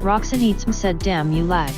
Roxanne Eatsm said damn you lag.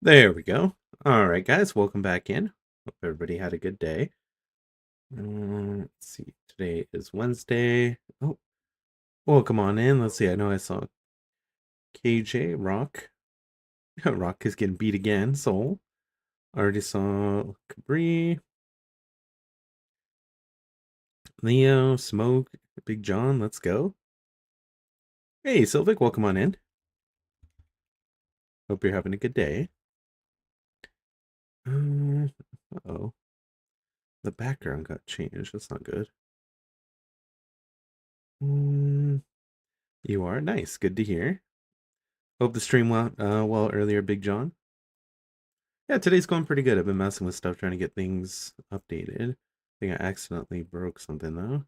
There we go. All right, guys, welcome back in. Hope everybody had a good day. Let's see. Today is Wednesday. Oh, welcome on in. Let's see. I know I saw KJ Rock. Rock is getting beat again. Soul. I already saw Cabri, Leo, Smoke, Big John. Let's go. Hey, Sylvic, welcome on in. Hope you're having a good day. Oh, the background got changed. That's not good. Um, you are nice. Good to hear. Hope the stream went well earlier, Big John. Yeah, today's going pretty good. I've been messing with stuff trying to get things updated. I think I accidentally broke something though.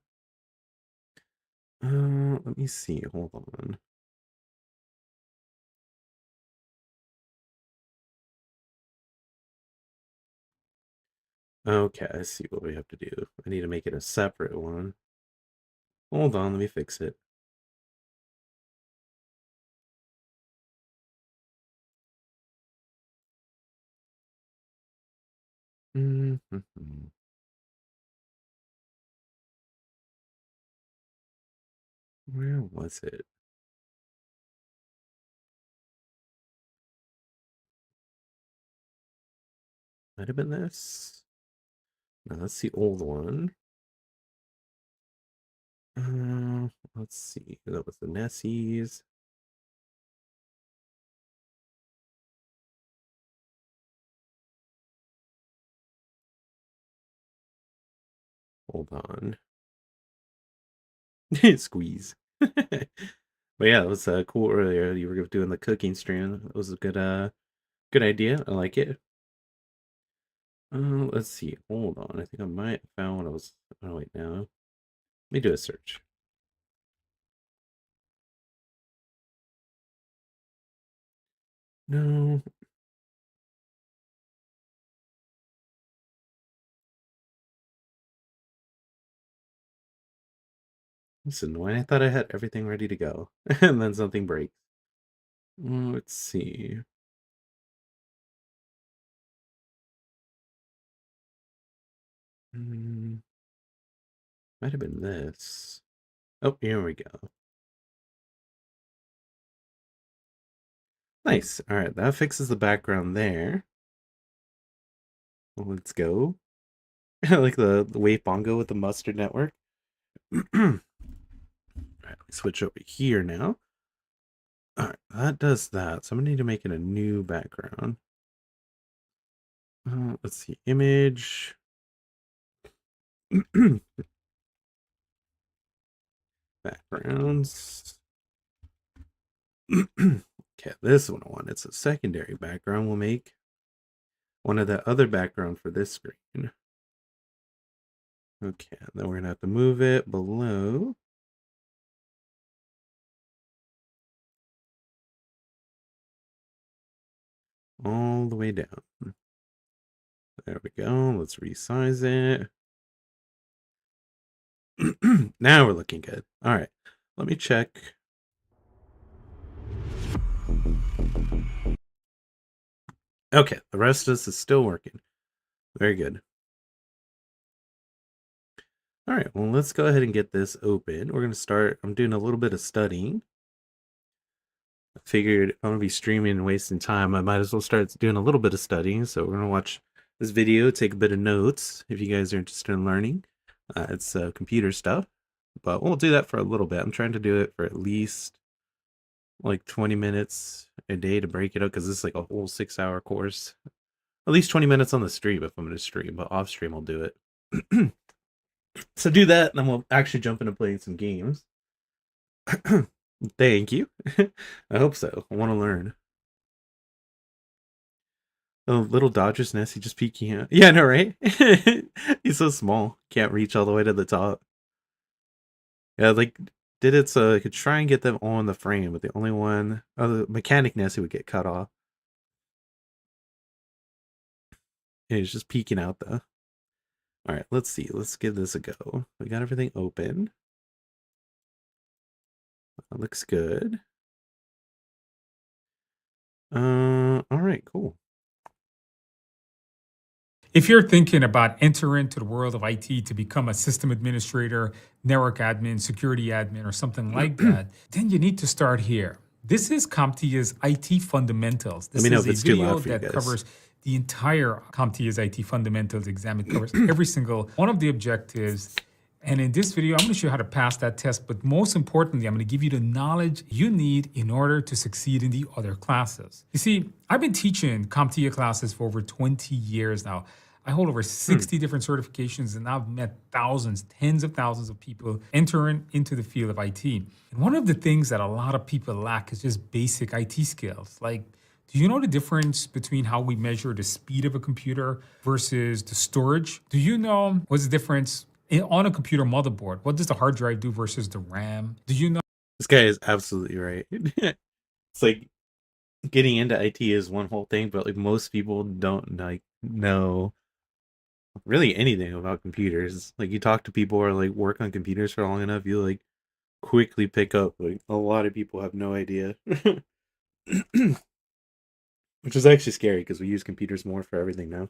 Let me see. Hold on. Okay, I see what we have to do. I need to make it a separate one. Hold on, let me fix it. Mm-hmm. Where was it? Might have been this. No, that's the old one. Let's see. That was the Nessies. Hold on. Squeeze. But yeah, it was cool earlier. You were doing the cooking stream. It was a good idea. I like it. Let's see. Hold on. I think I might have found what I was. Oh wait, now let me do a search. No. It's annoying. I thought I had everything ready to go, and then something breaks. Let's see. Hmm, might have been this. Oh, here we go. Nice. All right, that fixes the background there. Well, let's go. I like the wave bongo with the mustard network. All right, we switch over here now. All right, that does that. So I'm gonna need to make it a new background. Let's see, image. Backgrounds. Okay, this one I want. It's a secondary background. We'll make one of the other background for this screen. Okay, then we're gonna have to move it below. All the way down. There we go. Let's resize it. Now we're looking good. All right, let me check. Okay, the rest of this is still working. Very good. All right, well, let's go ahead and get this open. We're going to start. I'm doing a little bit of studying. I figured if I'm going to be streaming and wasting time, I might as well start doing a little bit of studying. So we're going to watch this video, take a bit of notes if you guys are interested in learning. It's computer stuff, but we'll do that for a little bit. I'm trying to do it for at least like 20 minutes a day to break it up because this is like a whole 6 hour course. At least 20 minutes on the stream if I'm going to stream, but off stream I'll do it. So do that, and then we'll actually jump into playing some games. Thank you. I hope so. I want to learn. Oh, little Dodger's nest. He just peeking out. Yeah, I know, right? He's so small. Can't reach all the way to the top. Yeah, like did it so I could try and get them on the frame, but the only one, the mechanic Nessie would get cut off. And he's just peeking out though. All right, let's see. Let's give this a go. We got everything open. That looks good. All right, cool. If you're thinking about entering into the world of IT to become a system administrator, network admin, security admin, or something like that, then you need to start here. This is CompTIA's IT Fundamentals. Let This me know is if a it's too video loud for you that guys. covers the entire CompTIA's IT Fundamentals exam. It covers every single one of the objectives. And in this video, I'm going to show you how to pass that test. But most importantly, I'm going to give you the knowledge you need in order to succeed in the other classes. You see, I've been teaching CompTIA classes for over 20 years now. I hold over 60 different certifications, and I've met thousands, tens of thousands of people entering into the field of IT. And one of the things that a lot of people lack is just basic IT skills. Like, do you know the difference between how we measure the speed of a computer versus the storage? Do you know what's the difference on a computer motherboard? What does the hard drive do versus the RAM? Do you know? This guy is absolutely right. It's like getting into IT is one whole thing, but like most people don't like know really anything about computers. Like you talk to people or like work on computers for long enough, you like quickly pick up like a lot of people have no idea. Which is actually scary because we use computers more for everything now.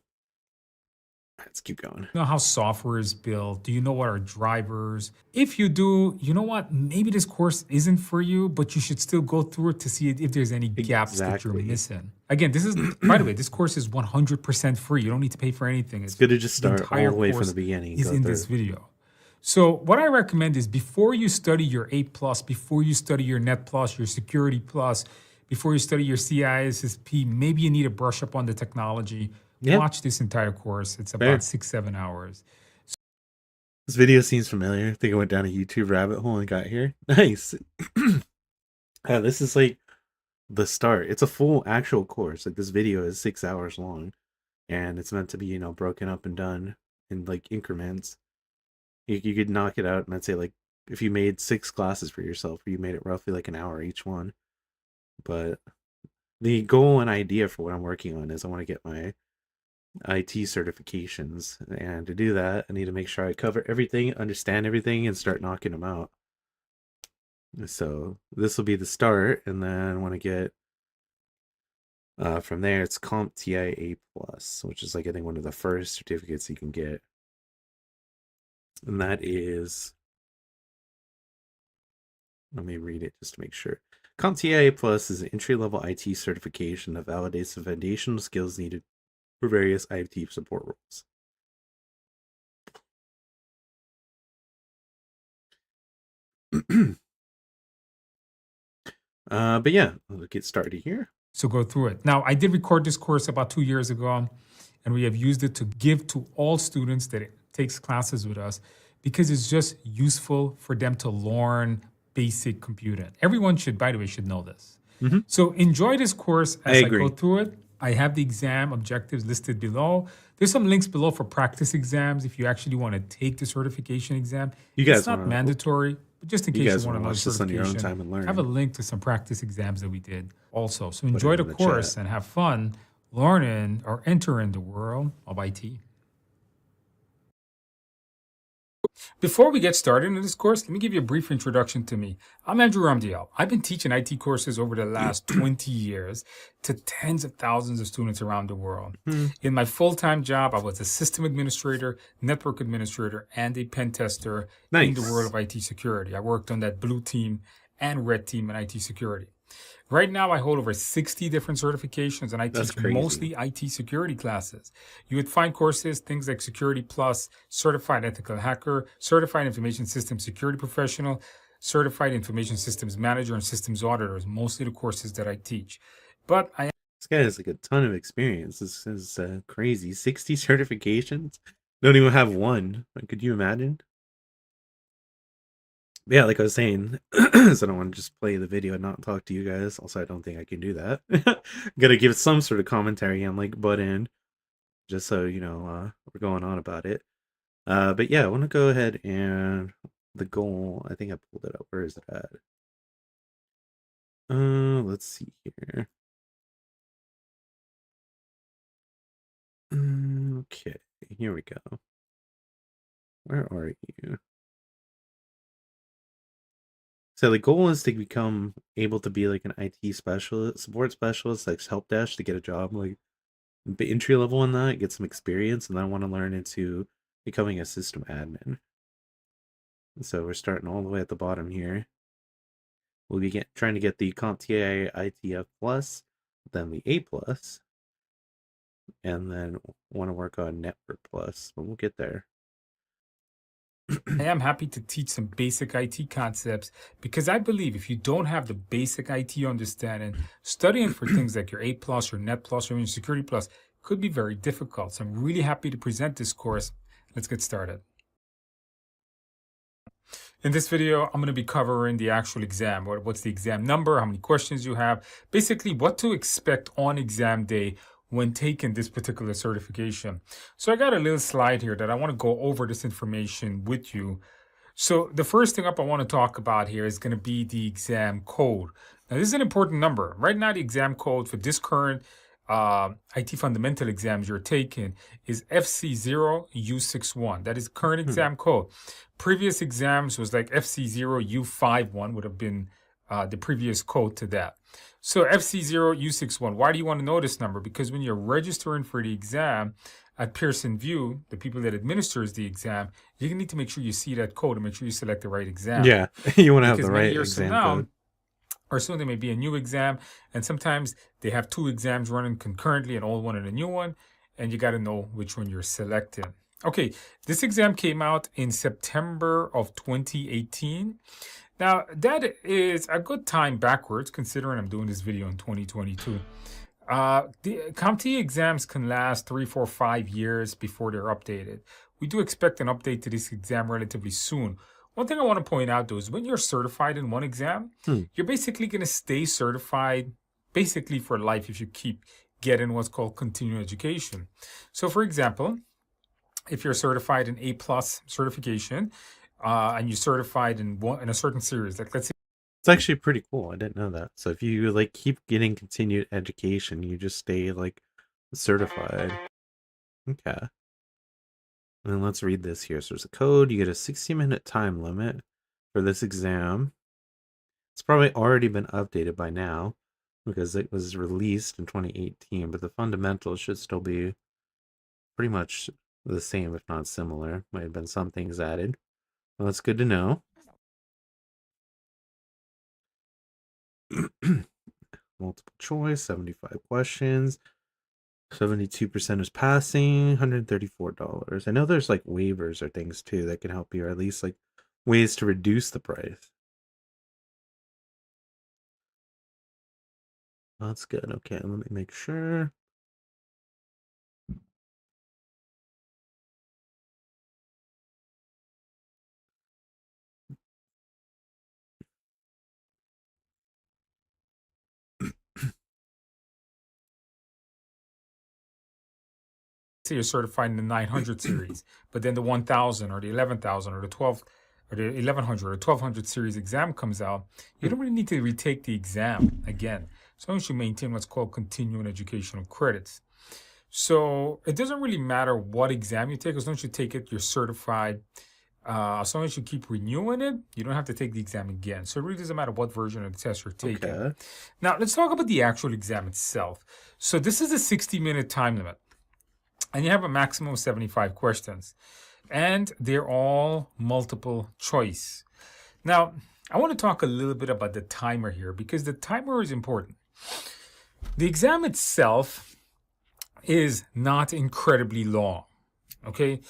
Let's keep going. Know how software is built? Do you know what are drivers? If you do, you know what? Maybe this course isn't for you, but you should still go through it to see if there's any gaps that you're Exactly. missing. Again, this is, by the way, this course is 100% free. You don't need to pay for anything. It's good to just the start all entire the way from course the beginning. and is go in through this it. video. So what I recommend is before you study your A plus, before you study your Net Plus, your Security Plus, before you study your CISSP, maybe you need to brush up on the technology. Yeah. Watch this entire course. It's Fair. about 6-7 hours. This video seems familiar. I think I went down a YouTube rabbit hole and got here. Nice. This is like the start. It's a full actual course. Like this video is 6 hours long, and it's meant to be, broken up and done in like increments. You could knock it out, and I'd say like if you made 6 classes for yourself, you made it roughly like an hour each one. But the goal and idea for what I'm working on is I want to get my IT certifications, and to do that I need to make sure I cover everything, understand everything, and start knocking them out. So this will be the start, and then I want to get from there it's CompTIA A plus, which is like I think one of the first certificates you can get, and that is, let me read it just to make sure. CompTIA A plus is an entry-level IT certification that validates the foundational skills needed for various IT support roles. But yeah, let's get started here. So go through it. Now, I did record this course about 2 years ago, and we have used it to give to all students that takes classes with us because it's just useful for them to learn basic computing. Everyone should, by the way, should know this. So enjoy this course as I go through it. I have the exam objectives listed below. There's some links below for practice exams if you actually want to take the certification exam. It's not mandatory, but just in case you want to know watch this on your own time and learn. I have a link to some practice exams that we did also. So enjoy the course and have fun learning or entering the world of IT. Before we get started in this course, let me give you a brief introduction to me. I'm Andrew Ramdiel. I've been teaching IT courses over the last 20 years to tens of thousands of students around the world. In my full-time job, I was a system administrator, network administrator, and a pen tester in the world of IT security. I worked on that blue team and red team in IT security. Right now, I hold over 60 different certifications, and I teach mostly IT security classes. You would find courses, things like Security Plus, Certified Ethical Hacker, Certified Information Systems Security Professional, Certified Information Systems Manager, and Systems Auditors, mostly the courses that I teach. But this guy has like a ton of experience. This is crazy. 60 certifications? Don't even have one. Could you imagine? Yeah, like I was saying, so I don't want to just play the video and not talk to you guys. Also, I don't think I can do that. Gotta give some sort of commentary on like butt end, just so we're going on about it. But yeah, I want to go ahead and the goal. I think I pulled it up. Where is it at? Let's see here. Okay, here we go. Where are you? So the goal is to become able to be like an IT specialist, support specialist, like help desk, to get a job like entry level in that, get some experience, and then I want to learn into becoming a system admin. So we're starting all the way at the bottom here. We'll be trying to get the CompTIA ITF Plus, then the A Plus, and then want to work on Network Plus, but we'll get there. I am happy to teach some basic IT concepts because I believe if you don't have the basic IT understanding, studying for things like your A plus, your Net plus, or even your Security plus could be very difficult. So I'm really happy to present this course. Let's get started. In this video, I'm going to be covering the actual exam. What's the exam number, how many questions you have, basically what to expect on exam day when taking this particular certification. So I got a little slide here that I want to go over this information with you. So the first thing up I want to talk about here is going to be the exam code. Now this is an important number. Right now the exam code for this current IT fundamental exams you're taking is FC0U61. That is current exam code. Previous exams was like FC0U51 would have been the previous code to that. So FC0U61, why do you want to know this number? Because when you're registering for the exam at Pearson VUE, the people that administers the exam, you need to make sure you see that code and make sure you select the right exam. Yeah, you want to have Because the many right years exam from now, code. or soon there may be a new exam, and sometimes they have two exams running concurrently, an old one and a new one, and you got to know which one you're selecting. Okay, this exam came out in September of 2018. Now, that is a good time backwards, considering I'm doing this video in 2022. The CompTIA exams can last 3, 4, 5 years before they're updated. We do expect an update to this exam relatively soon. One thing I want to point out, though, is when you're certified in one exam, you're basically going to stay certified basically for life if you keep getting what's called continuing education. So, for example, if you're certified in A+ certification, and you're certified in a certain series, like let's say It's actually pretty cool. I didn't know that. So if you like keep getting continued education, you just stay like certified. Okay. And then let's read this here. So there's a code. You get a 60-minute time limit for this exam. It's probably already been updated by now because it was released in 2018, but the fundamentals should still be pretty much the same, if not similar. Might have been some things added. Well, that's good to know. Multiple choice, 75 questions. 72% is passing, $134. I know there's like waivers or things too that can help you, or at least like ways to reduce the price. That's good. Okay, let me make sure. you're certified in the 900 series, but then the 1000 or the 11,000 or the 12 or the 1100 or 1200 series exam comes out, you don't really need to retake the exam again, as long as you maintain what's called continuing educational credits. So it doesn't really matter what exam you take, as long as you take it, you're certified. As long as you keep renewing it, you don't have to take the exam again. So it really doesn't matter what version of the test you're taking. Okay. Now, let's talk about the actual exam itself. So this is a 60-minute time limit, and you have a maximum of 75 questions, and they're all multiple choice. Now, I want to talk a little bit about the timer here because the timer is important. The exam itself is not incredibly long, okay?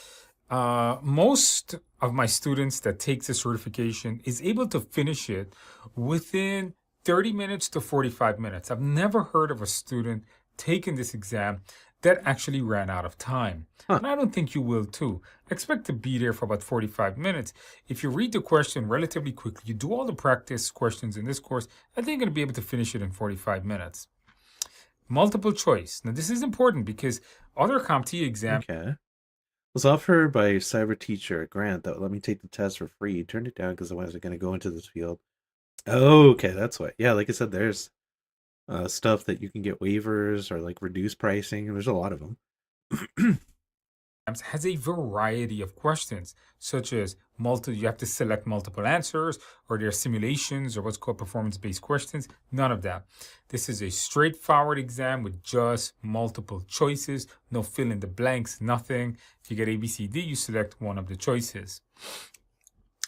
Most of my students that take the certification is able to finish it within 30 minutes to 45 minutes. I've never heard of a student taking this exam that actually ran out of time. And I don't think you will too. Expect to be there for about 45 minutes. If you read the question relatively quickly, you do all the practice questions in this course, I think you're going to be able to finish it in 45 minutes. Multiple choice. Now, this is important because other CompTIA exams... Okay. It was offered by Cyber Teacher, a grant that would let me take the test for free. Turned it down because I wasn't going to go into this field. Oh, okay, that's why. Yeah, like I said, there's stuff that you can get waivers or like reduce pricing. There's a lot of them. has a variety of questions, such as you have to select multiple answers, or there are simulations or what's called performance-based questions. None of that. This is a straightforward exam with just multiple choices, no fill in the blanks, nothing. If you get A, B, C, D, you select one of the choices.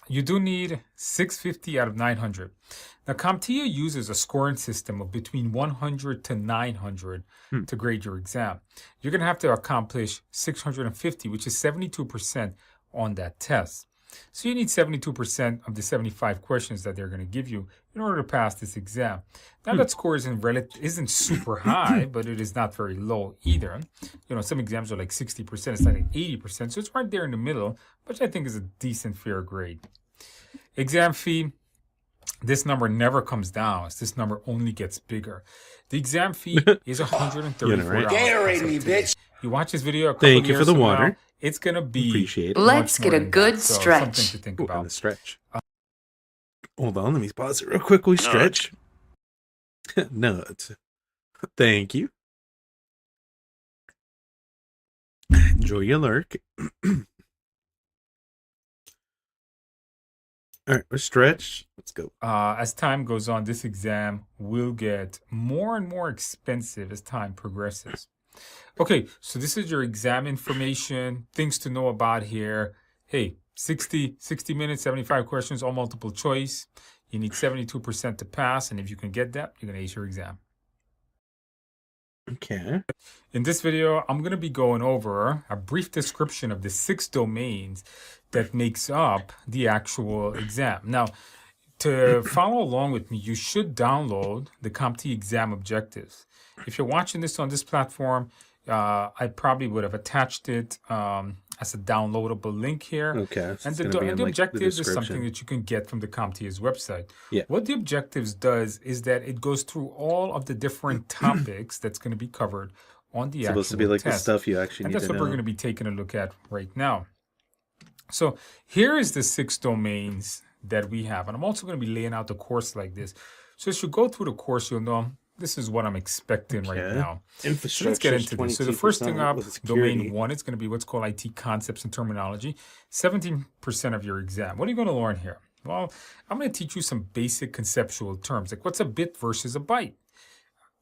You do need 650 out of 900. Now, CompTIA uses a scoring system of between 100 to 900 to grade your exam. You're going to have to accomplish 650, which is 72% on that test. So you need 72% of the 75 questions that they're going to give you in order to pass this exam. Now, that score isn't super high, but it is not very low either. You know, some exams are like 60%, it's like 80%, so it's right there in the middle, which I think is a decent, fair grade. Exam fee, this number never comes down. This number only gets bigger. The exam fee is $134. Gatorade me, bitch. You watch this video a couple Thank you years for the from water. now, it's going to be Appreciate it. Let's much get more a than good that. So stretch. something to think Ooh, about. on the stretch. Hold on, let me pause it real quick. We stretch. No, thank you. Enjoy your lurk. All right, we're stretched. Let's go. As time goes on, this exam will get more and more expensive as time progresses. Okay, so this is your exam information, things to know about here. Hey, 60 minutes, 75 questions, all multiple choice. You need 72% to pass, and if you can get that, you're going to ace your exam. Okay. In this video, I'm going to be going over a brief description of the 6 domains that makes up the actual exam. Now, to follow along with me, you should download the CompTIA exam objectives. If you're watching this on this platform, I probably would have attached it as a downloadable link here. Okay. So And it's the, gonna be in, the like, the objectives is something description. that you can get from the CompTIA's website. Yeah. What the objectives does is that it goes through all of the different topics that's going to be covered on the It's actual supposed to be like the test. stuff you actually And need that's to what know. we're going to be taking a look at right now. So here is the 6 domains that we have. And I'm also going to be laying out the course like this. So as you go through the course, you'll know this is what I'm expecting right Okay. now. So Infrastructure. let's get into this. So the first thing up, with domain security. 1, it's going to be what's called IT concepts and terminology. 17% of your exam. What are you going to learn here? Well, I'm going to teach you some basic conceptual terms, like what's a bit versus a byte?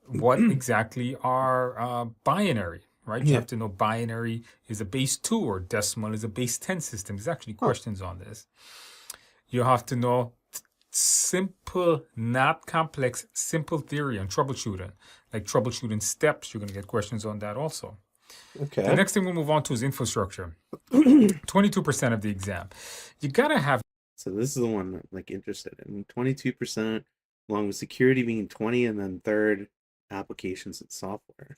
What exactly are binary, right? You Yeah. have to know binary is a base 2 or decimal is a base 10 system. There's actually questions on this. You have to know simple, not complex, simple theory on troubleshooting, like troubleshooting steps. You're going to get questions on that also. Okay. The next thing we'll move on to is infrastructure. 22% of the exam. You got to have So this is the one I'm like interested in. 22%, along with security being 20, and then third, applications and software.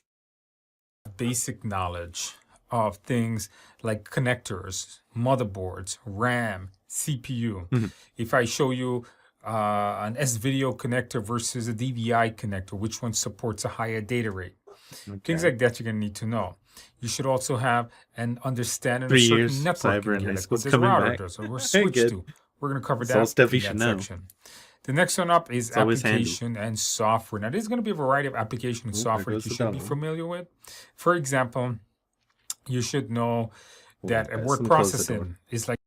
basic knowledge of things like connectors, motherboards, RAM, CPU. Mhm. If I show you an S-Video connector versus a DVI connector, which one supports a higher data rate? Things Okay. like that you're going to need to know. You should also have an understanding 3 of certain years, cyber networking and gear, high like school's what this coming router back. does, or we're switched Good. to. We're going to cover It's that all stuff you in should that know. section. The next one up is It's always handy. application and software. Now, there's going to be a variety of application and Ooh, there software goes that you the should be dog. familiar with. For example, you should know that Okay, word someone close the door. processing is like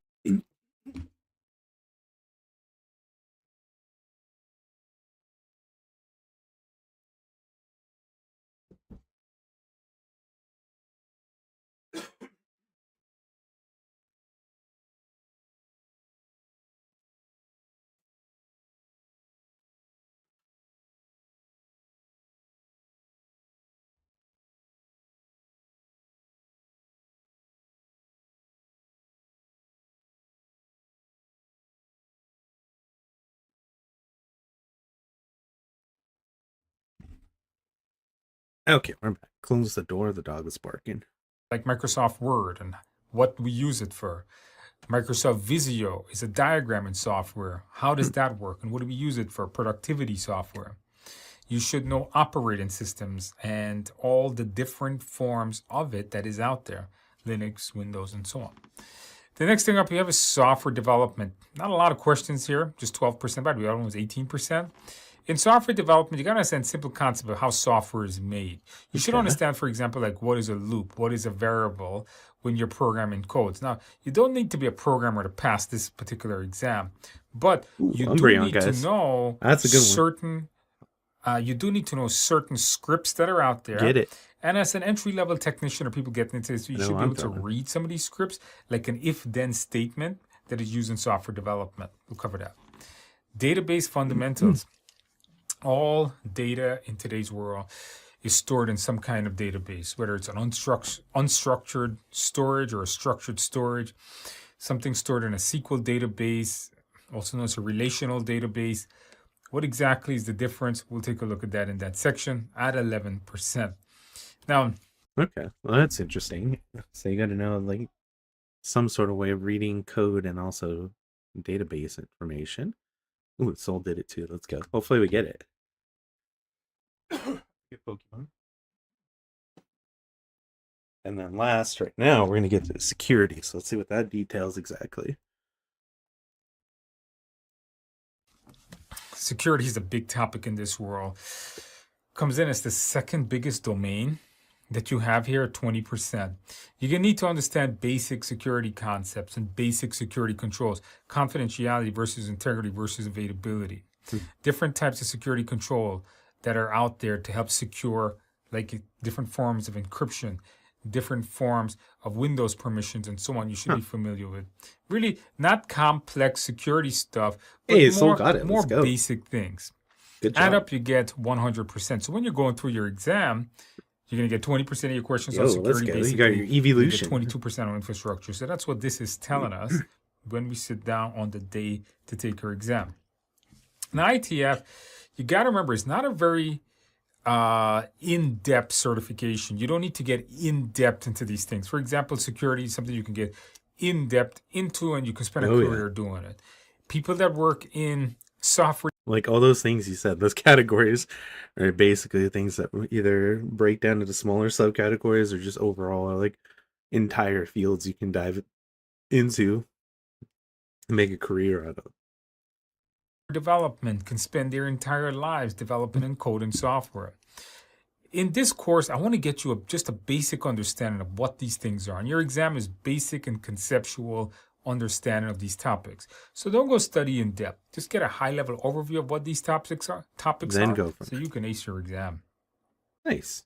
Okay, we're back. Close the door. The dog is barking. Microsoft Word and what we use it for. Microsoft Visio is a diagramming software. How does that work and what do we use it for? Productivity software. You should know operating systems and all the different forms of it that is out there. Linux, Windows, and so on. The next thing up, we have is software development. Not a lot of questions here, just 12%, but the other one was 18%. In software development, you got to understand simple concept of how software is made. You should Okay. understand, for example, like what is a loop, what is a variable, when you're programming codes. Now, you don't need to be a programmer to pass this particular exam, but you do Umbreon, need to guys. know That's a good one. certain you do need to know certain scripts that are out there. Get it. And as an entry-level technician or people getting into this, you I know should be I'm able to feeling. read some of these scripts, like an if-then statement that is used in software development. We'll cover that. Database fundamentals. All data in today's world is stored in some kind of database, whether it's an unstructured storage or a structured storage, something stored in a SQL database, also known as a relational database. What exactly is the difference? We'll take a look at that in that section at 11%. Now, Okay, well that's interesting. So you got to know like some sort of way of reading code and also database information. Ooh, Soul did it too. Let's go. Hopefully we get it. Get Pokemon. And then last, right now, we're gonna get to security. So let's see what that details exactly. security is a big topic in this world. Comes in as the second biggest domain that you have here at 20%. You're going to need to understand basic security concepts and basic security controls, confidentiality versus integrity versus availability. Different types of security control that are out there to help secure, like different forms of encryption, different forms of Windows permissions, and so on. You should be familiar with. Really not complex security stuff, but Hey, Soul got it. more Let's go. basic things. Good job. Add up, you get 100%. So when you're going through your exam, you're going to get 20% of your questions Yo, on let's security. go. You Basically, got your evolution. You get 22% on infrastructure. So that's what this is telling us when we sit down on the day to take your exam. Now, ITF, you got to remember, it's not a very in-depth certification. You don't need to get in-depth into these things. For example, security is something you can get in-depth into, and you can spend a career doing it. People that work in software, like all those things you said, those categories are basically things that either break down into smaller subcategories or just overall like entire fields you can dive into and make a career out of. development can spend their entire lives developing and coding software. In this course, I want to get you just a basic understanding of what these things are. And your exam is basic and conceptual understanding of these topics. So don't go study in depth. Just get a high-level overview of what these topics are. Then go from so you can ace your exam. Nice.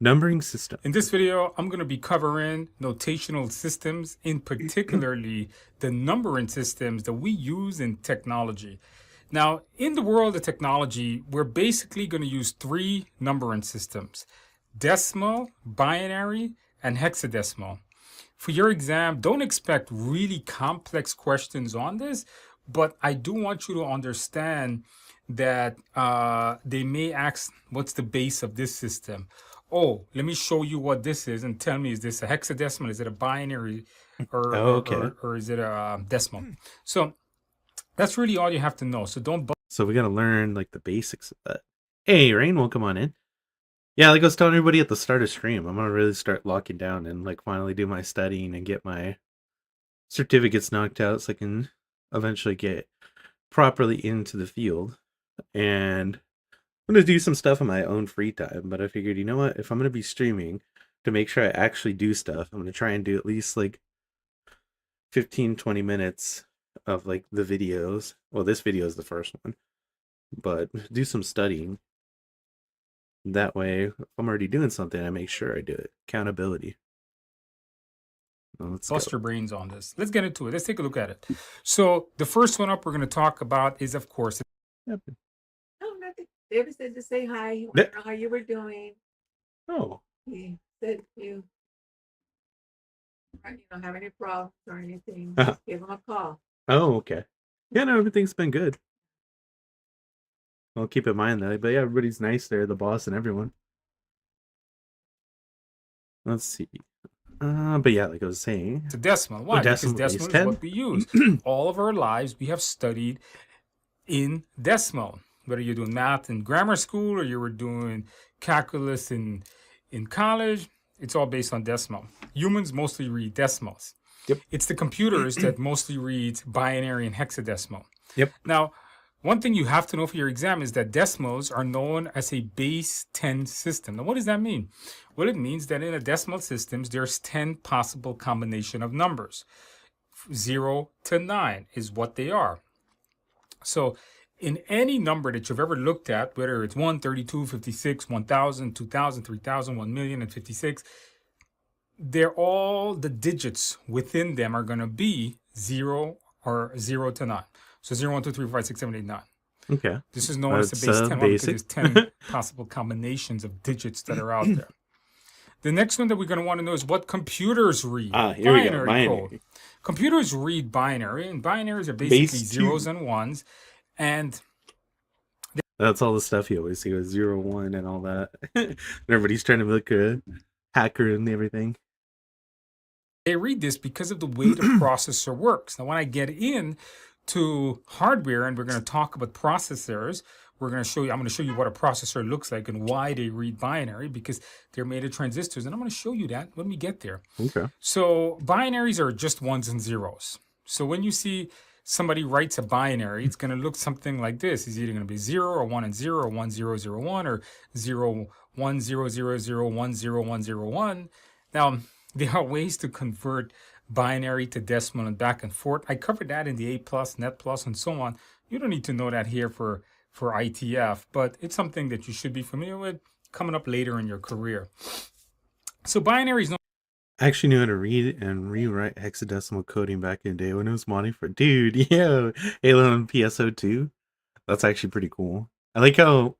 Numbering system. In this video, I'm going to be covering notational systems, in particularly the numbering systems that we use in technology. Now, in the world of technology, we're basically going to use three numbering systems: decimal, binary, and hexadecimal. For your exam, don't expect really complex questions on this, but I do want you to understand that they may ask, what's the base of this system? Oh, let me show you what this is and tell me, is this a hexadecimal? Is it a binary? Or is it a decimal? So that's really all you have to know. So don't. So we got to learn like the basics of that. Hey, Rain, welcome on in. Yeah, like I was telling everybody at the start of stream, I'm going to really start locking down and like finally do my studying and get my certificates knocked out so I can eventually get properly into the field. And I'm going to do some stuff in my own free time, but I figured, you know what, if I'm going to be streaming, to make sure I actually do stuff, I'm going to try and do at least like 15-20 minutes of like the videos. Well, this video is the first one, but do some studying. That way, if I'm already doing something, I make sure I do it. Accountability. Well, let's Bust your brains on this. Let's get into it. Let's take a look at it. So the first one up we're going to talk about is, of course, Oh, nothing. David said to say hi. He wanted to know how you were doing. Oh, He said you don't have any problems or anything. Uh-huh. Just give him a call. oh, okay. Yeah, no, everything's been good. I'll keep in mind that, but yeah, everybody's nice there, the boss and everyone. Let's see. But yeah, like I was saying, it's a decimal. Why? Because decimal base decimal is 10. what we use. All of our lives, we have studied in decimal. Whether you're doing math in grammar school or you were doing calculus in college, it's all based on decimal. Humans mostly read decimals. Yep. It's the computers that mostly read binary and hexadecimal. Yep. Now, One thing you have to know for your exam is that decimals are known as a base 10 system. Now, what does that mean? Well, it means that in a decimal system, there's 10 possible combination of numbers. 0 to 9 is what they are. So in any number that you've ever looked at, whether it's 1, 32, 56, 1,000, 2,000, 3,000, 1,000,000, and 56, they're all the digits within them are going to be 0 or 0 to 9. So 0, 1, 2, 3, 4, 5, 6, 7, 8, 9. Okay. This is known as the That's base 10 one because there's 10 possible combinations of digits that are out there. The next one that we're going to want to know is what computers read. Here we go. Binary Binary. code. Computers read binary, and binaries are basically Base 2. zeros and ones. And That's all the stuff you always see with 0, 1 and all that. Everybody's trying to look a hacker and everything. they read this because of the way the processor works. Now, when I get in to hardware and we're going to talk about processors, I'm going to show you what a processor looks like and why they read binary, because they're made of transistors. And I'm going to show you that when we get there. Okay. So binaries are just ones and zeros. So when you see somebody writes a binary, it's going to look something like this. It's either going to be 0 or 1 and 0 or 1, 0, 0, 1 or 0, 1, 0, 0, 0, 1, 0, 1, 0, 1. Now, there are ways to convert binary to decimal and back and forth. I covered that in the A+, Net+, and so on. You don't need to know that here for ITF, but it's something that you should be familiar with coming up later in your career. So binary is no. I actually knew how to read and rewrite hexadecimal coding back in the day when it was modding for dude, yeah, Halo and PSO2. That's actually pretty cool. I like how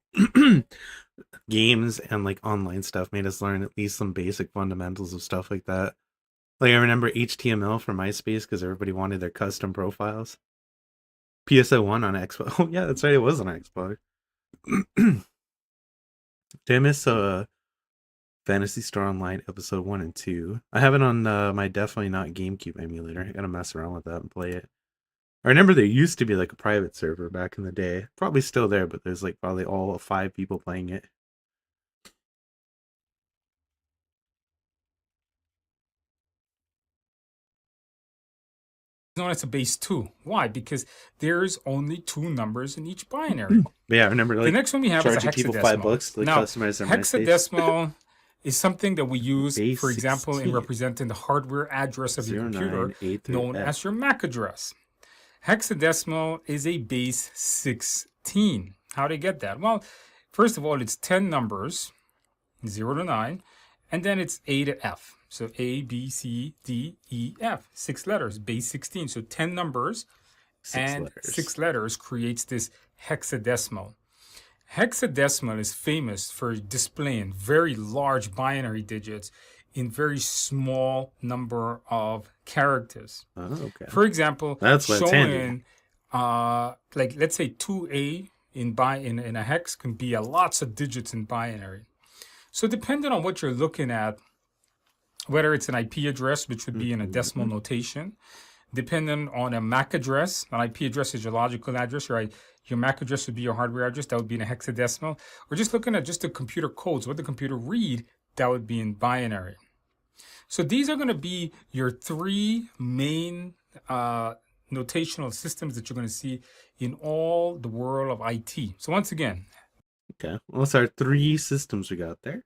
games and like online stuff made us learn at least some basic fundamentals of stuff like that. Like I remember HTML for MySpace because everybody wanted their custom profiles. PSO1 on Xbox. Oh yeah, that's right, it was on Xbox. Did I miss Phantasy Star Online episode 1 and 2? I have it on my Definitely Not GameCube emulator. I gotta mess around with that and play it. I remember there used to be like a private server back in the day. Probably still there, but there's like probably all 5 people playing it. Known as a base 2. Why? Because there's only 2 numbers in each binary. But yeah, I remember like the next one we have is a charging people hexadecimal. $5 to like, Now, customize their MySpace. hexadecimal is something that we use, Base for example, 16. in representing the hardware address of your 09, computer, A through known F. as your MAC address. Hexadecimal is a base 16. How do you get that? Well, first of all, it's 10 numbers, 0 to 9, and then it's A to F. So A, B, C, D, E, F. 6 letters, base 16. So 10 numbers 6 letters creates this hexadecimal. Hexadecimal is famous for displaying very large binary digits in very small number of characters. Oh, okay. For example, That's what's handy. like let's say 2A in a hex can be lots of digits in binary. So depending on what you're looking at, whether it's an IP address, which would be in a decimal notation, depending on a MAC address, an IP address is your logical address, right? Your MAC address would be your hardware address, that would be in a hexadecimal. Or just looking at just the computer codes, what the computer read, that would be in binary. So these are going to be your 3 main notational systems that you're going to see in all the world of IT. So once again. Okay, well, that's our 3 systems we got there.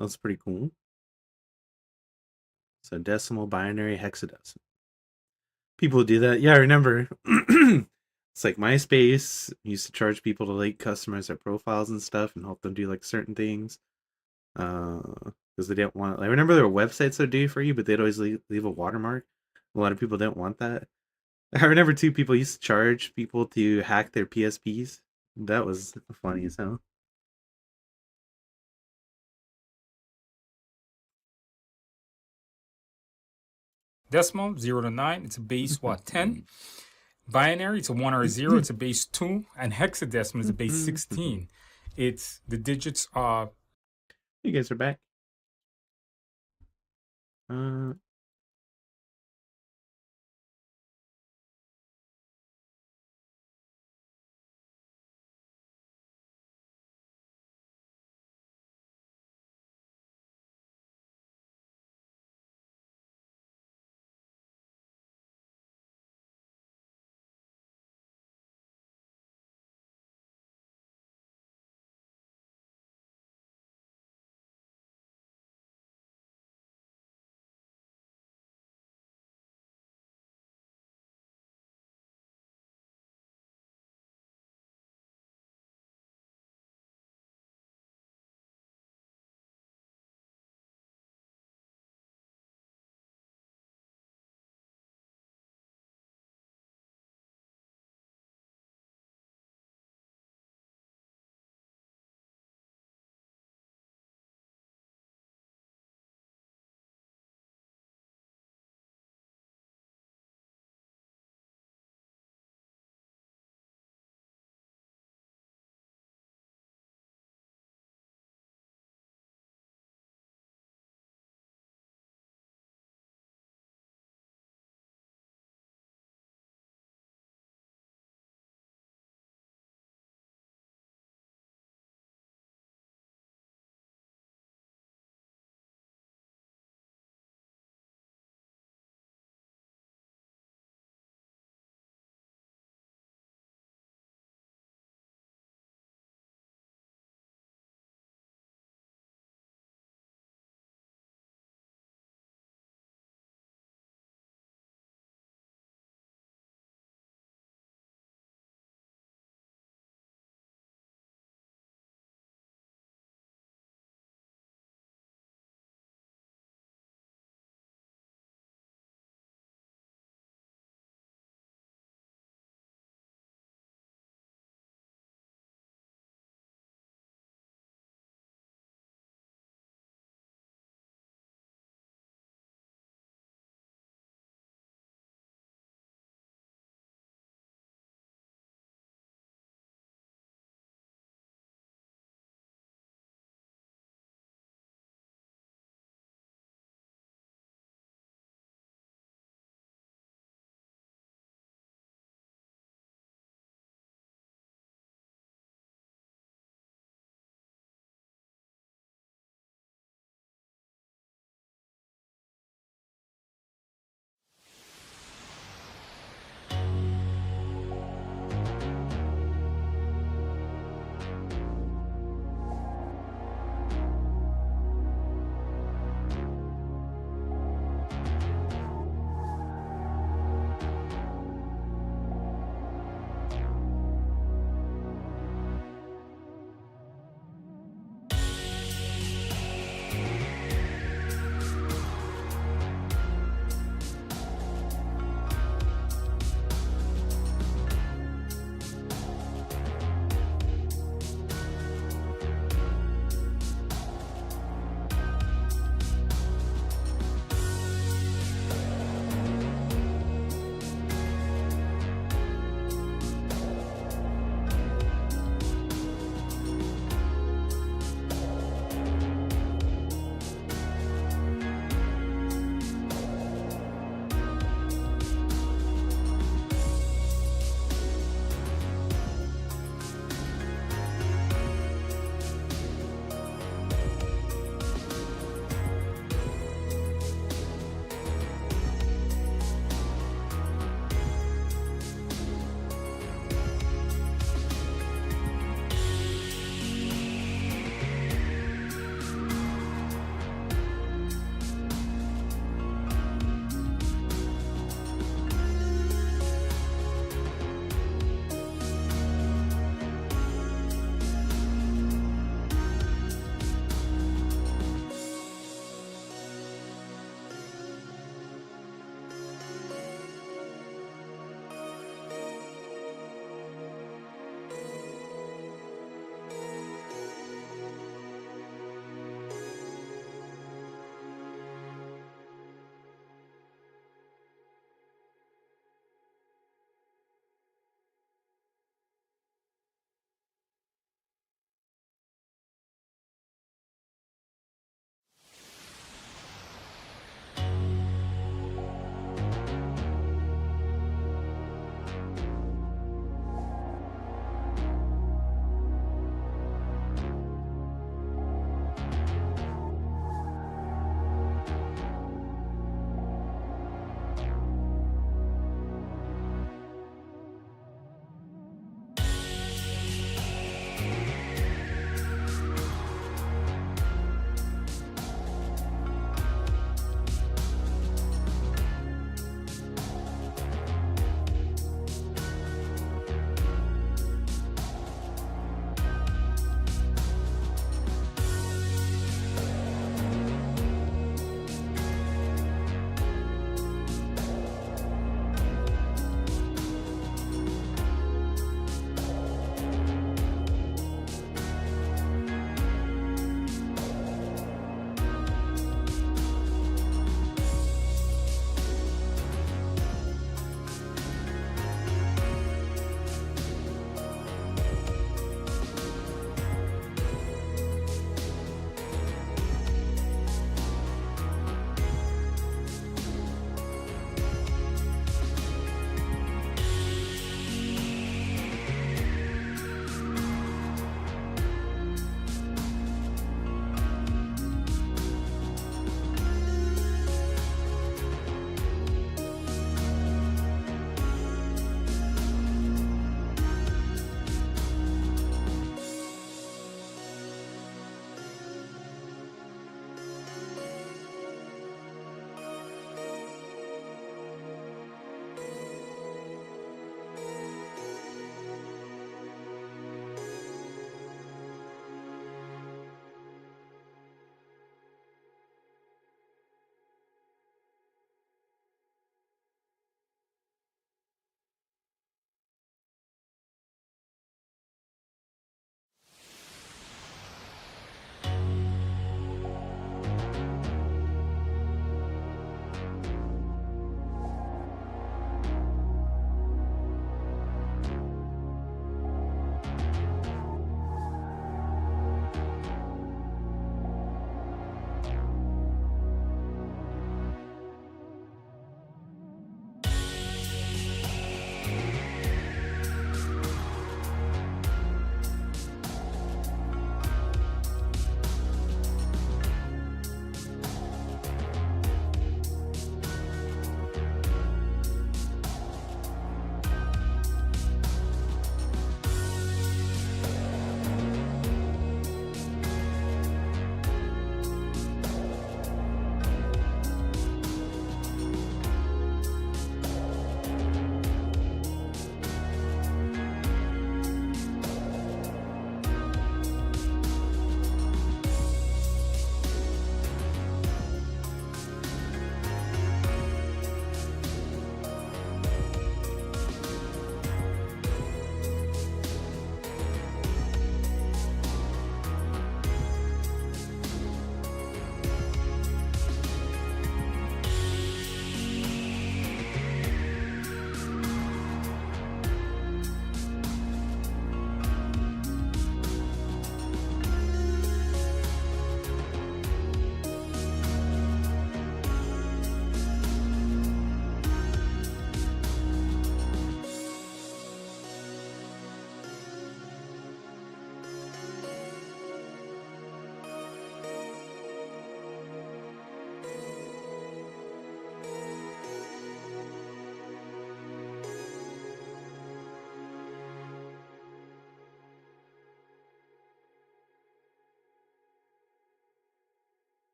That's pretty cool. So decimal, binary, hexadecimal. People do that. Yeah, I remember. It's like MySpace used to charge people to like customize their profiles and stuff and help them do like certain things. Because they didn't want. I remember there were websites that would do for you, but they'd always leave a watermark. A lot of people didn't want that. I remember too, people used to charge people to hack their PSPs. That was funny as hell. Decimal, 0 to 9, it's a base, what, 10? Binary, it's a 1 or a 0, it's a base 2. And hexadecimal is a base 16. It's the digits are... You guys are back.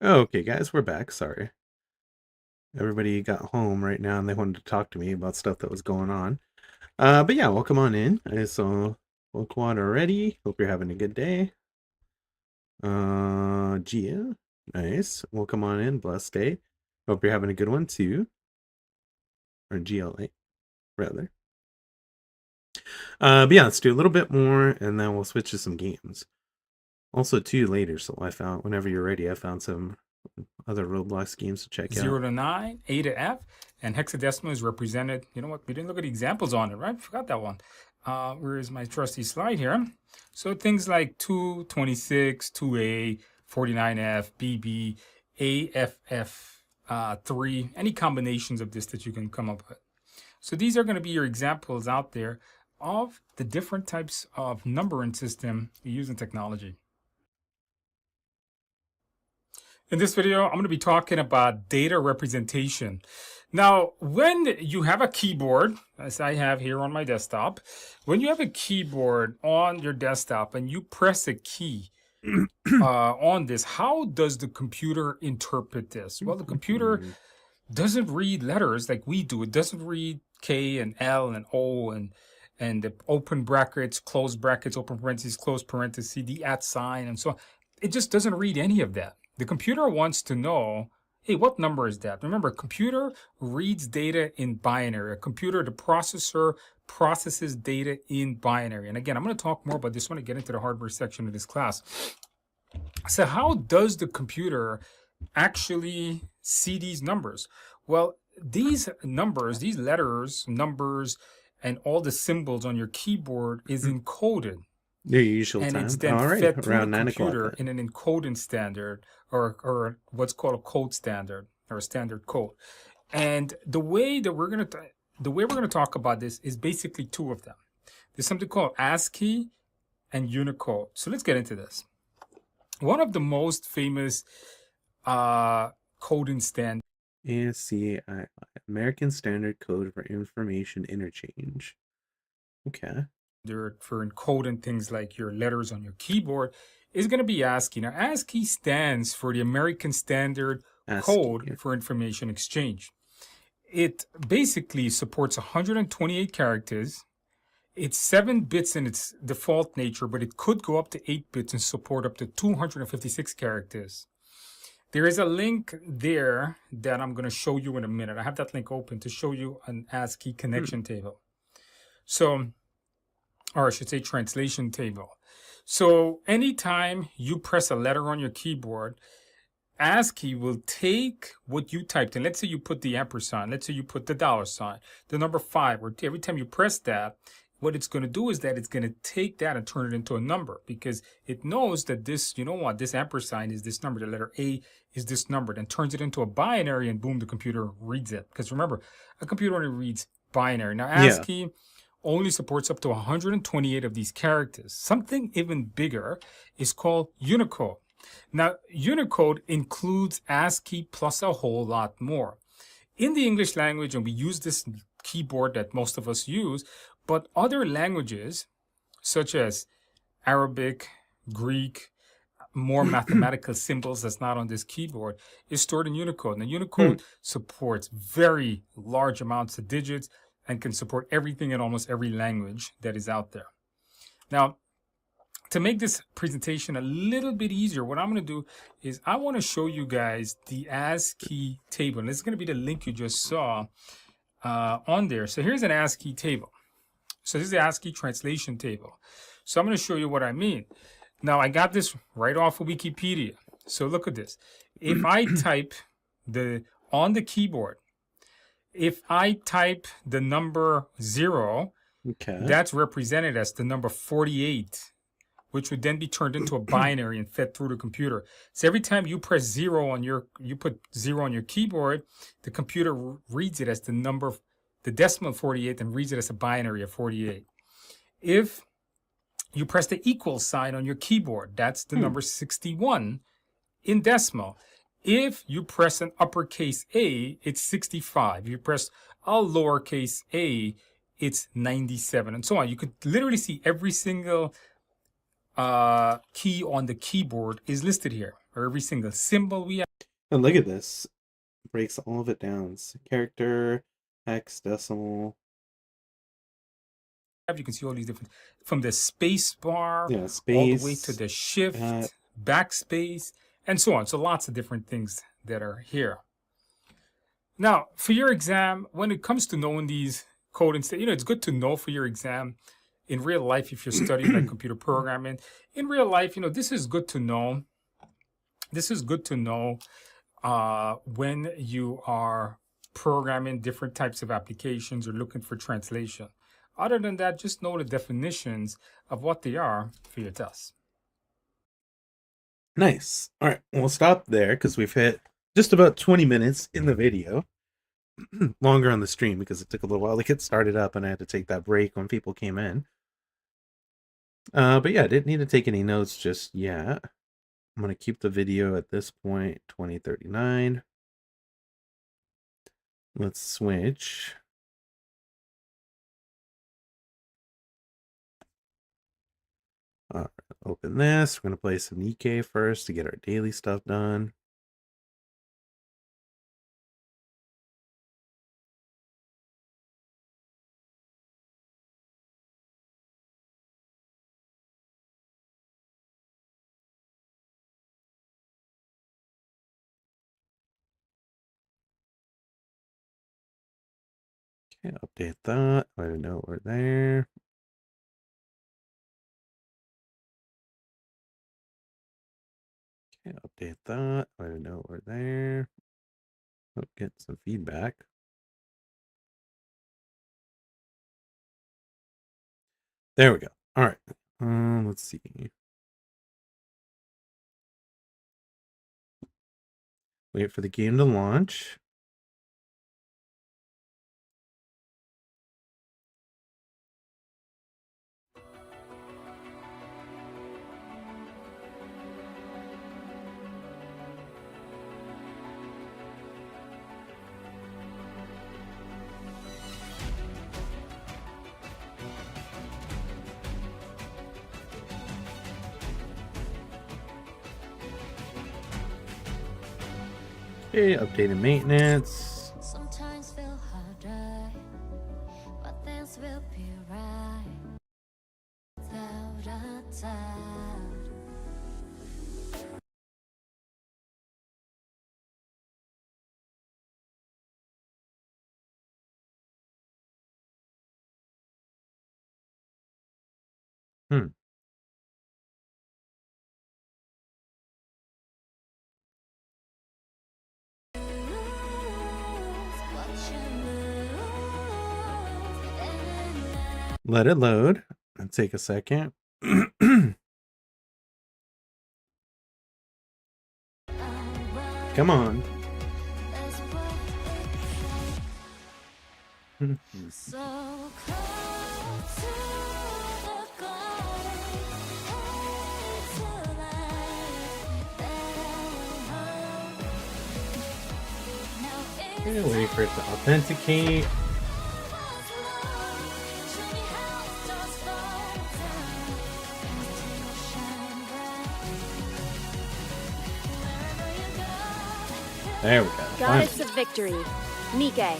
Okay, guys, we're back. Sorry. Everybody got home right now and they wanted to talk to me about stuff that was going on. But yeah, welcome on in. I saw Loquat already. Hope you're having a good day. Gia, nice. Welcome on in. Blessed day. Hope you're having a good one too. Or GLA, rather. But yeah, let's do a little bit more and then we'll switch to some games. Also, too, later, so I found, whenever you're ready, I found some other Roblox games to check 0 out. to 9, A to F, and hexadecimal is represented. You know what? We didn't look at the examples on it, right? Forgot that one. Where is my trusty slide here? So things like 2, 26, 2A, 49F, BB, AFF, 3, any combinations of this that you can come up with. So these are going to be your examples out there of the different types of numbering system we use in technology. In this video, I'm going to be talking about data representation. Now, when you have a keyboard, as I have here on my desktop, when you have a keyboard on your desktop and you press a key on this, how does the computer interpret this? Well, the computer doesn't read letters like we do. It doesn't read K and L and O and the open brackets, close brackets, open parentheses, close parentheses, the @ sign, and so on. It just doesn't read any of that. The computer wants to know, hey, what number is that? Remember, a computer reads data in binary. A computer, the processor, processes data in binary. And again, I'm going to talk more about this when I get into the hardware section of this class. So how does the computer actually see these numbers? Well, these numbers, these letters, numbers, and all the symbols on your keyboard is encoded. Your usual And time. it's then All right, fed through around the 9 o'clock. computer in an encoding standard or what's called a code standard or a standard code. And the way we're going to talk about this is basically two of them. There's something called ASCII and Unicode. So let's get into this. One of the most famous coding standards, ASCII, American Standard Code for Information Interchange. Okay. for encoding things like your letters on your keyboard, is going to be ASCII. Now, ASCII stands for the American Standard Code for Information Exchange. It basically supports 128 characters. It's 7 bits in its default nature, but it could go up to 8 bits and support up to 256 characters. There is a link there that I'm going to show you in a minute. I have that link open to show you an ASCII connection table. So, or I should say translation table. So anytime you press a letter on your keyboard, ASCII will take what you typed in. Let's say you put the ampersand. Let's say you put the $sign, the number 5. Or every time you press that, what it's going to do is that it's going to take that and turn it into a number, because it knows that this, you know what, this ampersand is this number. The letter A is this number. Then turns it into a binary, and boom, the computer reads it. Because remember, a computer only reads binary. Now ASCII only supports up to 128 of these characters. Something even bigger is called Unicode. Now, Unicode includes ASCII plus a whole lot more. In the English language, and we use this keyboard that most of us use, but other languages, such as Arabic, Greek, more mathematical symbols that's not on this keyboard, is stored in Unicode. Now, Unicode supports very large amounts of digits and can support everything in almost every language that is out there. Now, to make this presentation a little bit easier, what I'm going to do is I want to show you guys the ASCII table. And this is going to be the link you just saw on there. So here's an ASCII table. So this is the ASCII translation table. So I'm going to show you what I mean. Now, I got this right off of Wikipedia. So look at this. If I type on the keyboard, if I type the number 0, that's represented as the number 48, which would then be turned into a binary and fed through the computer. So every time you press 0 on you put 0 on your keyboard, the computer reads it as the decimal 48 and reads it as a binary of 48. If you press the equal sign on your keyboard, that's the number 61 in decimal. If you press an uppercase A, it's 65. If you press a lowercase a, it's 97, and so on. You could literally see every single key on the keyboard is listed here, or every single symbol we have. And look at this. Breaks all of it down. It's character, hex, decimal. You can see all these different, from the space bar Yeah, all the space. way to the shift, that. backspace, and so on. So lots of different things that are here. Now, for your exam, when it comes to knowing these coding, it's good to know for your exam. In real life, if you're studying like computer programming, in real life, this is good to know. This is good to know when you are programming different types of applications or looking for translation. Other than that, just know the definitions of what they are for your tests. Nice. All right, we'll stop there because we've hit just about 20 minutes in the video. Longer on the stream because it took a little while to get started up and I had to take that break when people came in. But yeah, I didn't need to take any notes just yet. I'm going to keep the video at this point, 2039. Let's switch. All right, open this. We're going to play some Nikke first to get our daily stuff done. Okay, update that. I don't know we're there. Okay, update that. I don't know we're there. Oh, get some feedback. There we go. All right. Let's see. Wait for the game to launch. Okay, updated maintenance. Sometimes feel harder, but things will be right. Without a doubt. Let it load. It'll take a second. Come on. So close to the goal, to life that Okay, wait for it to authenticate. There we go. Goddess of Victory, Nikke.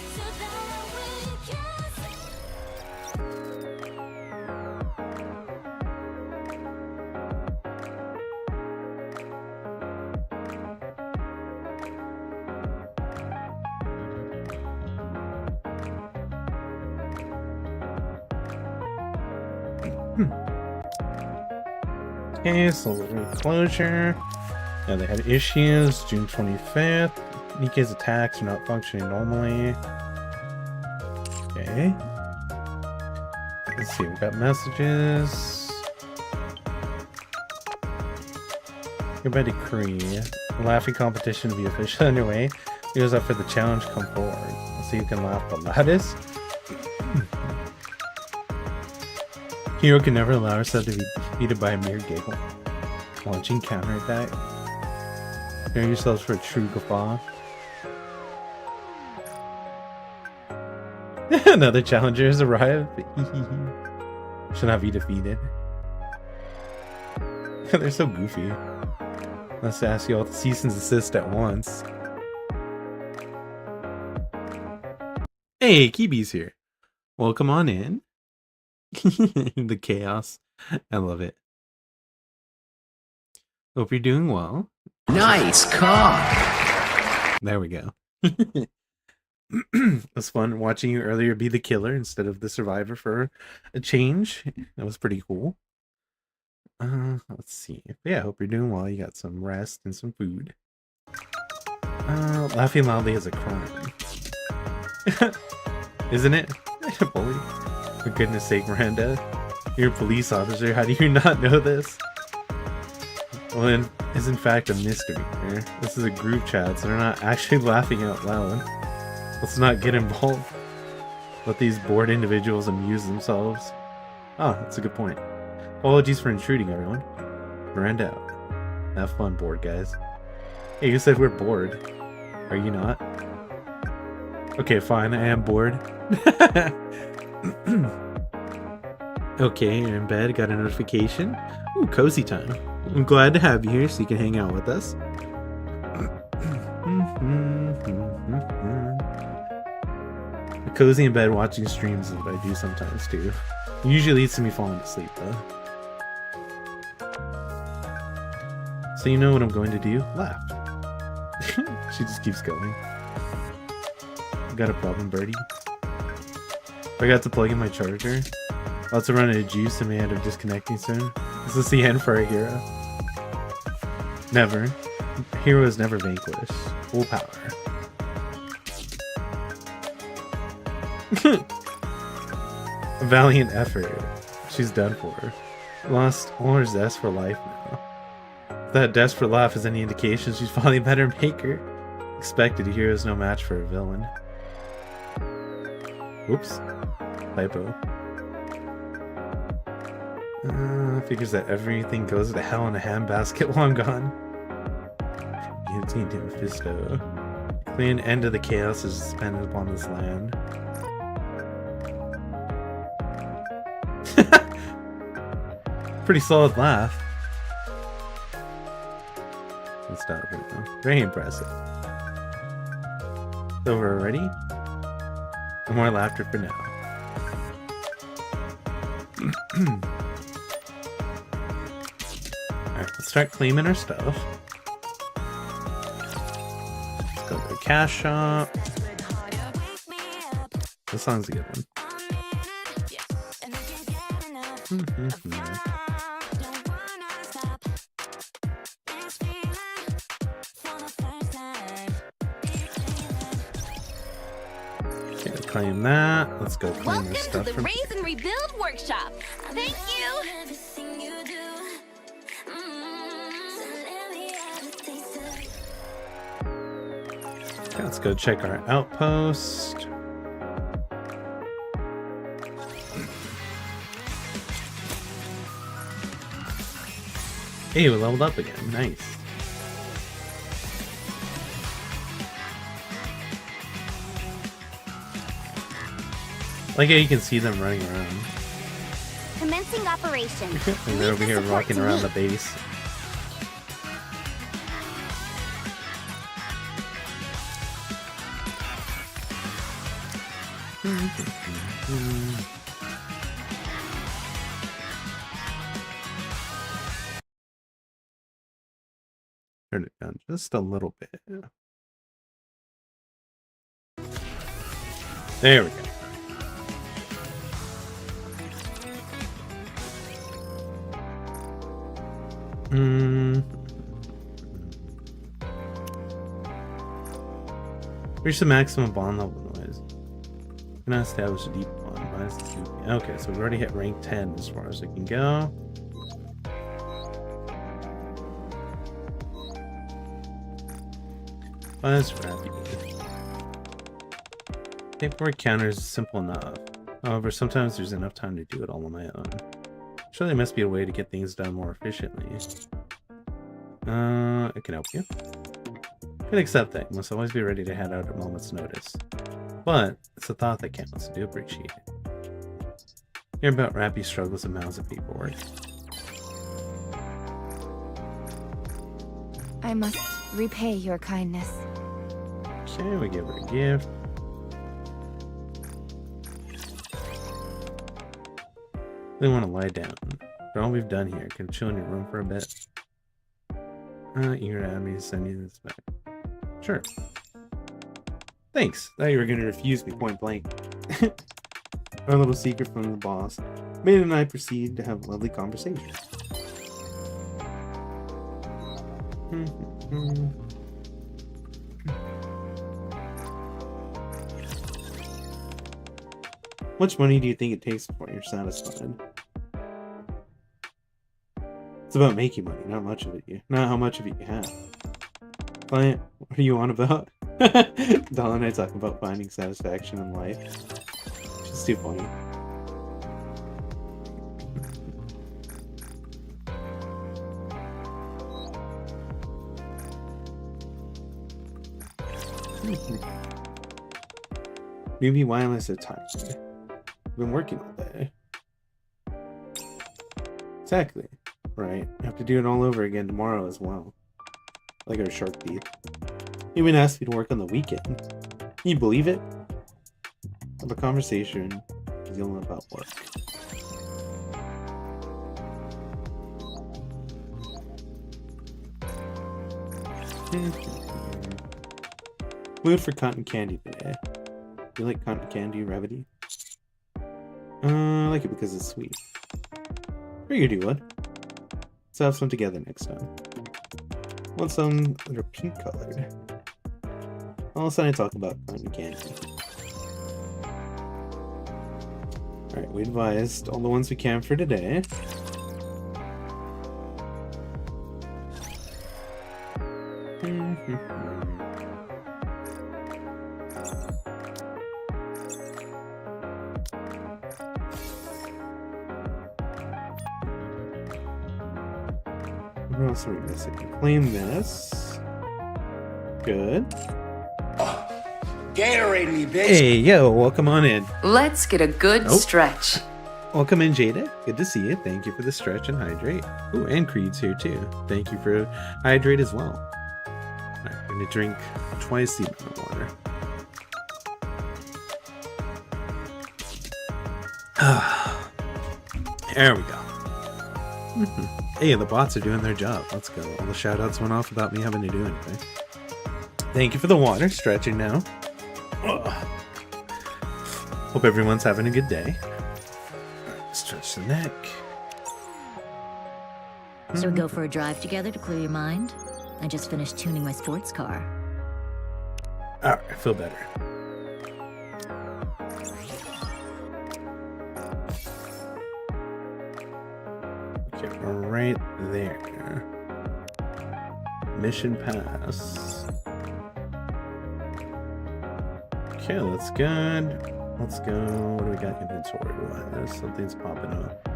Okay, so closure. Yeah, they had issues June 25th. Nikke's attacks are not functioning normally. Okay. Let's see, we got messages. Hereby decree. Laughing competition to be officially underway. Who's up for the challenge, come forward. Let's see who can laugh the loudest. Hero can never allow herself to be defeated by a mere giggle. Launching counterattack. Prepare yourselves for a true guffaw. Another challenger has arrived. Should not be defeated. They're so goofy. Let's ask you all to cease and desist at once. Hey, Kibi's here. Welcome on in. The chaos. I love it. Hope you're doing well. Nice car. There we go. It was fun watching you earlier be the killer instead of the survivor for a change. That was pretty cool. Let's see. But yeah, hope you're doing well. You got some rest and some food. Laughing loudly is a crime. Isn't it? Bully. For goodness sake, Miranda. You're a police officer. How do you not know this? Well, it is in fact a mystery here. This is a group chat, so they're not actually laughing out loud. Let's not get involved. Let these bored individuals amuse themselves. Oh, that's a good point. Apologies for intruding, everyone. Miranda out. Have fun, bored guys. Hey, you said we're bored. Are you not? Okay, fine, I am bored. Okay, you're in bed, got a notification. Ooh, cozy time. I'm glad to have you here so you can hang out with us. Cozy in bed watching streams is what I do sometimes too. It usually leads to me falling asleep though. So you know what I'm going to do? Laugh. She just keeps going. Got a problem, Birdie? Forgot to plug in my charger. About to run out of juice and may end up disconnecting soon. Is this the end for a hero? Never. Heroes never vanquished. Full power. A valiant effort. She's done for. Lost all her zest for life now. If that desperate laugh is any indication, she's probably a better maker. Expected, a hero is no match for a villain. Whoops. Typo. Figures that everything goes to hell in a handbasket while I'm gone. Guillotine to Mephisto. Clean end of the chaos is suspended upon this land. Pretty solid laugh. Let's stop it now. Very impressive. It's over already? No more laughter for now. Alright, let's start claiming our stuff. Let's go to the cash shop. This song's a good one. Okay, claim that. Let's go claim Welcome our to stuff the from Raise and Rebuild Workshop. Thank you. Okay, let's go check our outpost. Hey, we leveled up again. Nice. Like how you can see them running around. Commencing operation. And they're over here rocking around the base. Turn it down just a little bit. There we go. Reach the maximum bond level noise. Cannot establish a deep bond. Okay, so we've already hit rank 10 as far as we can go. That's crappy. Paperwork counter is simple enough. However, sometimes there's enough time to do it all on my own. Surely there must be a way to get things done more efficiently. I can help you. Can accept that. You must always be ready to head out at a moment's notice. But it's the thought that counts. I do appreciate it. Hear about Rappy's struggles and mounds of paperwork. I must repay your kindness. Okay, we give her a gift. They want to lie down. For all we've done here, can chill in your room for a bit. You're at me to send you this back. Sure. Thanks. Thought you were going to refuse me point blank. Our little secret from the boss. Maiden and I proceed to have a lovely conversation. How much money do you think it takes before you're satisfied? It's about making money, not much of it. Not how much of it you have. Client, what are you on about? Doll and I talk about finding satisfaction in life. It's too funny. Maybe wireless are tired. I've been working all day. Exactly. Right. I have to do it all over again tomorrow as well. Like our shark beef. He even asked me to work on the weekend. Can you believe it? Have a conversation dealing about work. Mood for cotton candy today. You like cotton candy, Revity? I like it because it's sweet. Figured you would. Let's have some together next time. Want some that are pink colored. All of a sudden I talk about cotton candy. Alright, we advised all the ones we can for today. What else are we missing? Claim this. Good. Gatorade me, bitch. Hey, yo, welcome on in. Let's get a good stretch. Welcome in, Jada. Good to see you. Thank you for the stretch and hydrate. Ooh, and Creed's here too. Thank you for hydrate as well. Alright, I'm gonna drink twice the amount of water. There we go. Hey, the bots are doing their job. Let's go. All the shoutouts went off without me having to do anything. Thank you for the water. Stretching now. Ugh. Hope everyone's having a good day. Stretch the neck. Shall we go for a drive together to clear your mind? I just finished tuning my sports car. Alright, I feel better. Okay, we're right there. Mission pass. Okay, that's good. Let's go. What do we got inventory wise? Something's popping up.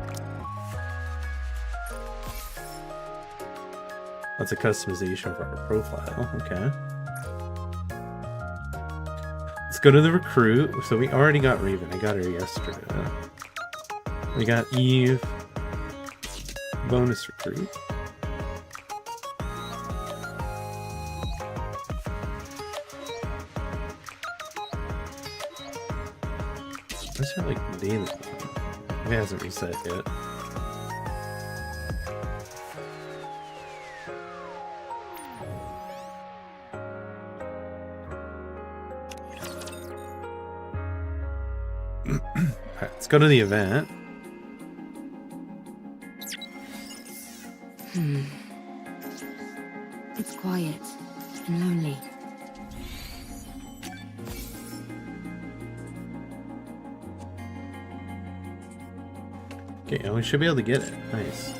That's a customization for our profile. Okay. Let's go to the recruit. So we already got Raven. I got her yesterday. We got Eve. Bonus recruit. What's that like daily? It hasn't reset yet. Alright, let's go to the event. It's quiet and lonely. Okay, and we should be able to get it. Nice.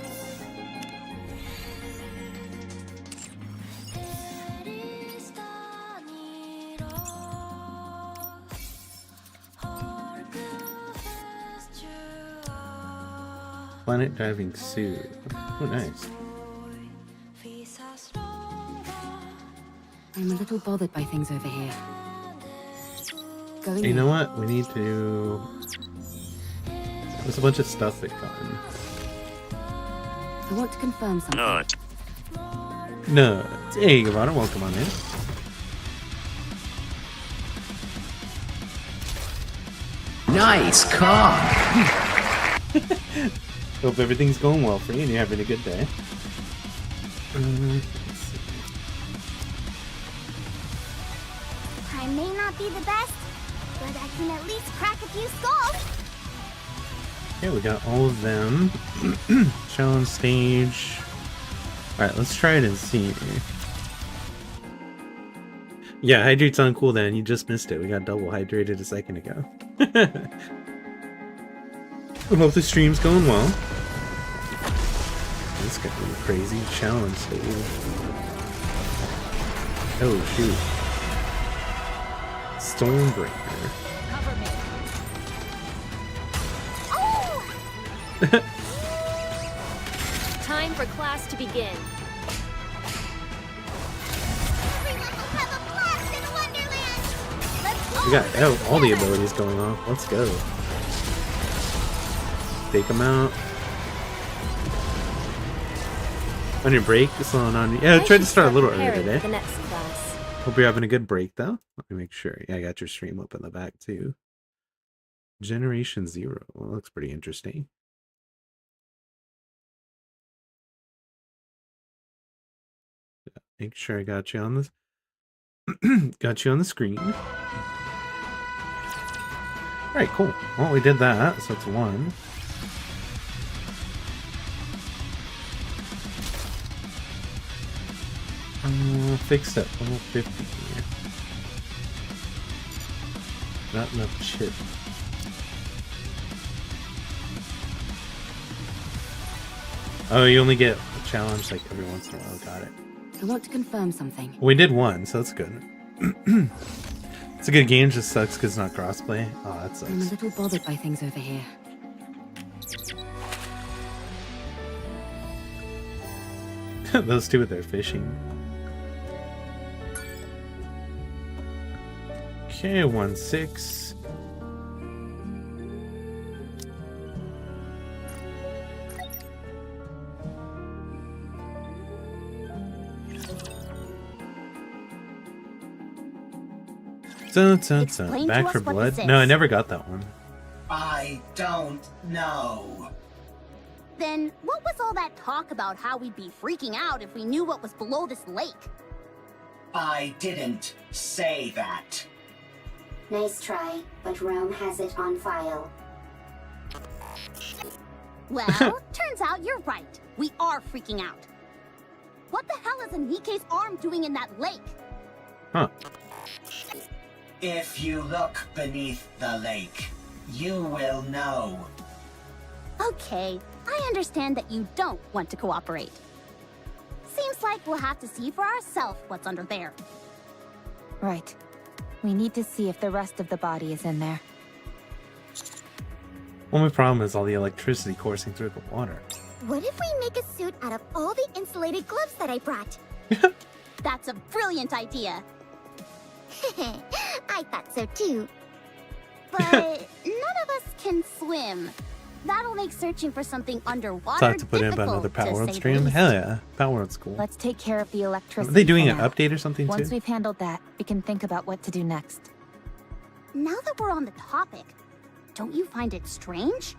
Planet diving suit. Oh, nice. I'm a little bothered by things over here. Going You know what? We need to... There's a bunch of stuff that got in. I want to confirm something. No. Hey, Gavada, welcome on in. Nice car. Hope everything's going well for you and you're having a good day. I may not be the best, but I can at least crack a few skulls. Okay, we got all of them. Challenge stage. Alright, let's try it and see. Yeah, hydrate's on cooldown. You just missed it. We got double hydrated a second ago. I hope the stream's going well. This is gonna be a crazy challenge stage. Oh shoot. Stormbreaker. Cover me. Oh! Time for class to begin. Everyone will have a blast in Wonderland. Let's We got all the abilities going on. Let's go. Take them out. On your break, slowing on. Yeah, I tried to start a little earlier today. The next class. Hope you're having a good break though. Let me make sure. Yeah, I got your stream up in the back too. Generation Zero. Well, that looks pretty interesting. Yeah, make sure I got you on this. Got you on the screen. All right, cool. Well, we did that, so it's one. Fixed at level 50 here. Not enough chip. Oh, you only get a challenge like every once in a while. Got it. I want to confirm something. We did one, so that's good. It's a good game, just sucks because it's not crossplay. Oh, that sucks. I'm a little bothered by things over here. Those two with their fishing. Okay, 1-6. Dun, dun, dun. Back for blood? No, I never got that one. I don't know. Then what was all that talk about how we'd be freaking out if we knew what was below this lake? I didn't say that. Nice try, but Rome has it on file. Well, turns out you're right. We are freaking out. What the hell is Enrique's arm doing in that lake? Huh. If you look beneath the lake, you will know. Okay, I understand that you don't want to cooperate. Seems like we'll have to see for ourselves what's under there. Right. We need to see if the rest of the body is in there. Only problem is all the electricity coursing through the water. What if we make a suit out of all the insulated gloves that I brought? That's a brilliant idea. I thought so too. But none of us can swim. That'll make searching for something underwater Thought to put in about another Power World stream? Hell yeah. Power World's cool. Let's take care of the electricity. Are they doing for an now. update or something Once too? we've handled that, we can think about what to do next. Now that we're on the topic, don't you find it strange?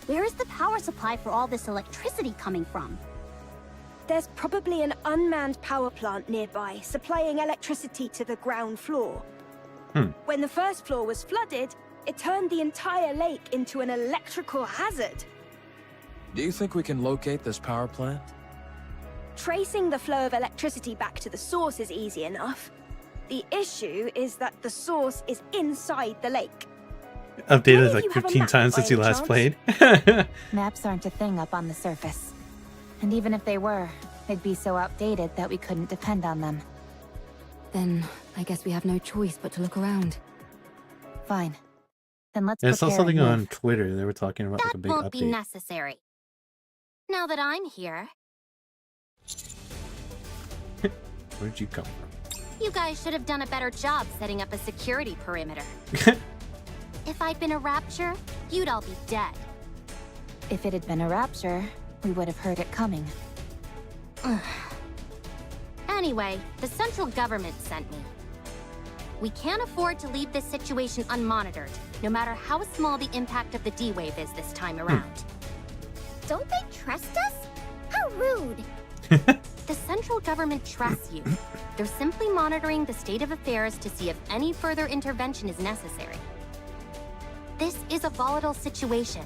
Where is the power supply for all this electricity coming from? There's probably an unmanned power plant nearby, supplying electricity to the ground floor. When the first floor was flooded, it turned the entire lake into an electrical hazard. Do you think we can locate this power plant? Tracing the flow of electricity back to the source is easy enough. The issue is that the source is inside the lake. Updated like 15 times since you last played. Maps aren't a thing up on the surface. And even if they were, they'd be so outdated that we couldn't depend on them. Then I guess we have no choice but to look around. Fine. Then let's I saw prepare something and on move. Twitter. They were talking about like a That big won't be update. necessary. Now that I'm here, Where'd you come from? you guys should have done a better job setting up a security perimeter. If I'd been a Rapture, you'd all be dead. If it had been a rapture, we would have heard it coming. Anyway, the central government sent me. We can't afford to leave this situation unmonitored, no matter how small the impact of the D-Wave is this time around. Don't they trust us? How rude. The central government trusts you. They're simply monitoring the state of affairs to see if any further intervention is necessary. This is a volatile situation,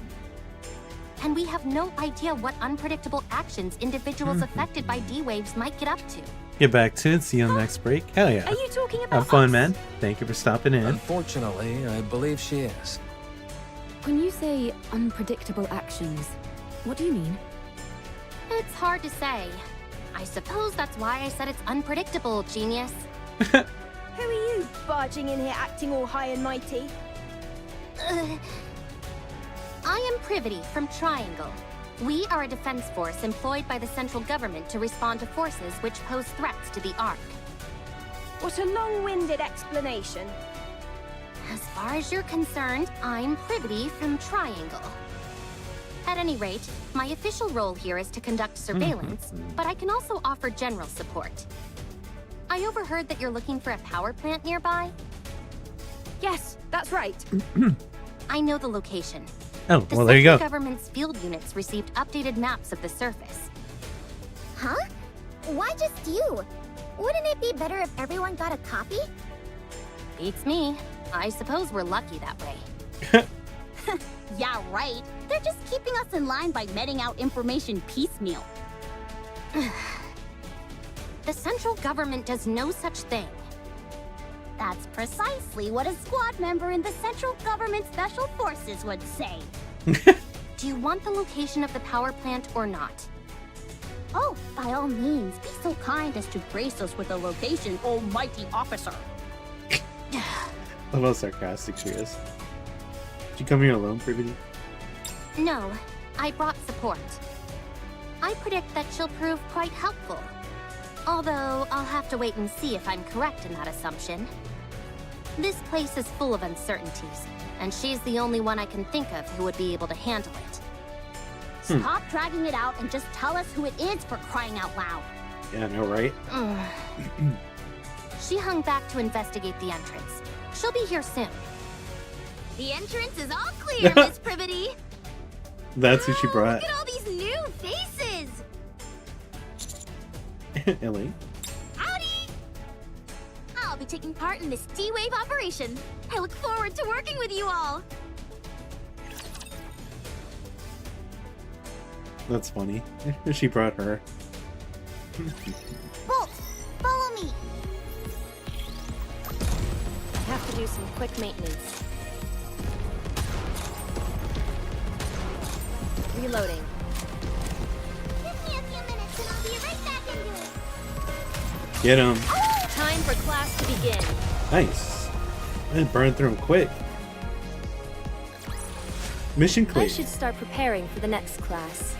and we have no idea what unpredictable actions individuals affected by D-Waves might get up to. Get back to it. See you on the next break. Hell yeah. Are you talking about Have fun, us? man. Thank you for stopping in. Unfortunately, I believe she is. When you say unpredictable actions, what do you mean? It's hard to say. I suppose that's why I said it's unpredictable, genius. Who are you, barging in here acting all high and mighty? I am Privity from Triangle. We are a defense force employed by the central government to respond to forces which pose threats to the Ark. What a long-winded explanation. As far as you're concerned, I'm Privity from Triangle. At any rate, my official role here is to conduct surveillance, but I can also offer general support. I overheard that you're looking for a power plant nearby. Yes, that's right. I know the location. Oh, The well, there you central go. government's field units received updated maps of the surface. Huh? Why just you? Wouldn't it be better if everyone got a copy? Beats me. I suppose we're lucky that way. Yeah, right. They're just keeping us in line by meting out information piecemeal. The central government does no such thing. That's precisely what a squad member in the Central Government Special Forces would say. Do you want the location of the power plant or not? Oh, by all means, be so kind as to grace us with a location, almighty officer. I love how sarcastic she is. Did you come here alone, Privity? No, I brought support. I predict that she'll prove quite helpful. Although, I'll have to wait and see if I'm correct in that assumption. This place is full of uncertainties, and she's the only one I can think of who would be able to handle it. Stop dragging it out and just tell us who it is, for crying out loud. Yeah, I know, right? She hung back to investigate the entrance. She'll be here soon. The entrance is all clear, Miss Privity. That's who she brought. Look at all these new faces. Ellie. Howdy! I'll be taking part in this D-Wave operation. I look forward to working with you all. That's funny. She brought her. Bolt, follow me. I have to do some quick maintenance. Reloading. Give me a few minutes and I'll be right back into it. Get him. Time for class to begin. Nice. And burn through him quick. Mission I clear. should start preparing for the next class.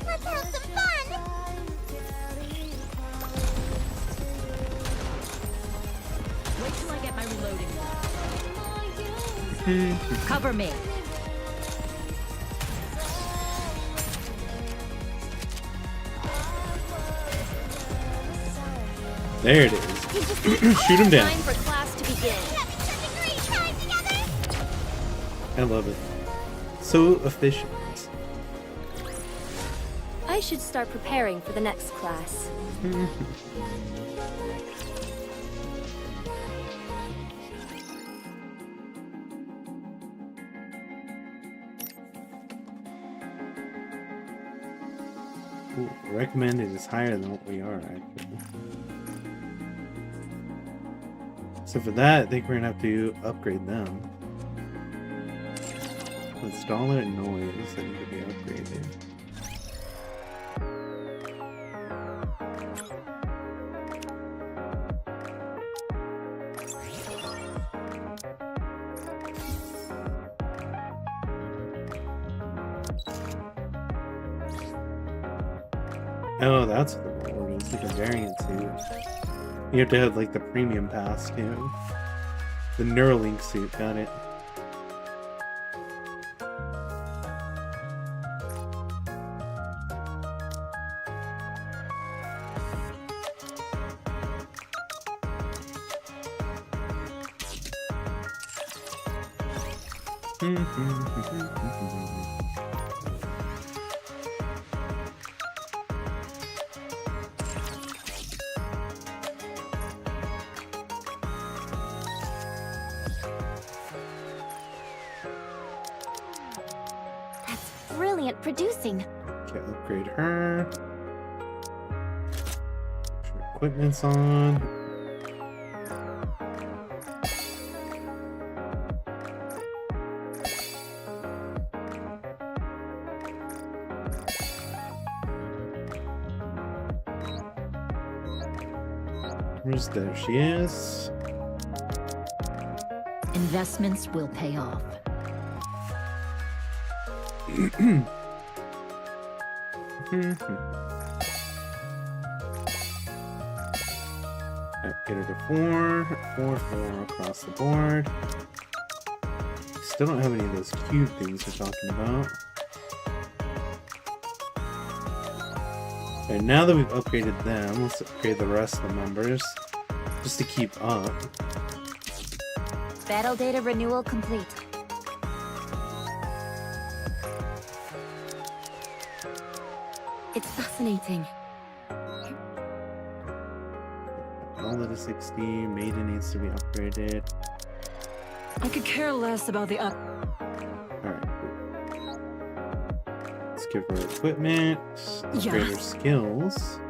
Let's have some fun. Wait till I get my reloading. Cover me. There it is. Shoot him down. Time for class to begin. I love it. So efficient. I should start preparing for the next class. Ooh, recommended is higher than what we are, actually. So for that, I think we're gonna have to upgrade them. Installer noise that need to be upgraded. Oh, that's what the reward is. Like a variant suit. You have to have like the premium pass too. The Neuralink suit, got it. That's brilliant producing. Okay, upgrade her. Make sure equipment's on. There she is. Investments will pay off. Get her to 4 across the board. Still don't have any of those cube things we're talking about. And now that we've upgraded them, let's upgrade the rest of the members just to keep up. Battle data renewal complete. It's fascinating. All at a 60. Maiden needs to be upgraded. I could care less about the Alright. Let's give her equipment. Upgrade her skills.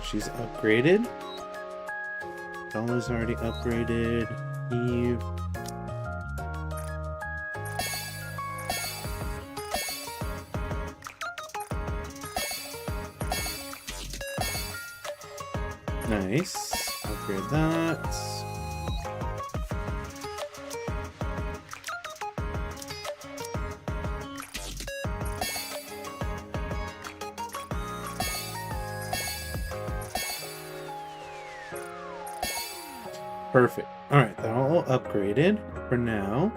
She's upgraded. Bella's already upgraded. Eve. Nice. Upgrade that. Perfect. Alright, they're all upgraded for now.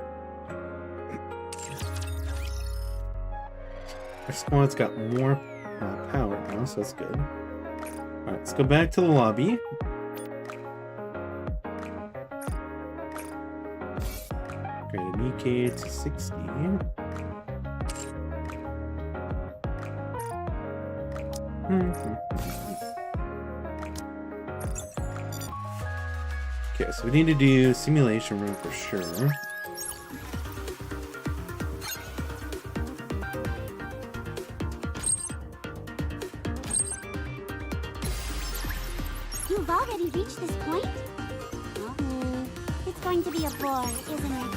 Our squad's got more power now, so that's good. Alright, let's go back to the lobby. Upgrade Nikkei to 60. Okay, so we need to do simulation room for sure. You've already reached this point? It's going to be a bore, isn't it?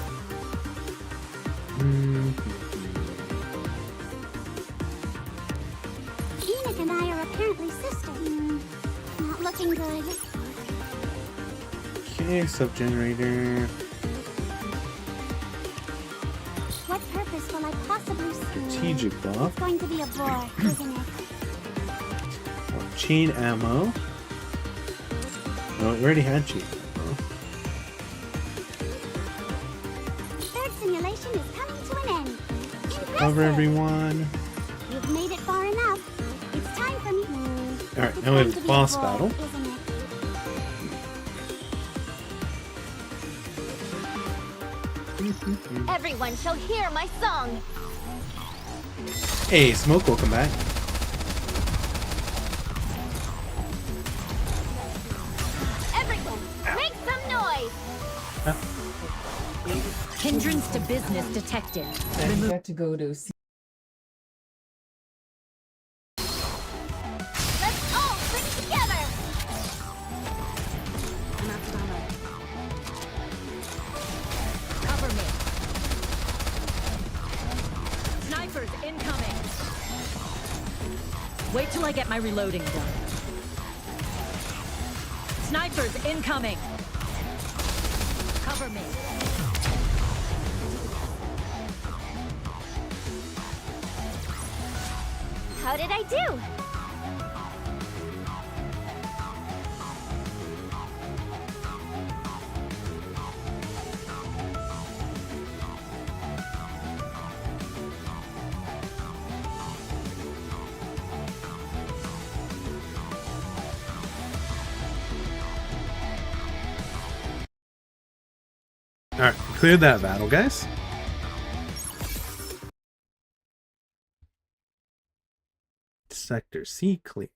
Enoch and I are apparently sisters. Not looking good. Okay, sub-generator. What purpose will I possibly serve? Strategic buff. It's going to be a bore, isn't it? Chain ammo. No, we already had chain ammo. Third simulation is coming to an end. Impressive. Cover everyone. You've made it far enough. It's time for me. Alright, It's now we going have to the be a boss bore, battle. isn't it? Everyone shall hear my song. Hey, Smoke, welcome back. Everyone, make some noise. Hindrance to business detected. You got to go to Let's all sing together. Cover me. Snipers incoming. Wait till I get my reloading done. Snipers incoming. Cover me. How did I do? Alright, cleared that battle, guys. Sector C clear.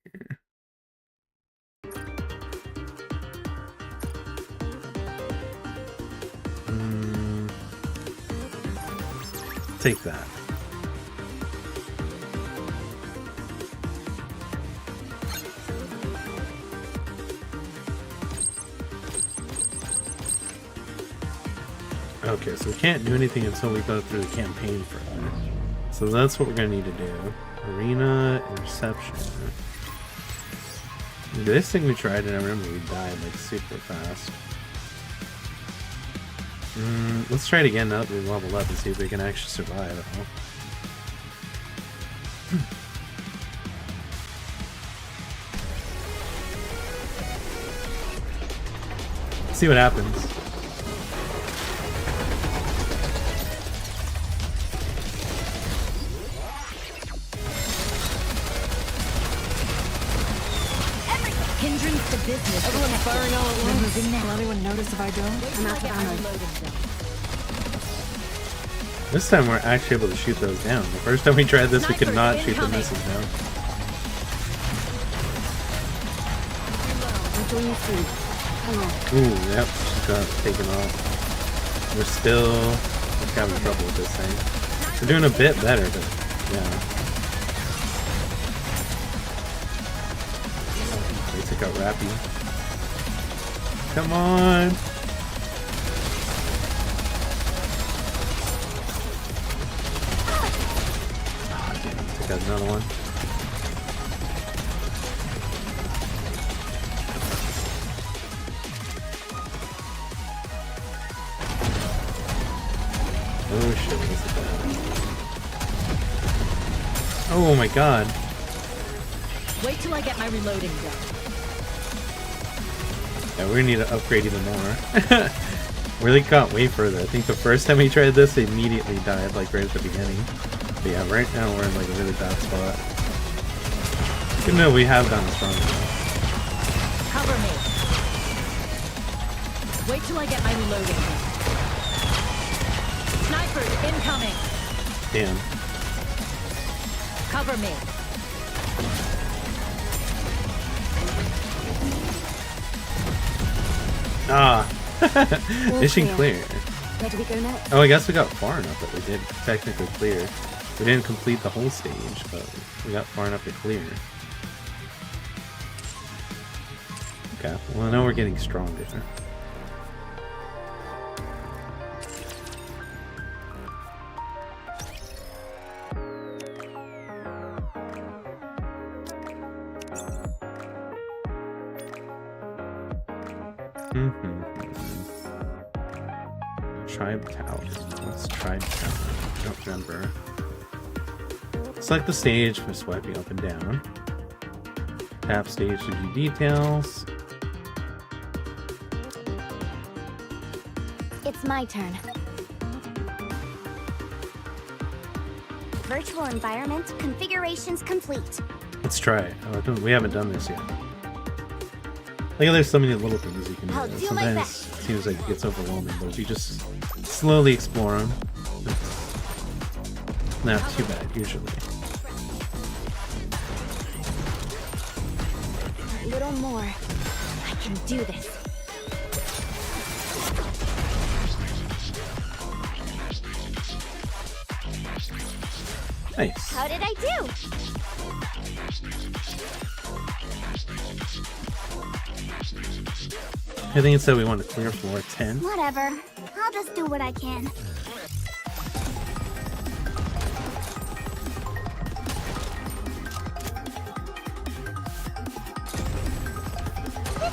Take that. Okay, so we can't do anything until we go through the campaign further. So that's what we're gonna need to do. Arena, interception. This thing we tried and I remember we died like super fast. Let's try it again now that we leveled up and see if we can actually survive at all. See what happens. Hindrance to business. Everyone's firing all at once. Removing that. Will anyone notice if I don't? I'm out of ammo. This time we're actually able to shoot those down. The first time we tried this, we could not shoot the missiles down. Ooh, yep, she got taken off. We're still having trouble with this thing. We're doing a bit better, but yeah. They took out Rappy. Come on! Took out another one. Oh shit, what's that? Oh my god. Wait till I get my reloading done. Yeah, we're gonna need to upgrade even more. Really can't wait further. I think the first time we tried this, they immediately died, like right at the beginning. But yeah, right now we're in like a really bad spot. Even though we have gotten stronger. Cover me. Wait till I get my reloading done. Snipers incoming. Damn. Cover me. Ah. Mission clear. Where do we go next? Oh, I guess we got far enough that we did technically clear. We didn't complete the whole stage, but we got far enough to clear. Okay, well now we're getting stronger. Tribe Tower. What's Tribe Tower? I don't remember. Select the stage for swiping up and down. Tap stage to view details. It's my turn. Virtual environment configurations complete. Let's try it. Oh, we haven't done this yet. Like, there's so many little things you can I'll do. do my Sometimes best. it seems like it gets overwhelming, but if you just slowly explore them, it's not too bad usually. A little more. I can do this. Nice. How did I do? I think it said we want to clear floor 10. Whatever. I'll just do what I can. Give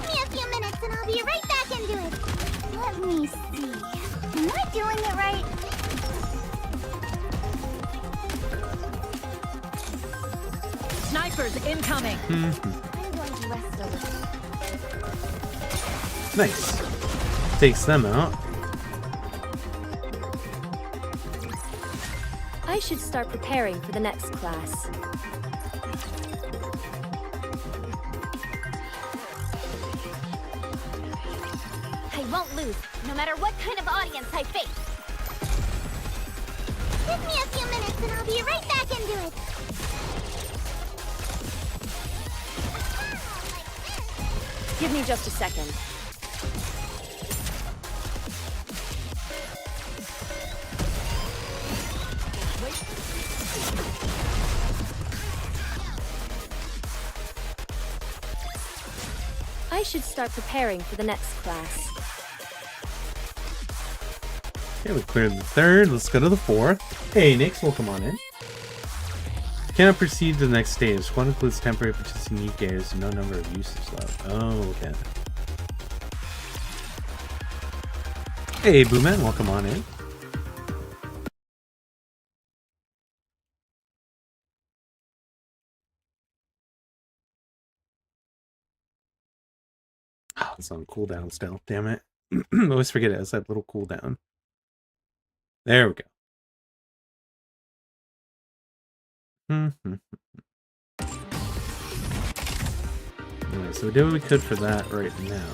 me a few minutes and I'll be right back into it. Let me see. Am I doing it right? Snipers incoming. I'm going to rest a little. Nice. Takes them out. I should start preparing for the next class. I won't lose, no no matter what kind of audience I face. Give me a few minutes and I'll be right back into it. Give me just a second. I should start preparing for the next class. Okay, we cleared the third. Let's go to the fourth. Hey, Nix, welcome on in. Cannot proceed to the next stage. One includes temporary participating gears and no number of uses left. Oh, okay. Hey, Booman, welcome on in. Oh, it's on cooldown still. Damn it. I always forget it has that little cooldown. There we go. Alright, so we did what we could for that right now.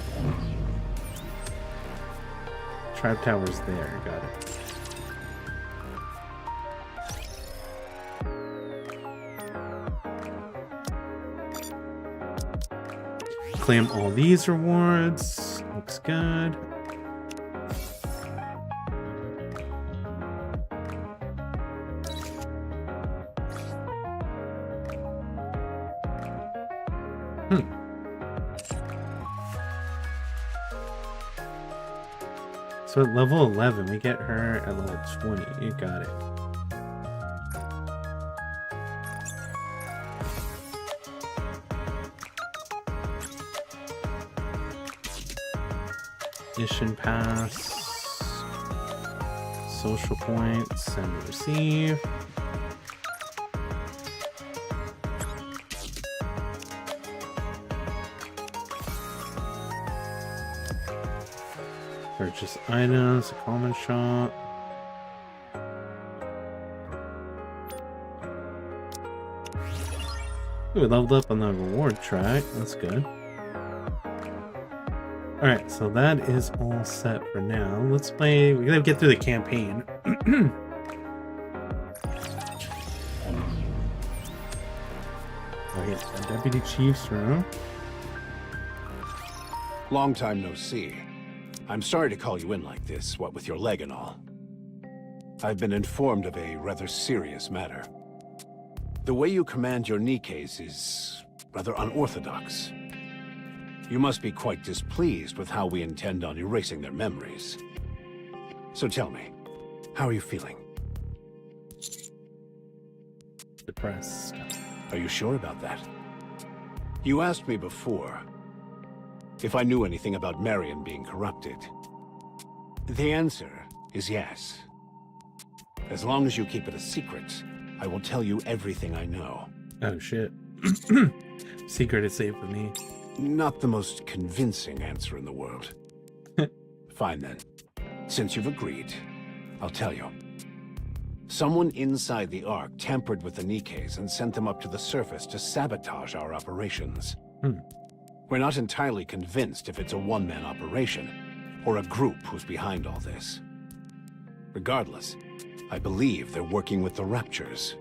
Tribe Tower's there, got it. Claim all these rewards. Looks good. So at level 11, we get her at level 20. You got it. Mission pass. Social points. Send and receive. Purchase items, a common shop. Ooh, we leveled up on the reward track. That's good. Alright, so that is all set for now. Let's play. We gotta get through the campaign. Alright, the Deputy Chief's room. Long time no see. I'm sorry to call you in like this, what with your leg and all. I've been informed of a rather serious matter. The way you command your Nikkes is rather unorthodox. You must be quite displeased with how we intend on erasing their memories. So tell me, how are you feeling? Depressed. Are you sure about that? You asked me before if I knew anything about Marion being corrupted. The answer is yes. As long as you keep it a secret, I will tell you everything I know. Oh shit. Secret is safe for me. Not the most convincing answer in the world. Fine then. Since you've agreed, I'll tell you. Someone inside the Ark tampered with the Nikkes and sent them up to the surface to sabotage our operations. We're not entirely convinced if it's a one-man operation, or a group who's behind all this. Regardless, I believe they're working with the Raptures.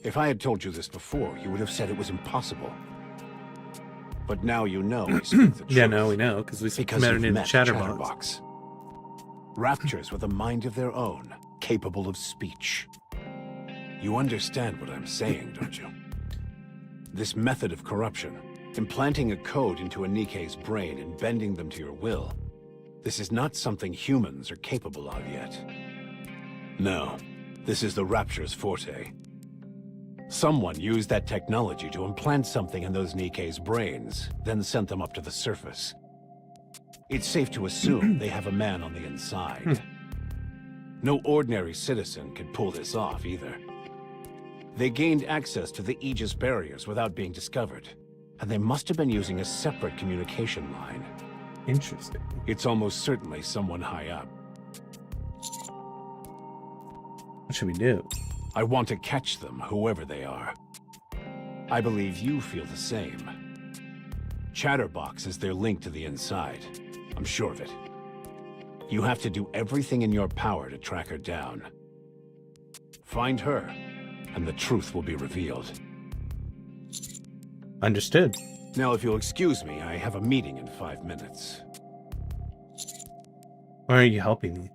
If I had told you this before, you would have said it was impossible. But now you know I speak the truth. Yeah, now we know, because we met it in Chatterbox. Raptures with a mind of their own, capable of speech. You understand what I'm saying, don't you? This method of corruption, implanting a code into a Nikke's brain and bending them to your will, this is not something humans are capable of yet. No, this is the Rapture's forte. Someone used that technology to implant something in those Nikke's brains, then sent them up to the surface. It's safe to assume they have a man on the inside. No ordinary citizen could pull this off either. They gained access to the Aegis barriers without being discovered, and they must have been using a separate communication line. Interesting. It's almost certainly someone high up. What should we do? I want to catch them, whoever they are. I believe you feel the same. Chatterbox is their link to the inside. I'm sure of it. You have to do everything in your power to track her down. Find her, and the truth will be revealed. Understood. Now, if you'll excuse me, I have a meeting in 5 minutes. Why are you helping me?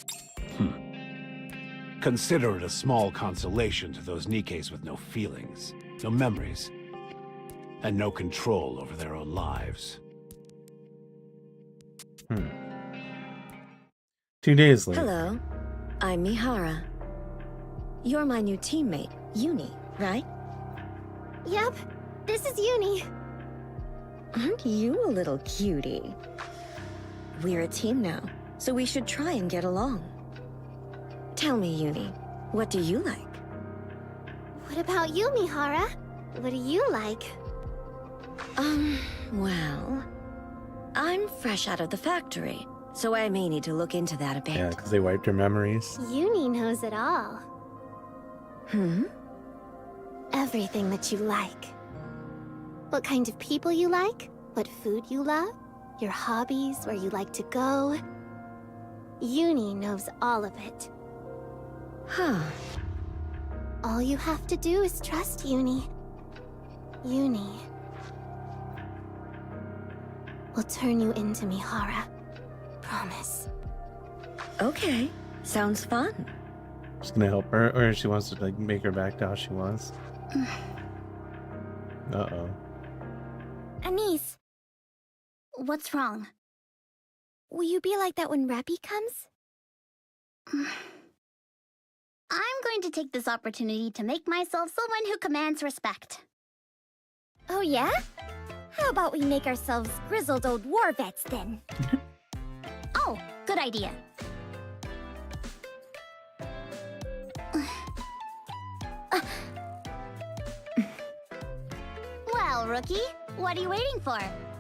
Consider it a small consolation to those Nikkes with no feelings, no memories, and no control over their own lives. 2 days later. Hello, I'm Mihara. You're my new teammate, Uni, right? Yep, this is Uni. Aren't you a little cutie? We're a team now, so we should try and get along. Tell me, Uni, what do you like? What about you, Mihara? What do you like? Well, I'm fresh out of the factory, so I may need to look into that a bit. Yeah, because they wiped her memories. Uni knows it all. Everything that you like. What kind of people you like, what food you love, your hobbies, where you like to go. Uni knows all of it. Huh. All you have to do is trust Uni. Uni will turn you into Mihara. Promise. Okay, sounds fun. She's gonna help her, or she wants to like make her back to how she was. Uh-oh. Anise, what's wrong? Will you be like that when Rappy comes? I'm going to take this opportunity to make myself someone who commands respect. Oh yeah? How about we make ourselves grizzled old war vets then? Oh, good idea. Well, rookie, what are you waiting for?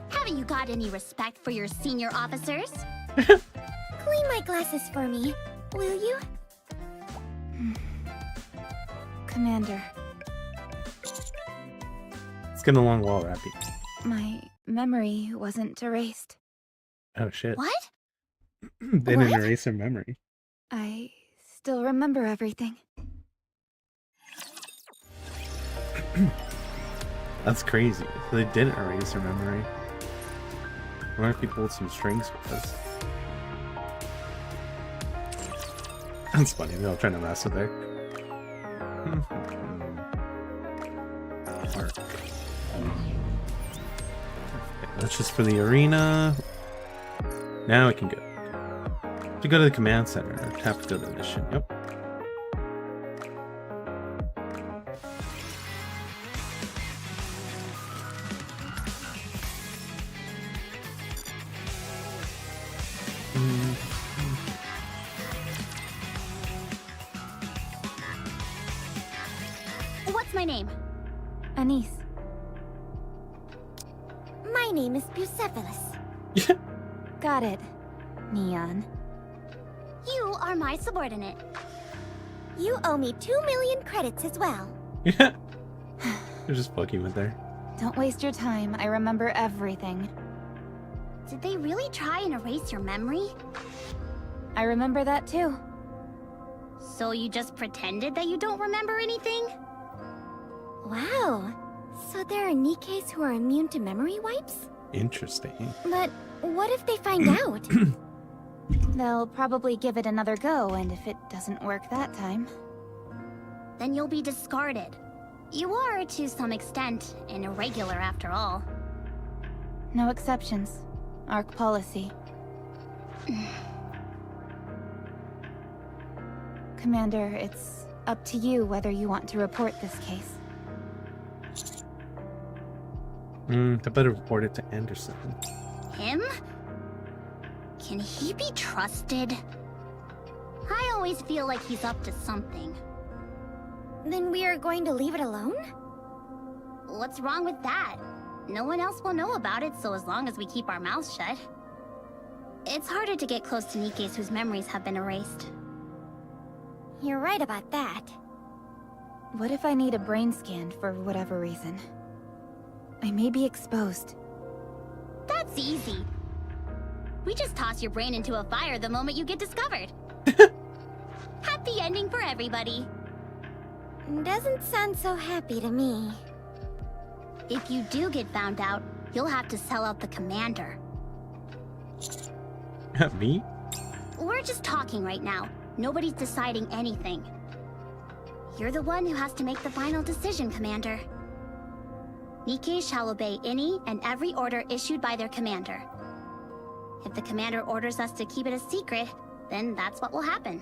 Haven't you got any respect for your senior officers? Clean my glasses for me, will you? Commander, It's getting along well, Rappy. my memory wasn't erased. Oh shit. What? They didn't erase her memory. I still remember everything. That's crazy. So they didn't erase her memory. I wonder if he pulled some strings with us. That's funny. They're all trying to mess with her. Mark. That's just for the arena. Now we can go. To go to the command center. Tap to go to the mission. Yep. What's my name? Anise. My name is Bucephalus. Got it. Neon. You are my subordinate. You owe me 2 million credits as well. Yeah. They're just fucking with her. Don't waste your time. I remember everything. Did they really try and erase your memory? I remember that too. So you just pretended that you don't remember anything? Wow. So there are Nikkes who are immune to memory wipes? Interesting. But what if they find out? They'll probably give it another go, and if it doesn't work that time... Then you'll be discarded. You are, to some extent, an irregular after all. No exceptions. ARC policy. Commander, it's up to you whether you want to report this case. I better report it to Anderson. Him? Can he be trusted? I always feel like he's up to something. Then we are going to leave it alone? What's wrong with that? No one else will know about it, so as long as we keep our mouths shut. It's harder to get close to Nikkes whose memories have been erased. You're right about that. What if I need a brain scan for whatever reason? I may be exposed. That's easy. We just toss your brain into a fire the moment you get discovered. Happy ending for everybody. Doesn't sound so happy to me. If you do get found out, you'll have to sell out the commander. Me? We're just talking right now. Nobody's deciding anything. You're the one who has to make the final decision, Commander. Nikke shall obey any and every order issued by their commander. If the commander orders us to keep it a secret, then that's what will happen.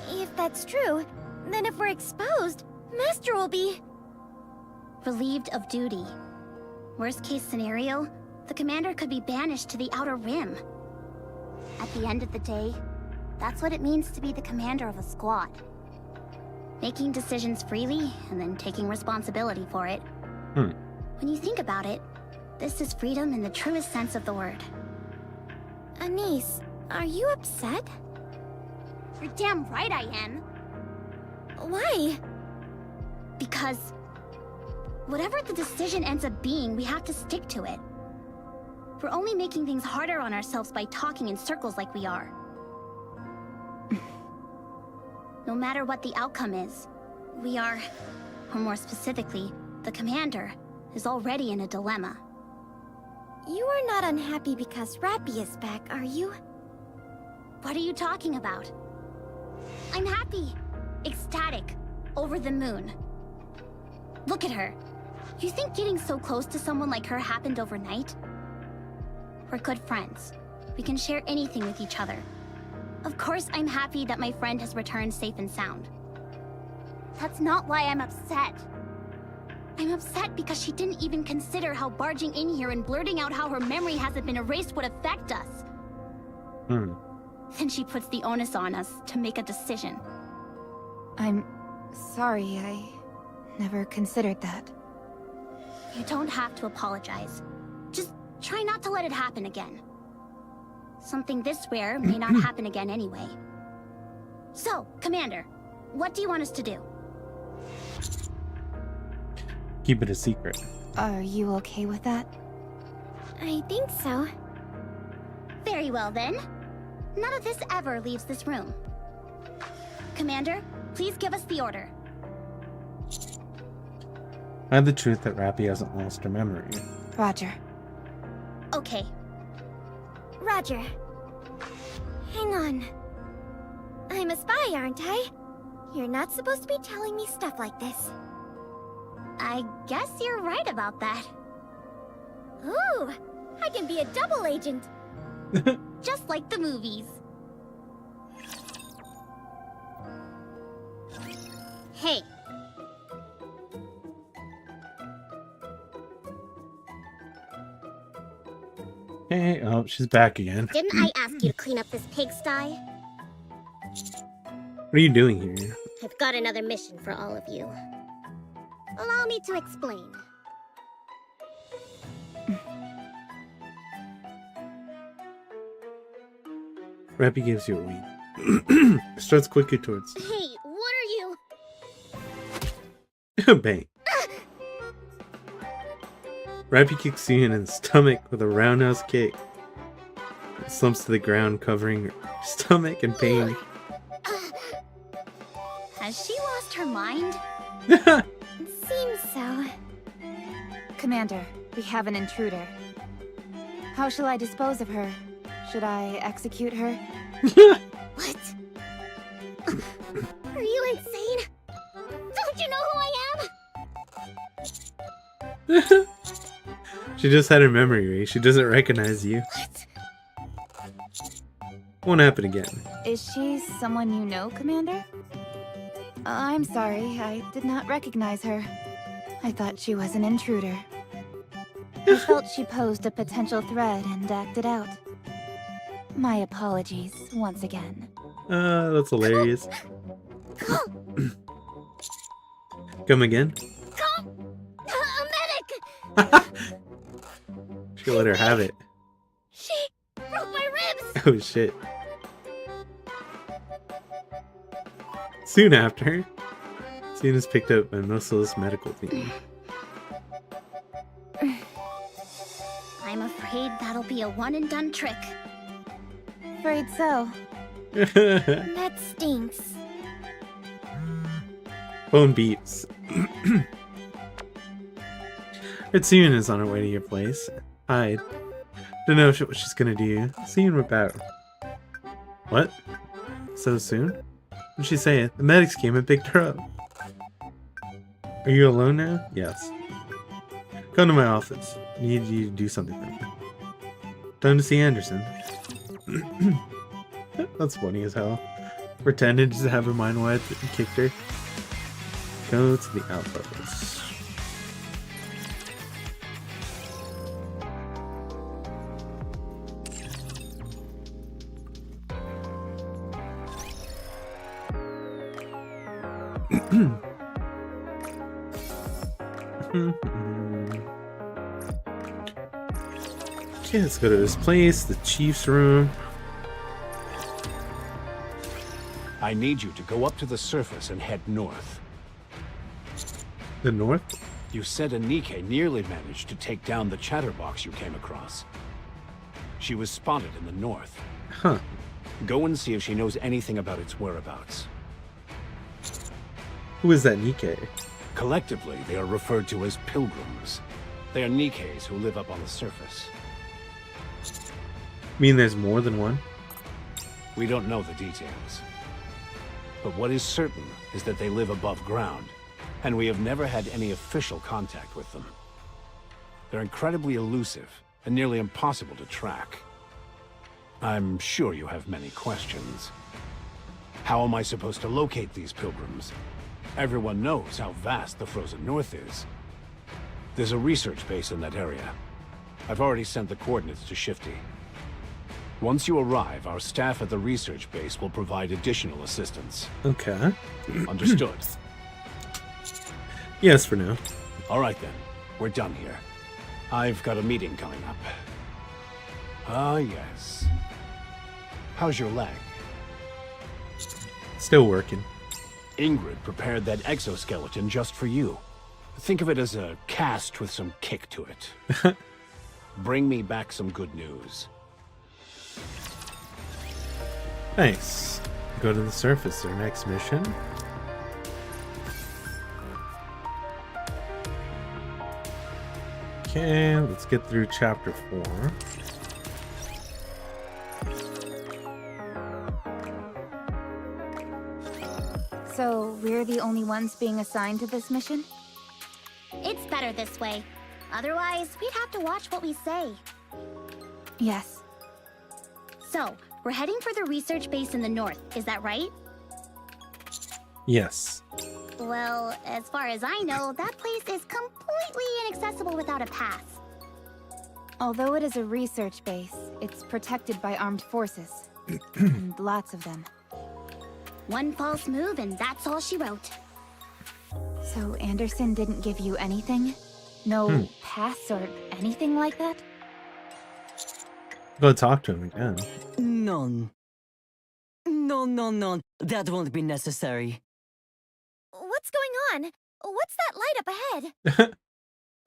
If that's true, then if we're exposed, Master will be... relieved of duty. Worst case scenario, the commander could be banished to the Outer Rim. At the end of the day, that's what it means to be the commander of a squad. Making decisions freely, and then taking responsibility for it. When you think about it, this is freedom in the truest sense of the word. Anise, are you upset? You're damn right I am. Why? Because whatever the decision ends up being, we have to stick to it. We're only making things harder on ourselves by talking in circles like we are. No matter what the outcome is, we are, or more specifically, the commander, is already in a dilemma. You are not unhappy because Rappy is back, are you? What are you talking about? I'm happy, ecstatic, over the moon. Look at her. You think getting so close to someone like her happened overnight? We're good friends. We can share anything with each other. Of course, I'm happy that my friend has returned safe and sound. That's not why I'm upset. I'm upset because she didn't even consider how barging in here and blurting out how her memory hasn't been erased would affect us. Then she puts the onus on us to make a decision. I'm sorry, I never considered that. You don't have to apologize. Just try not to let it happen again. Something this rare may not happen again anyway. So, Commander, what do you want us to do? Keep it a secret. Are you okay with that? I think so. Very well then. None of this ever leaves this room. Commander, please give us the order. Find the truth that Rappy hasn't lost her memory. Roger. Okay. Roger. Hang on. I'm a spy, aren't I? You're not supposed to be telling me stuff like this. I guess you're right about that. Ooh, I can be a double agent. Just like the movies. Hey. Hey, oh, she's back again. Didn't I ask you to clean up this pigsty? What are you doing here? I've got another mission for all of you. Allow me to explain. Rappy gives you a wink. Struts quickly towards Hey, what are you? you. Bang. Rappy kicks you in the stomach with a roundhouse kick. It slumps to the ground, covering her stomach in pain. Has she lost her mind? Seems so. Commander, we have an intruder. How shall I dispose of her? Should I execute her? What? Are you insane? Don't you know who I am? She just had her memory erased. She doesn't recognize you. What? Won't happen again. Is she someone you know, Commander? I'm sorry, I did not recognize her. I thought she was an intruder. I felt she posed a potential threat and acted out. My apologies, once again. That's hilarious. Come again? A medic! She let her have it. She broke my ribs! Oh shit. Soon after, Soon is picked up by Mosel's medical team. I'm afraid afraid that'll be a one-and-done trick. Afraid so. That stinks. Phone beeps. Ritsune is on her way to your place. Hide. Don't know what she's gonna do. See you in about. What? So soon? What'd she say? The medics came and picked her up. Are you alone now? Yes. Come to my office. I need you to do something for me. Time to see Anderson. That's funny as hell. Pretended to have her mind wiped and kicked her. Go to the outpost. Okay, let's go to this place, the chief's room. I need you to go up to the surface and head north. The north? You said Anike nearly managed to take down the chatterbox you came across. She was spotted in the north. Huh. Go and see if she knows anything about its whereabouts. Who is that Nikke? Collectively, they are referred to as pilgrims. They are Nikkes who live up on the surface. Mean there's more than one? We don't know the details. But what is certain is that they live above ground, and we have never had any official contact with them. They're incredibly elusive and nearly impossible to track. I'm sure you have many questions. How am I supposed to locate these pilgrims? Everyone knows how vast the Frozen North is. There's a research base in that area. I've already sent the coordinates to Shifty. Once you arrive, our staff at the research base will provide additional assistance. Okay. Understood. Yes, for now. All right then. We're done here. I've got a meeting coming up. Ah, yes. How's your leg? Still working. Ingrid prepared that exoskeleton just for you. Think of it as a cast with some kick to it. Bring me back some good news. Nice. Go to the surface, our next mission. Okay, let's get through chapter 4. So, we're the only ones being assigned to this mission? It's better this way. Otherwise, we'd have to watch what we say. Yes. So, we're heading for the research base in the north, is that right? Yes. Well, as far as I know, that place is completely inaccessible without a pass. Although it is a research base, it's protected by armed forces. And lots of them. One false move and that's all she wrote. So Anderson didn't give you anything? No pass or anything like that? Go talk to him again. None. No. That won't be necessary. What's going on? What's that light up ahead?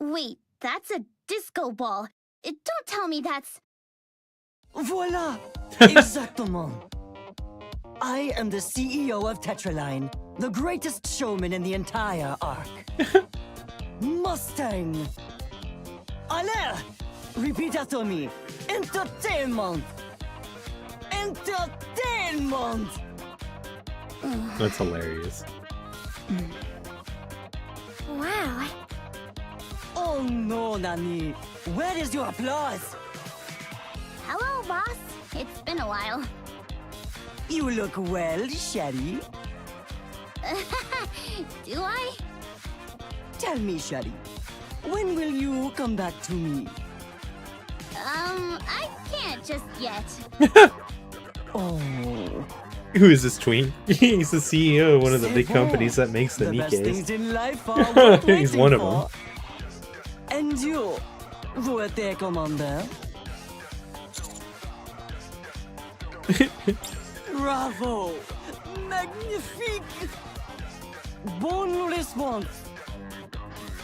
Wait, that's a disco ball. Don't tell me that's... Voila! Exactement. I am the CEO of Tetraline, the greatest showman in the entire arc. Mustang! Allez! Repeat after me. Entertainment! Entertainment! That's hilarious. Wow. Oh no, Nani. Where is your applause? Hello, boss. It's been a while. You look well, Sherry. Do I? Tell me, Sherry, when will you come back to me? I can't just yet. Oh. Who is this tween? He's the CEO of one of the big companies that makes the best things Nikkes. in life are worth He's waiting one of for. them. And you, vous êtes commandeur? Bravo! Magnifique! Bonne response!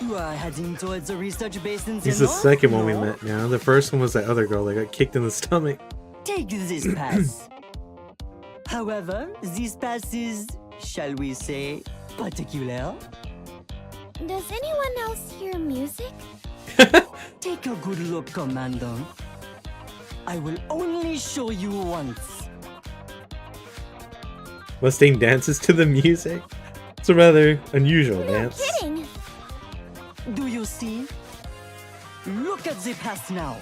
You are heading towards the research base in He's the second one we no? met now. The first one was that other girl that got kicked in the stomach. Take this pass. However, this pass is, shall we say, particular. Does anyone else hear music? Take a good look, Commander. I will only show you once. Mustang dances to the music. It's a rather unusual dance. Kidding. Do you see? Look at the pass now.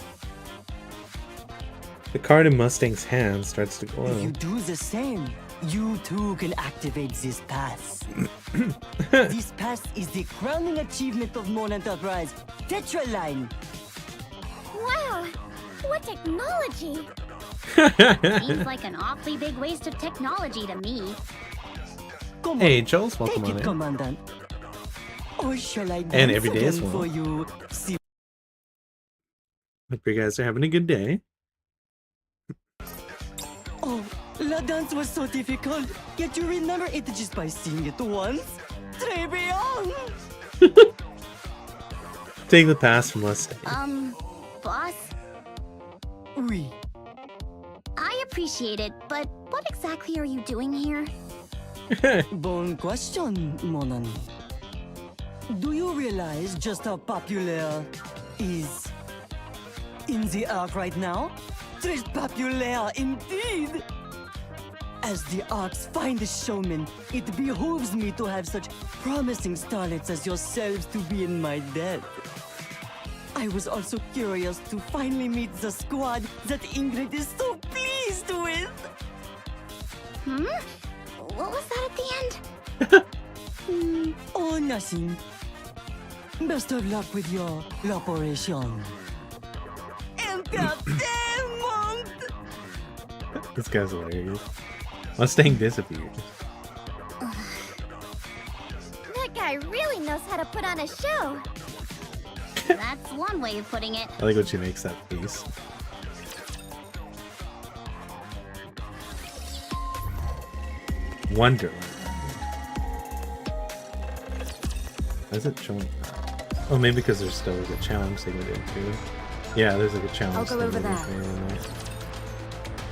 The card in Mustang's hand starts to glow. If you do the same, you too can activate this pass. This pass is the crowning achievement of Mon Enterprise, Tetraline. Wow, what technology! Seems like an awfully big waste of technology to me. Come Hey, on, Joel's welcome take on it, in. Commandant. Or shall I And dance every day as again well. for you? See. Hope you guys are having a good day. Oh, la dance was so difficult. Yet you remember it just by seeing it once. Très bien. Take the pass from Mustang. Boss? Oui. I appreciate it, but what exactly are you doing here? Bon question, mon ami. Do you realize just how popular is in the Ark right now? Très populaire indeed! As the Arks find a showman, it behooves me to have such promising starlets as yourselves to be in my debt. I was also curious to finally meet the squad that Ingrid is so pleased with. What was that at the end? Oh, nothing. Best of luck with your operation. Entertainment! This guy's hilarious. Mustang disappeared. That guy really knows how to put on a show. That's one way of putting it. I like when she makes that face. Wonderland. Why is it showing? Oh, maybe because there's still like a challenge thing to do too. Yeah, there's like a challenge I'll go thing over to do there. too.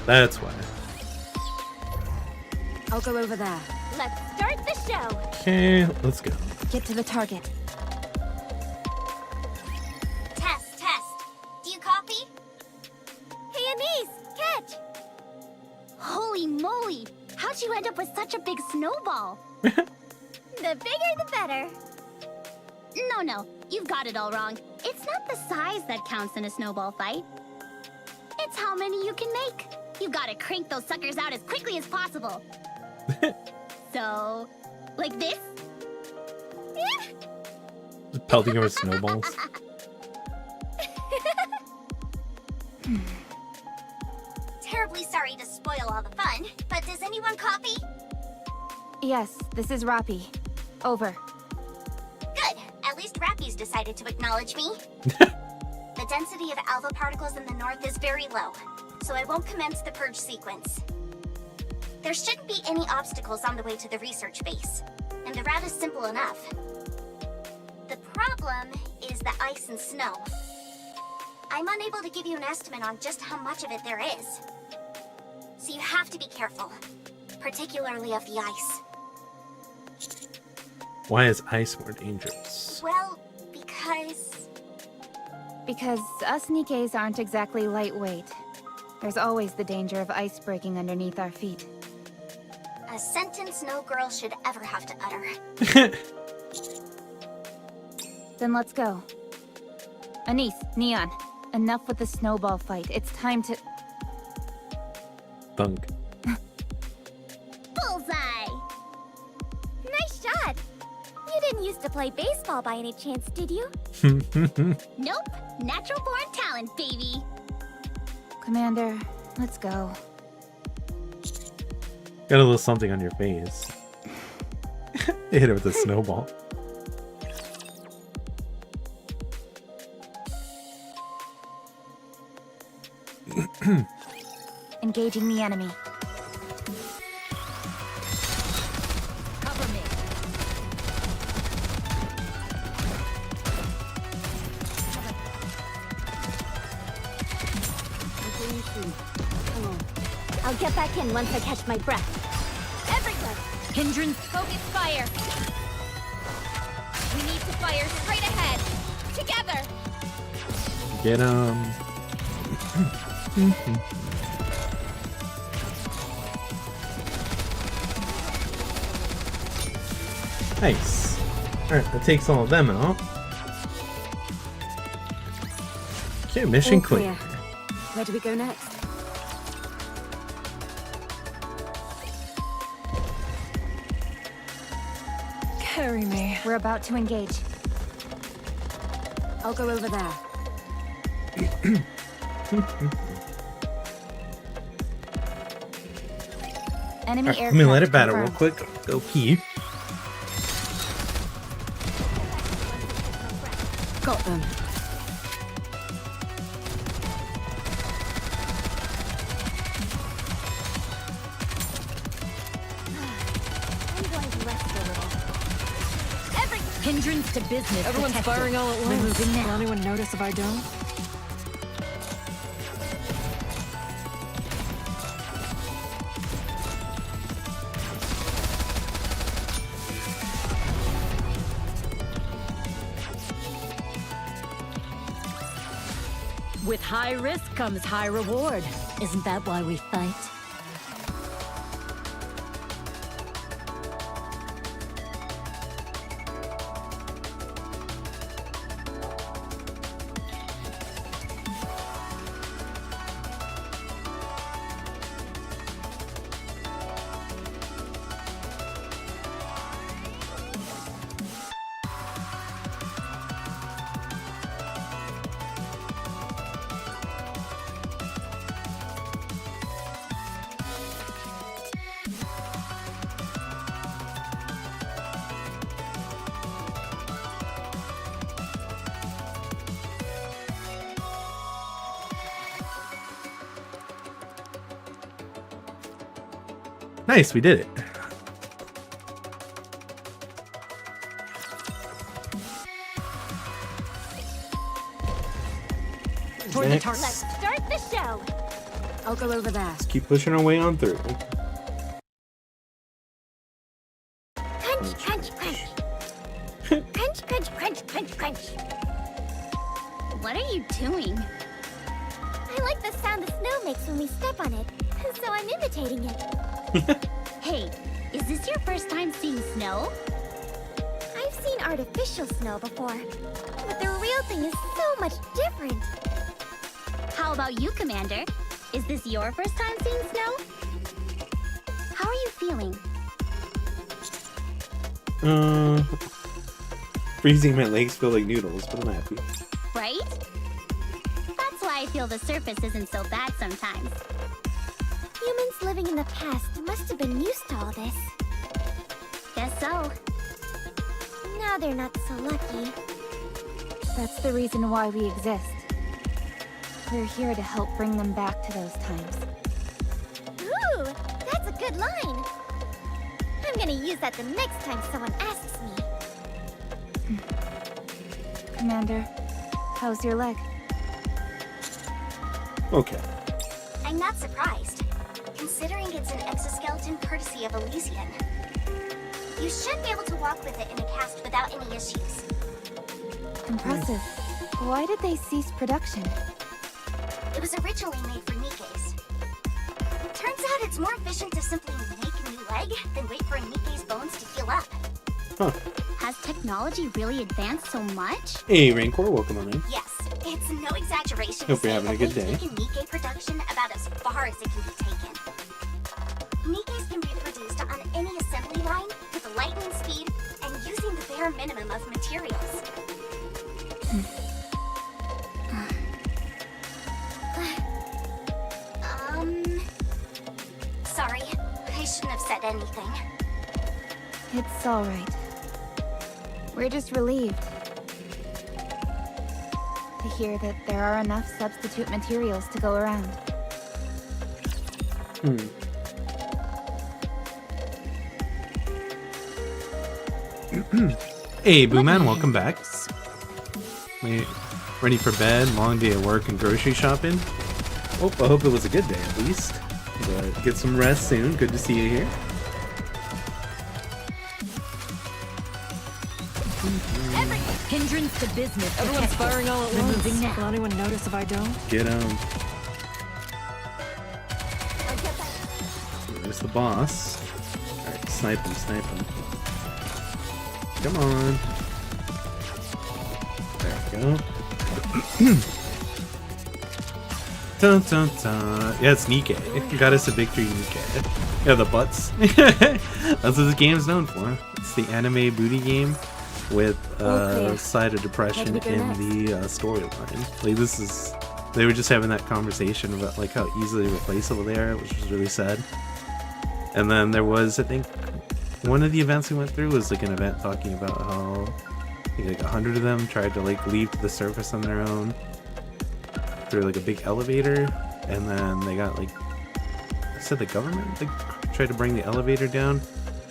That's why. I'll go over there. Let's start the show. Okay, let's go. Get to the target. Test. Do you copy? Hey, Anise, catch! Holy moly! How'd you end up with such a big snowball? The bigger the better. No, you've got it all wrong. It's not the size that counts in a snowball fight. It's how many you can make. You've got to crank those suckers out as quickly as possible. So, like this? Just pelting her with snowballs. Terribly sorry to spoil all the fun, but does anyone copy? Yes, this is Rappi. Over. Good. At least Rappy's decided to acknowledge me. The density of alpha particles in the north is very low, so I won't commence the purge sequence. There shouldn't be any obstacles on the way to the research base, and the route is simple enough. The problem is the ice and snow. I'm unable to give you an estimate on just how much of it there is. So you have to be careful, particularly of the ice. Why is ice more dangerous? Well, because... Because us Nikkes aren't exactly lightweight. There's always the danger of ice breaking underneath our feet. A sentence no girl should ever have to utter. Then let's go. Anise, Neon, enough with the snowball fight. It's time to... Thunk. Bullseye! Nice shot! You didn't used to play baseball by any chance, did you? Nope. Natural born talent, baby. Commander, let's go. Got a little something on your face. Hit her with a snowball. Engaging the enemy. Cover me. I'll get back in once I catch my breath. Everyone! Hindrance. Focus fire! We need to fire straight ahead! Together! Get him. Nice. Alright, that takes all of them out. Okay, mission All clear. Where do we go next? Carry me. We're about to engage. I'll go over there. Enemy Alright, aircraft let me let it battle real confirmed. quick. Go pee. Got them. I'm going to rest a little. Hindrance to business. Everyone's detected. firing all at We're once. moving Will now. anyone notice if I don't? With high risk comes high reward. Isn't that why we fight? Nice, we did it. Toward the Next. target. Let's start the show! I'll go over there. Let's keep pushing our way on through. Crunch, crunch, crunch. Crunch, crunch, crunch, crunch, crunch. What are you doing? I like the sound the snow makes when we step on it, so I'm imitating it. Hey, is this your first time seeing snow? I've seen artificial snow before, but the real thing is so much different. How about you, Commander? Is this your first time seeing snow? How are you feeling? Freezing my legs feel like noodles, but I'm happy. Right? That's why I feel the surface isn't so bad sometimes. Humans living in the past must have been used to all this. Guess so. Now they're not so lucky. That's the reason why we exist. We're here to help bring them back to those times. Ooh, that's a good line. I'm gonna use that the next time someone asks me. Commander, how's your leg? Okay. I'm not surprised, considering it's an exoskeleton courtesy of Elysian. You should be able to walk with it in a cast without any issues. Impressive. Why did they cease production? It was originally made for Nikes. Turns out it's more efficient to simply make a new leg than wait for a Nike's bones to heal up. Huh. Has technology really advanced so much? Hey, Rancor, welcome on in. Yes, it's no exaggeration Hope to you're say having a that good they've day. taken Nikkei production about as far as it can be taken. Nikkeis can be produced on any assembly line with lightning speed and using the bare minimum of materials. Sorry, I shouldn't have said anything. It's all right. We're just relieved to hear that there are enough substitute materials to go around. Hey, Booman, welcome back. Wait, ready for bed? Long day at work and grocery shopping? Oh, I hope it was a good day at least. get some rest soon. Good to see you here. Hindrance to business. Everyone's firing all at once. Removing now. Will anyone notice if I don't? Get him. There's the boss. Alright, snipe him, snipe him. Come on. There we go. Dun, dun, dun. Yeah, it's Nikke. Got us a victory, Nikke. Yeah, the butts. That's what this game's known for. It's the anime booty game with side of depression in the storyline. Like, this is... They were just having that conversation about like how easily replaceable they are, which was really sad. And then there was, I think, one of the events we went through was like an event talking about how I think like 100 of them tried to like leave the surface on their own through like a big elevator, and then they got like, I said the government like tried to bring the elevator down,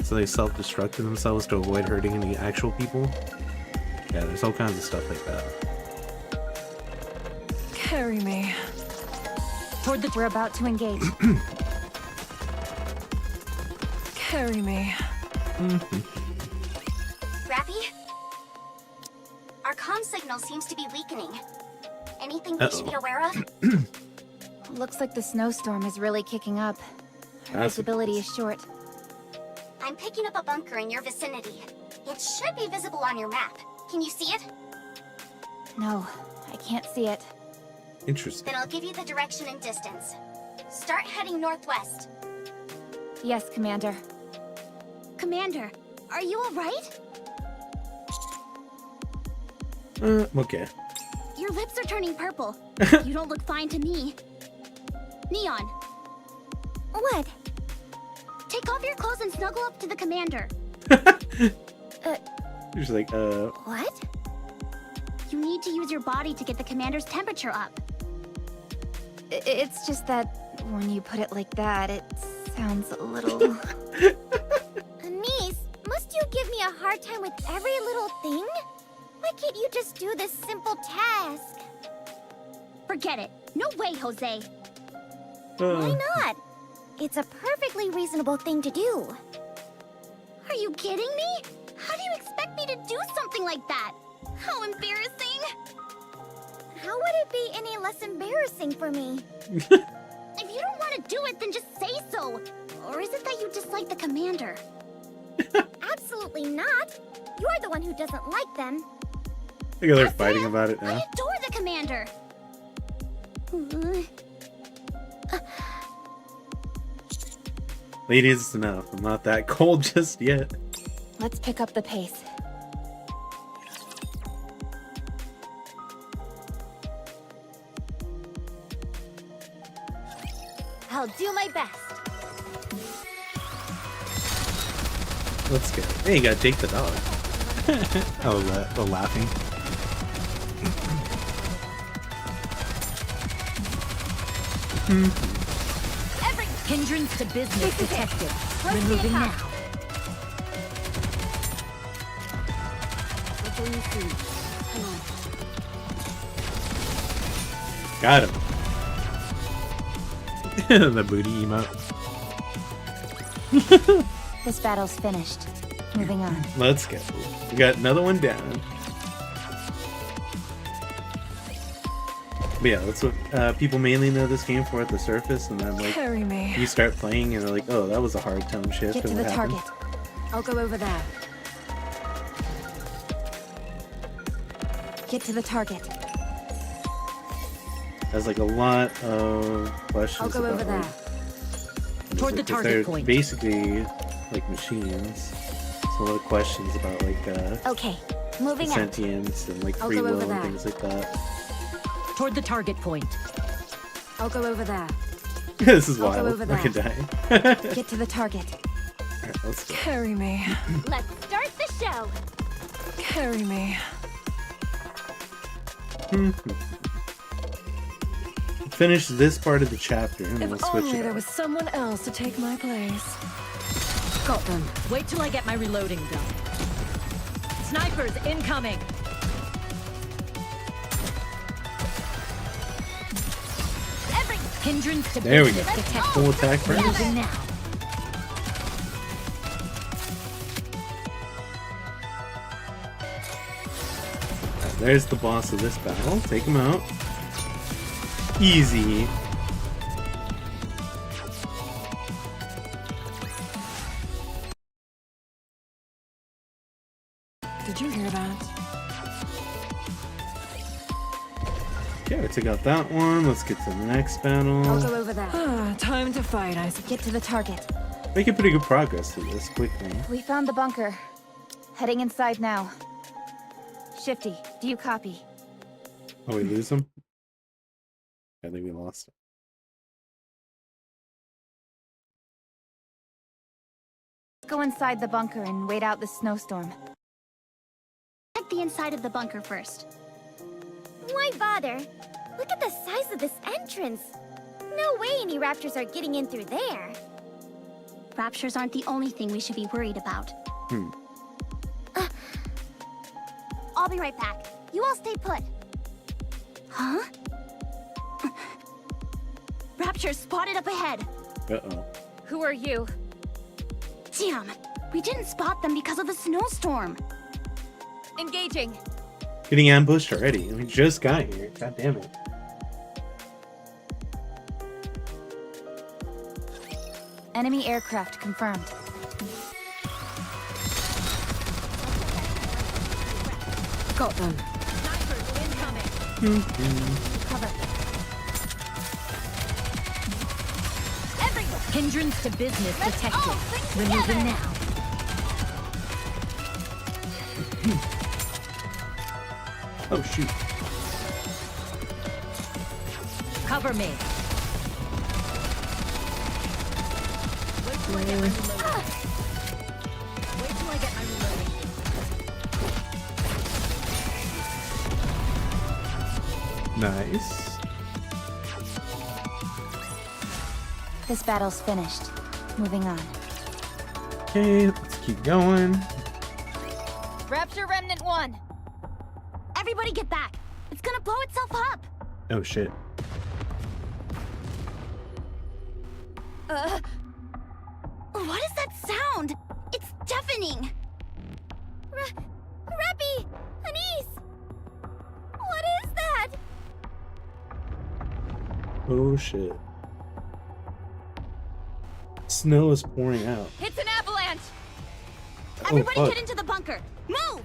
so they self-destructed themselves to avoid hurting any actual people. Yeah, there's all kinds of stuff like that. Carry me. Toward the... We're about to engage. Carry me. Rappy? Our comm signal seems to be weakening. Anything we should be aware of? Looks like the snowstorm is really kicking up. Our visibility is short. I'm picking up a bunker in your vicinity. It should be visible on your map. Can you see it? No, I can't see it. Interesting. Then I'll give you the direction and distance. Start heading northwest. Yes, Commander. Commander, are you alright? Okay. Your lips are turning purple. You don't look fine to me. Neon. What? Take off your clothes and snuggle up to the commander. You're just like, What? You need to use your body to get the commander's temperature up. It's just that when you put it like that, it sounds a little... Anise, must you give me a hard time with every little thing? Why can't you just do this simple task? Forget it. No way, Jose. Why not? It's a perfectly reasonable thing to do. Are you kidding me? How do you expect me to do something like that? How embarrassing! How would it be any less embarrassing for me? If you don't want to do it, then just say so. Or is it that you dislike the commander? Absolutely not. You're the one who doesn't like them. I think they're fighting about it now. I adore the commander. Ladies, it's enough. I'm not that cold just yet. Let's pick up the pace. I'll do my best. Let's go. Hey, you got Jake the dog. Oh, laughing. Hindrance to business detected. Removing now. Got him. The booty emote. This battle's finished. Moving on. Let's go. We got another one down. But yeah, that's what people mainly know this game for at the surface, and then like Carry me. you start playing and they're like, oh, that was a hard tone shift. Get to and the what target. happened? I'll go over there. Get to the target. There's like a lot of questions. I'll go about, over there. Like, Toward the 'cause target they're point. basically like machines. So a lot of questions about like Okay, moving out. sentience and like I'll free go will over and there. things like that. Toward the target point. I'll go over there. This is I'll go wild. over I there. could die. Get to the target. Alright, let's go. Carry me. Let's start the show. Carry me. Finish this part of the chapter and we'll If switch only it there up. was someone else to take my place. Got them. Wait till I get my reloading done. Snipers incoming. Hindrance to There we go. business detected. Full attack first. Moving now. There's the boss of this battle. Take him out. Easy. Did you hear that? Okay, we took out that one. Let's get to the next battle. I'll go over there. Time to fight, I suppose. Get to the target. Making pretty good progress through this quickly. We found the bunker. Heading inside now. Shifty, do you copy? Oh, we lose him? I think we lost him. Go inside the bunker and wait out the snowstorm. Check the inside of the bunker first. Why bother? Look at the size of this entrance. No way any raptors are getting in through there. Raptors aren't the only thing we should be worried about. I'll be right back. You all stay put. Huh? Raptors spotted up ahead. Uh-oh. Who are you? Damn, we didn't spot them because of the snowstorm. Engaging. Getting ambushed already. We just got here. God damn it. Enemy aircraft confirmed. Got them. Cover. Hindrance to business detected. Removing now. Oh, shoot. Cover me. Wait till I get my reloading. Wait till I get my reloading. Nice. This battle's finished. Moving on. Okay, let's keep going. Rapture Remnant 1. Everybody get back. It's gonna blow itself up. Oh, shit. What is that sound? It's deafening. Reppy! Anise! What is that? Oh, shit. Snow is pouring out. It's an avalanche! Oh, Everybody fuck. get into the bunker! Move!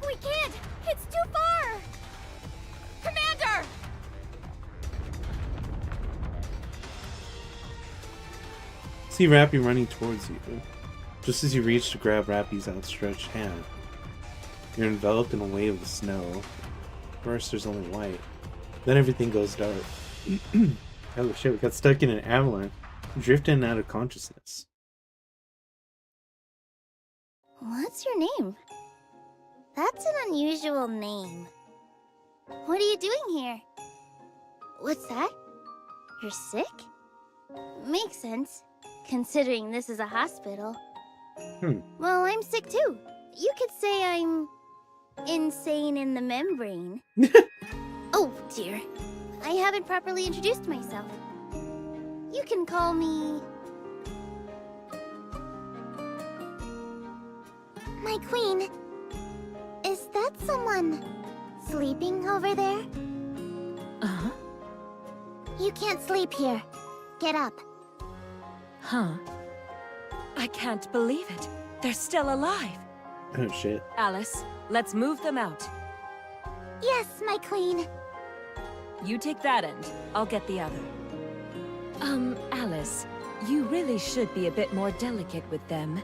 We can't! It's too far! Commander! See Rappy running towards you. Just as you reach to grab Rappy's outstretched hand, you're enveloped in a wave of snow. First, there's only white. Then everything goes dark. Oh shit, we got stuck in an avalanche. Drifting out of consciousness. What's your name? That's an unusual name. What are you doing here? What's that? You're sick? Makes sense, considering this is a hospital. Well, I'm sick too. You could say I'm insane in the membrane. Oh dear, I haven't properly introduced myself. You can call me... My queen. Is that someone sleeping over there? Uh-huh. You can't sleep here. Get up. Huh. I can't believe it. They're still alive. Oh shit. Alice, let's move them out. Yes, my queen. You take that end. I'll get the other. Alice, you really should be a bit more delicate with them.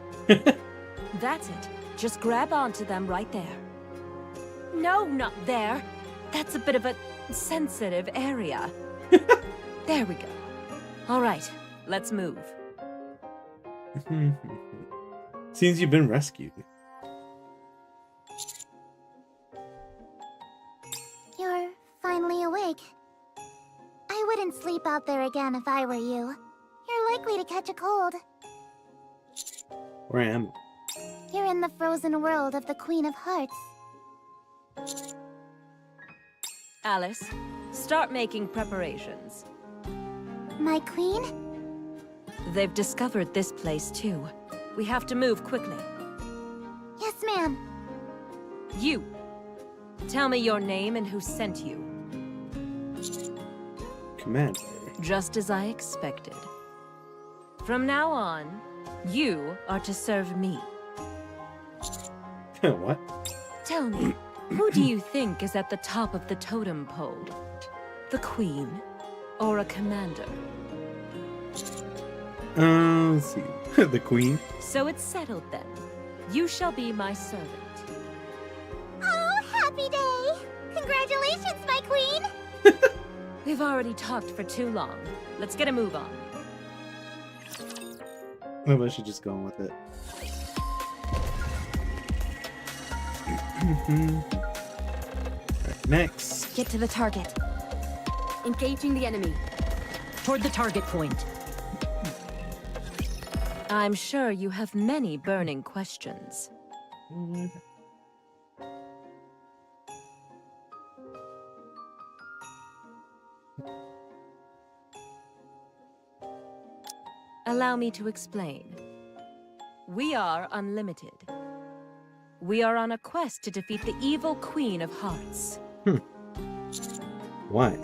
That's it. Just grab onto them right there. No, not there. That's a bit of a sensitive area. There we go. All right, let's move. Seems you've been rescued. You're finally awake. I wouldn't sleep out there again if I were you. You're likely to catch a cold. Where am I? You're in the frozen world of the Queen of Hearts. Alice, start making preparations. My queen? They've discovered this place too. We have to move quickly. Yes, ma'am. You. Tell me your name and who sent you. Commander. Just as I expected. From now on, you are to serve me. What? Tell me, who do you think is at the top of the totem pole? The queen or a commander? Let's see. The queen. So it's settled then. You shall be my servant. Oh, happy day! Congratulations, my queen! We've already talked for too long. Let's get a move on. Maybe I should just go on with it. Right, next. Get to the target. Engaging the enemy. Toward the target point. I'm sure you have many burning questions. Allow me to explain. We are unlimited. We are on a quest to defeat the evil Queen of Hearts. Why?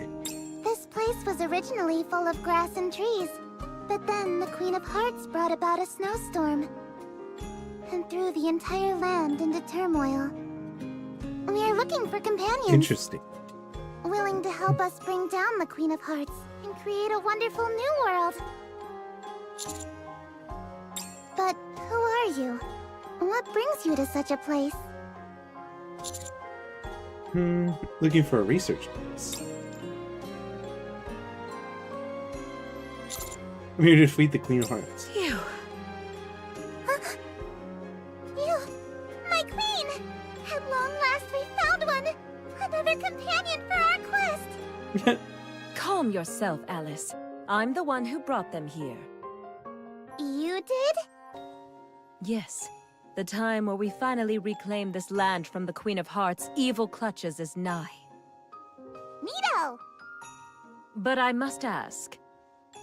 This place was originally full of grass and trees, but then the Queen of Hearts brought about a snowstorm and threw the entire land into turmoil. We are looking for companions. Interesting. Willing to help us bring down the Queen of Hearts and create a wonderful new world. But who are you? What brings you to such a place? Looking for a research base. I'm here to defeat the Queen of Hearts. Phew. You, my queen! At long last we found one! Another companion for our quest! Calm yourself, Alice. I'm the one who brought them here. You did? Yes. The time where we finally reclaim this land from the Queen of Hearts' evil clutches is nigh. Neato! But I must ask,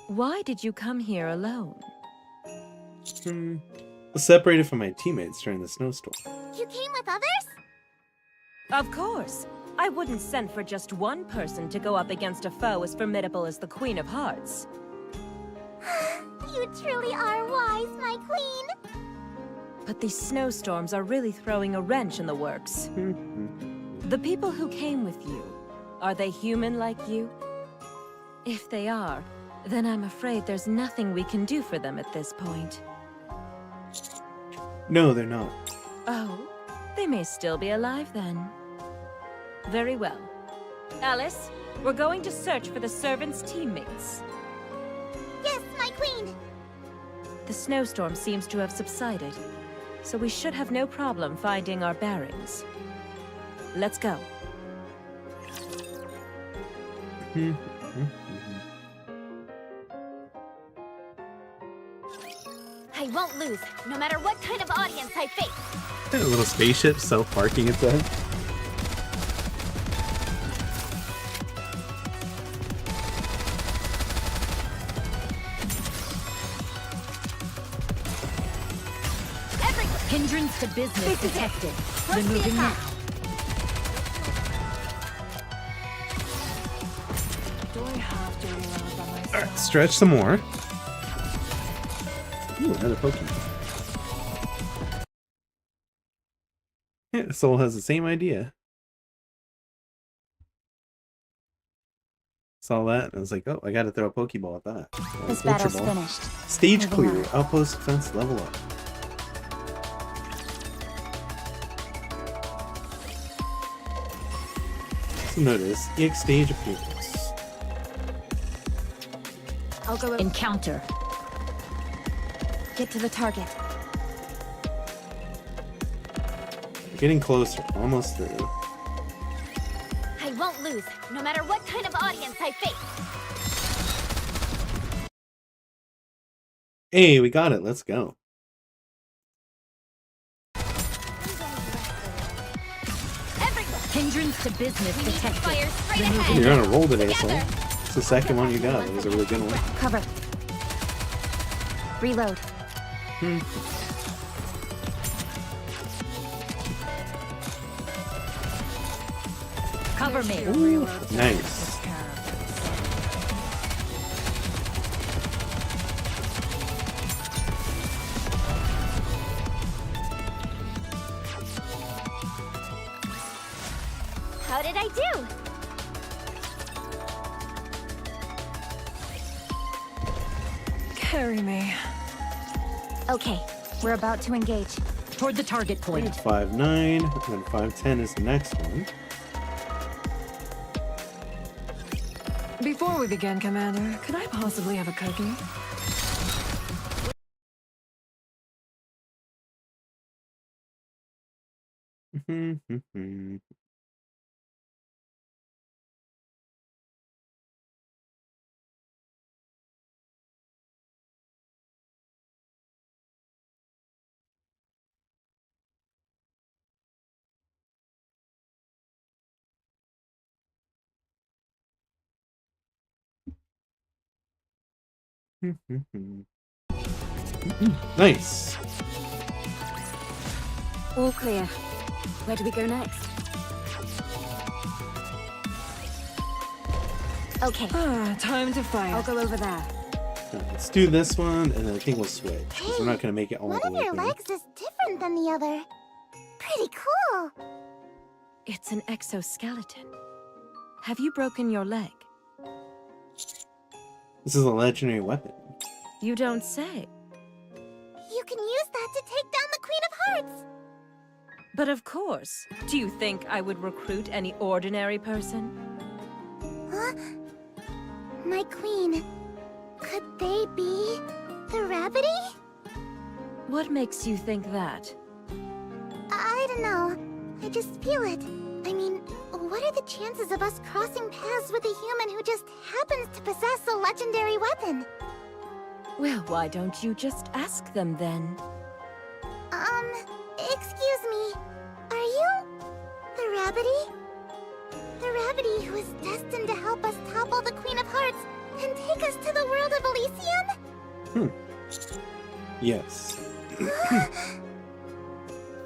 why did you come here alone? Separated from my teammates during the snowstorm. You came with others? Of course. I wouldn't send for just one person to go up against a foe as formidable as the Queen of Hearts. You truly are wise, my queen! But these snowstorms are really throwing a wrench in the works. The people who came with you, are they human like you? If they are, then I'm afraid there's nothing we can do for them at this point. No, they're not. Oh, they may still be alive then. Very well. Alice, we're going to search for the servants' teammates. Yes, my queen! The snowstorm seems to have subsided, so we should have no problem finding our bearings. Let's go. I won't lose, no matter what kind of audience I face. A little spaceship self-parking itself. Hindrance to business detected. Removing now. Do I have to rely by myself? Alright, stretch some more. Ooh, another Pokemon. Yeah, Soul has the same idea. Saw that and I was like, oh, I gotta throw a Pokeball at that. This Ultra battle's Ball. finished. Stage Moving clear. on. Outpost defense level up. So notice, EX stage appears. I'll go Encounter. Get to the target. We're getting closer. Almost through. I won't lose, no matter what kind of audience I face. Hey, we got it. Let's go. Hindrance to business detected. Fire straight Removing ahead. You're on a roll today, Together. Soul. the second one you got. It was a really good one. Cover. Reload. Cover me. Ooh, nice. How did I do? Carry me. Okay, we're about to engage. Toward the target point. 5'9", and then 5'10" is the next one. Before we begin, Commander, could I possibly have a cookie? Nice. All clear. Where do we go next? Okay. Time to fight. I'll go over there. Let's do this one, and then I think we'll switch. 'Cause we're not going to make it all One the of way your through. legs is different than the other. Pretty cool. It's an exoskeleton. Have you broken your leg? This is a legendary weapon. You don't say. You can use that to take down the Queen of Hearts. But of course. Do you think I would recruit any ordinary person? Huh? My queen. Could they be the Rabbity? What makes you think that? I don't know. I just feel it. I mean, what are the chances of us crossing paths with a human who just happens to possess a legendary weapon? Well, why don't you just ask them then? Excuse me. Are you the Rabbity? The Rabbity who is destined to help us topple the Queen of Hearts and take us to the world of Elysium? Yes.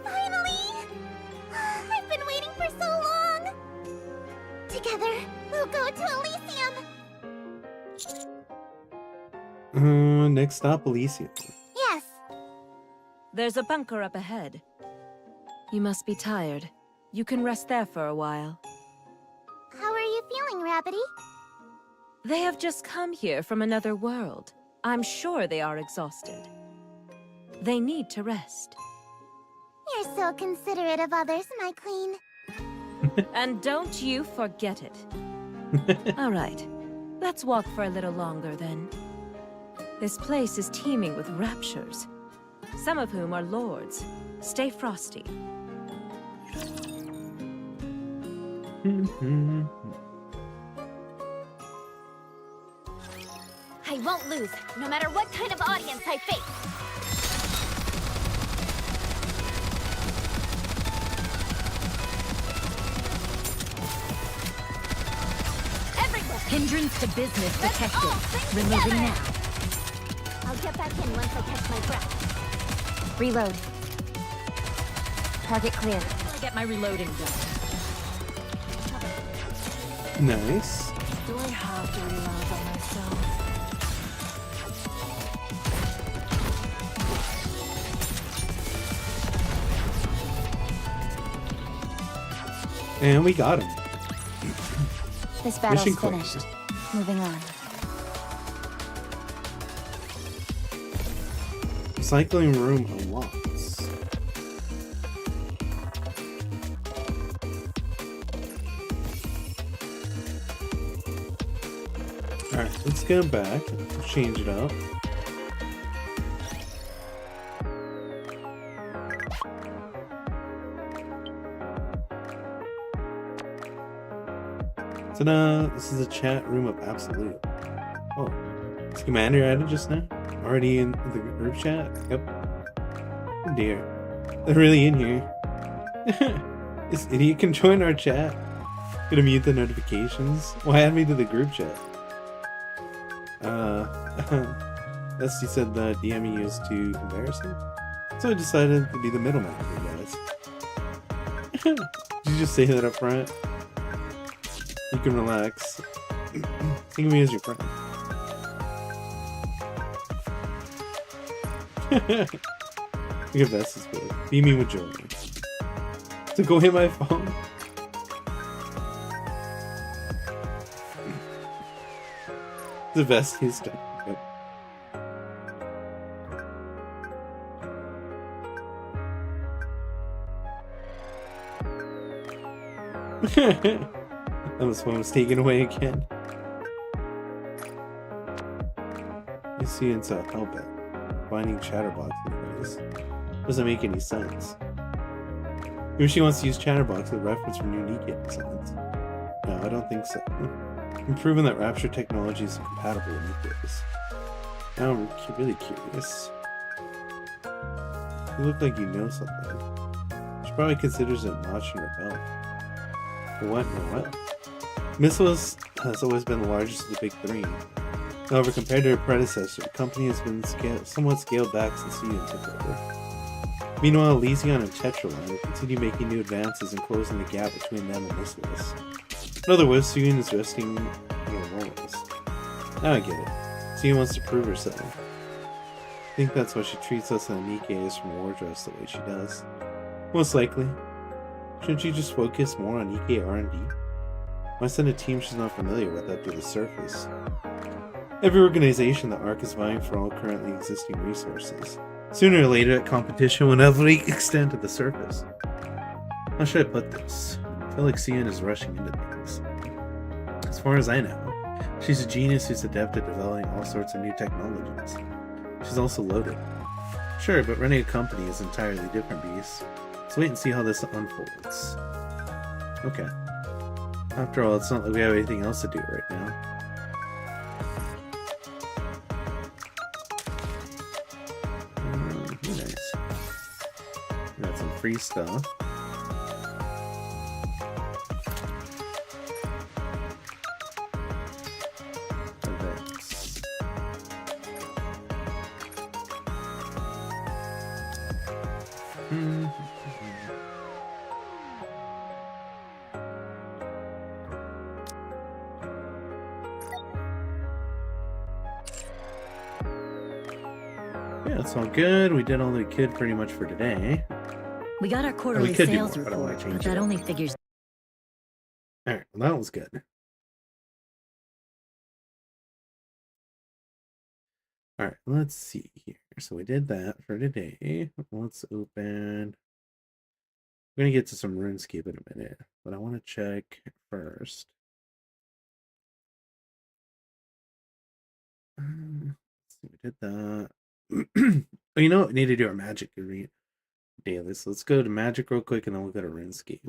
Finally! I've been waiting for so long! Together, we'll go to Elysium! Next stop, Elysium. Yes. There's a bunker up ahead. You must be tired. You can rest there for a while. How are you feeling, Rabbity? They have just come here from another world. I'm sure they are exhausted. They need to rest. You're so considerate of others, my queen. And don't you forget it. All right. Let's walk for a little longer then. This place is teeming with raptures, some of whom are lords. Stay frosty. I won't lose, no matter what kind of audience I face. Hindrance to business detected. Removing now. I'll get back in once I catch my breath. Reload. Target clear. Until I get my reloading done. Nice. Do I have to reload by myself? And we got him. This battle's Mission finished. closed. Moving on. Recycling room unlocked. Alright, let's go back. Change it up. Ta-da! This is a chat room of Absolute. Oh, is Commander added just now? Already in the group chat? Yep. Oh dear. They're really in here. This idiot can join our chat. Gonna mute the notifications. Why add me to the group chat? Esty said that DM used to embarrass him, so I decided to be the middleman for you guys. Did you just say that up front? You can relax. Think of me as your friend. Look at Vesta's face. Beaming with joy. So go hit my phone. The best he's done. This one was taken away again. You see, it's a hellbent. Finding Chatterbox in place doesn't make any sense. Maybe she wants to use Chatterbox with reference from unique designs. No, I don't think so. I'm proving that Rapture technology is compatible with nucleus. Now I'm really curious. You look like you know something. She probably considers it a notch in her belt. For what? No what? Missiles has always been the largest of the big three. However, compared to her predecessor, the company has been somewhat scaled back since Suyin took over. Meanwhile, Elysion and Tetraline continue making new advances and closing the gap between them and Missiles. In other words, Suyin is resting on her laurels. Now I get it. Suyin wants to prove herself. I think that's why she treats us and Nikkei's from Wardress the way she does. Most likely. Shouldn't she just focus more on Nikkei R&D? Why send a team she's not familiar with up to the surface? Every organization that ARC is vying for all currently existing resources. Sooner or later, that competition will inevitably extend to the surface. How should I put this? I feel like Suyin is rushing into things. As far as I know, she's a genius who's adept at developing all sorts of new technologies. She's also loaded. Sure, but running a company is an entirely different beast. Let's wait and see how this unfolds. Okay. After all, it's not like we have anything else to do right now. Nice. Got some free stuff. Yeah, it's all good. We did all we could pretty much for today. We got our quarterly could do sales more, but I wanna report, change but that it. only figures. Alright, well, that was good. Alright, let's see here. So we did that for today. Let's open. We're gonna get to some RuneScape in a minute, but I want to check first. Let's see, we did that. Oh, you know what? We need to do our magic daily. So let's go to magic real quick and then we'll go to RuneScape.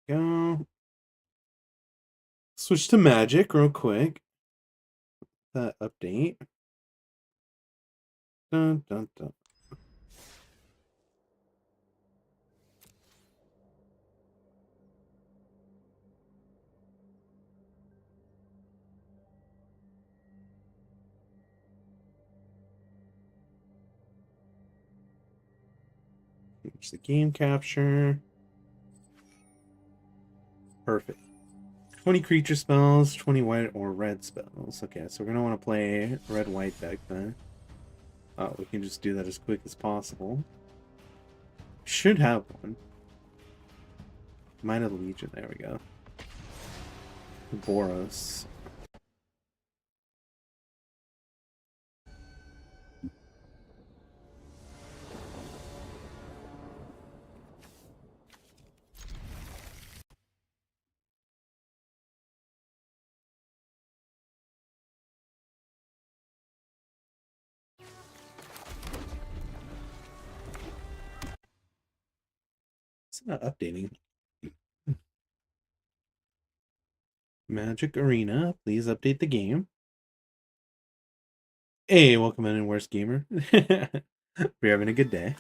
Go. Switch to magic real quick. That update. Dun, dun, dun. Change the game capture. Perfect. 20 creature spells, 20 white or red spells. Okay, so we're going to want to play red-white deck then. We can just do that as quick as possible. Should have one. Might have Legion. There we go. Boros. It's not updating. Magic Arena, please update the game. Hey, welcome in, Worst Gamer. We're having a good day.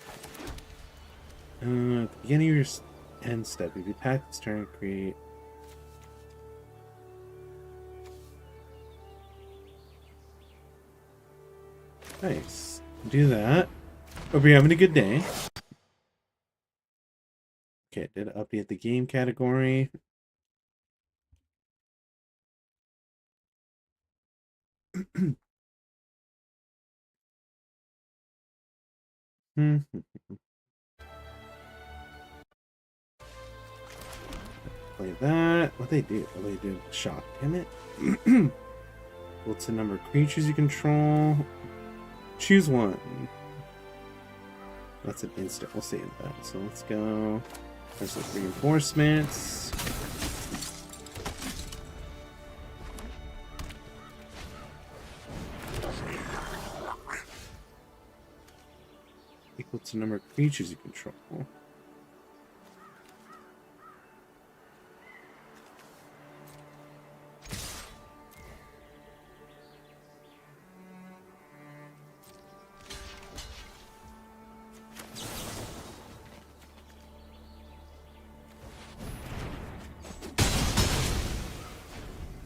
At the beginning of your end step, if you pack this turn, create. Nice. Do that. Hope you're having a good day. Okay, did update the game category. Play that. What they do? Oh, they do shock. Damn it. What's the number of creatures you control? Choose one. That's an instant. We'll save that. So let's go. There's the reinforcements. Equal to the number of creatures you control.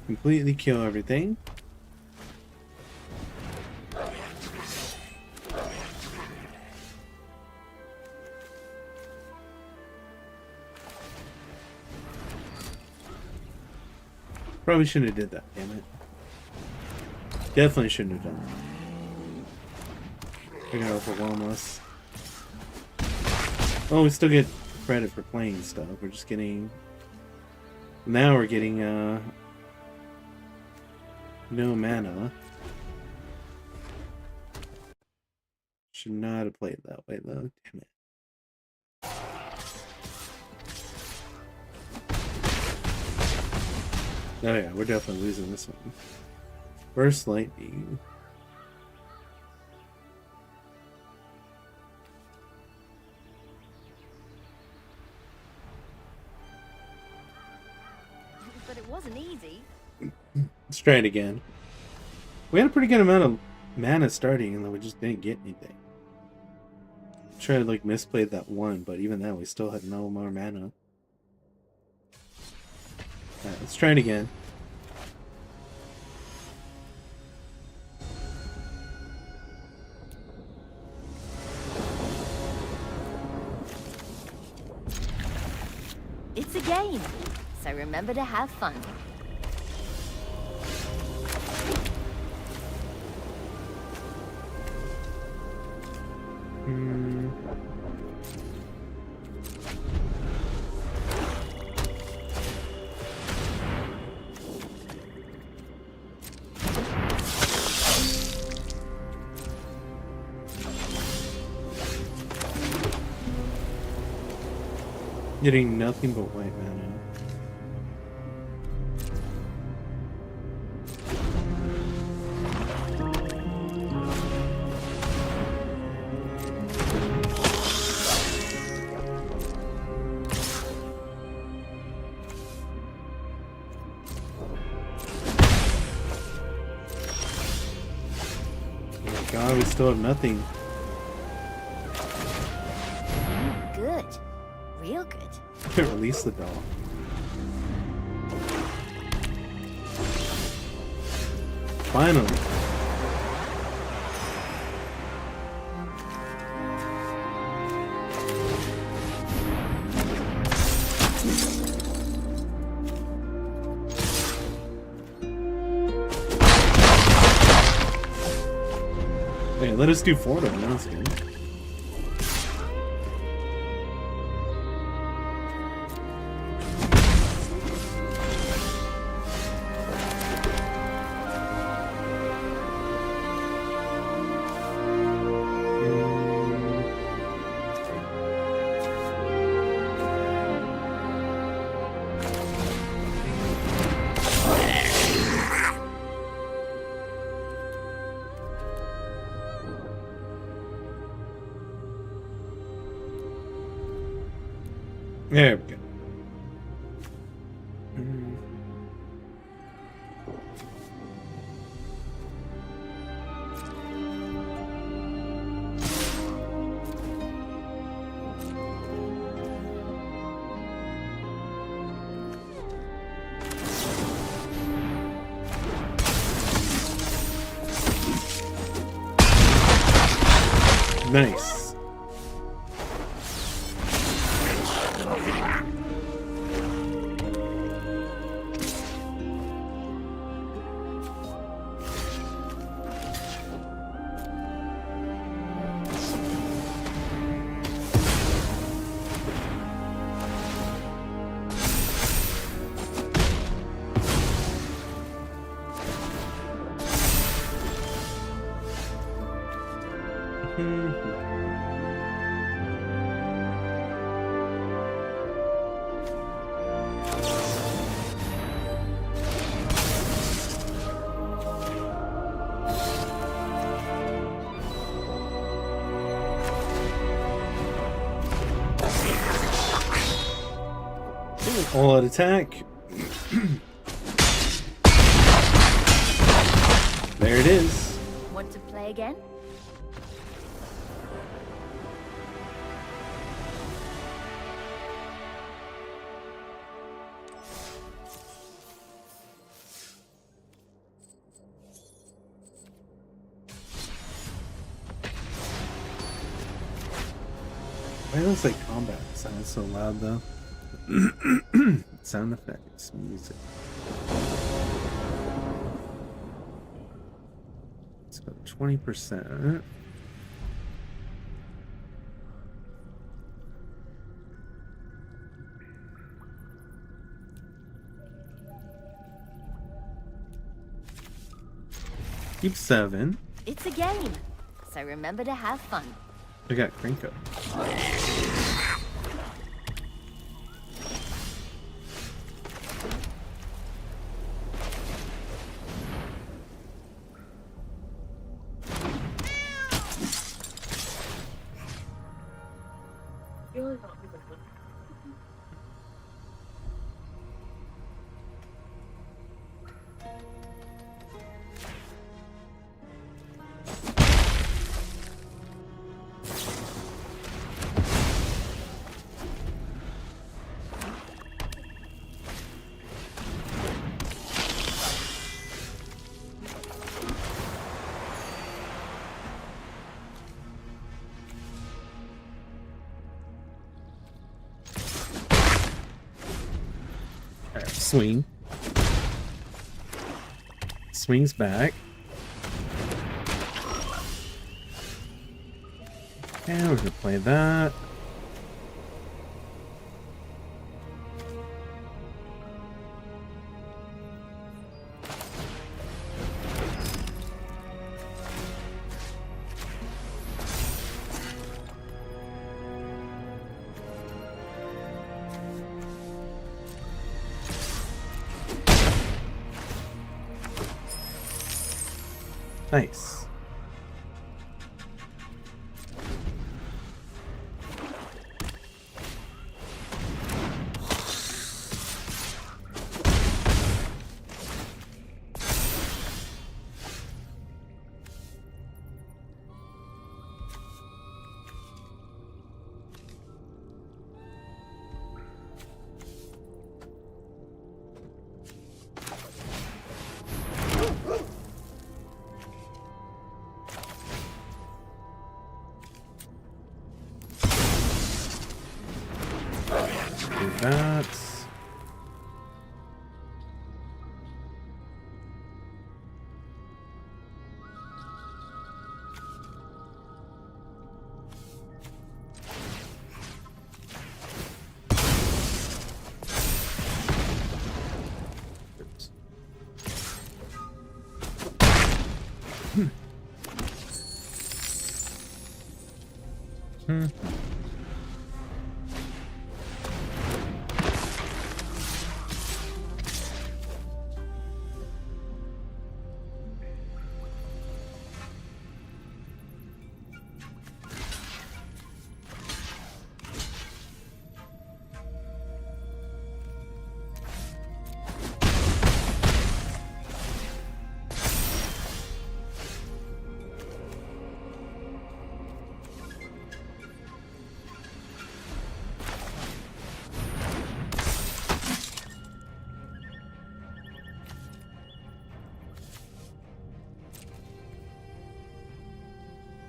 Completely kill everything. Probably shouldn't have did that, damn it. Definitely shouldn't have done that. They're gonna overwhelm us. Oh, we still get credit for playing stuff. We're just getting... Now we're getting, no mana. Should not have played that way, though. Damn it. Oh yeah, we're definitely losing this one. Burst lightning. But it wasn't easy. Let's try it again. We had a pretty good amount of mana starting, and then we just didn't get anything. Tried to like misplay that one, but even then we still had no more mana. Alright, let's try it again. It's a game, so remember to have fun. Getting nothing but white mana. Oh my god, we still have nothing. Good. Real good. Can't release the doll. Finally. Hey, let us do Florida. That's good. There we go. Nice. All out attack. There it is. Want to play again? Why does like combat sound so loud though? Sound effects, music. Let's go 20%. Keep 7. It's a game, so remember to have fun. I got Krinko. Swing. Swings back. And we're gonna play that. Nice. Do that.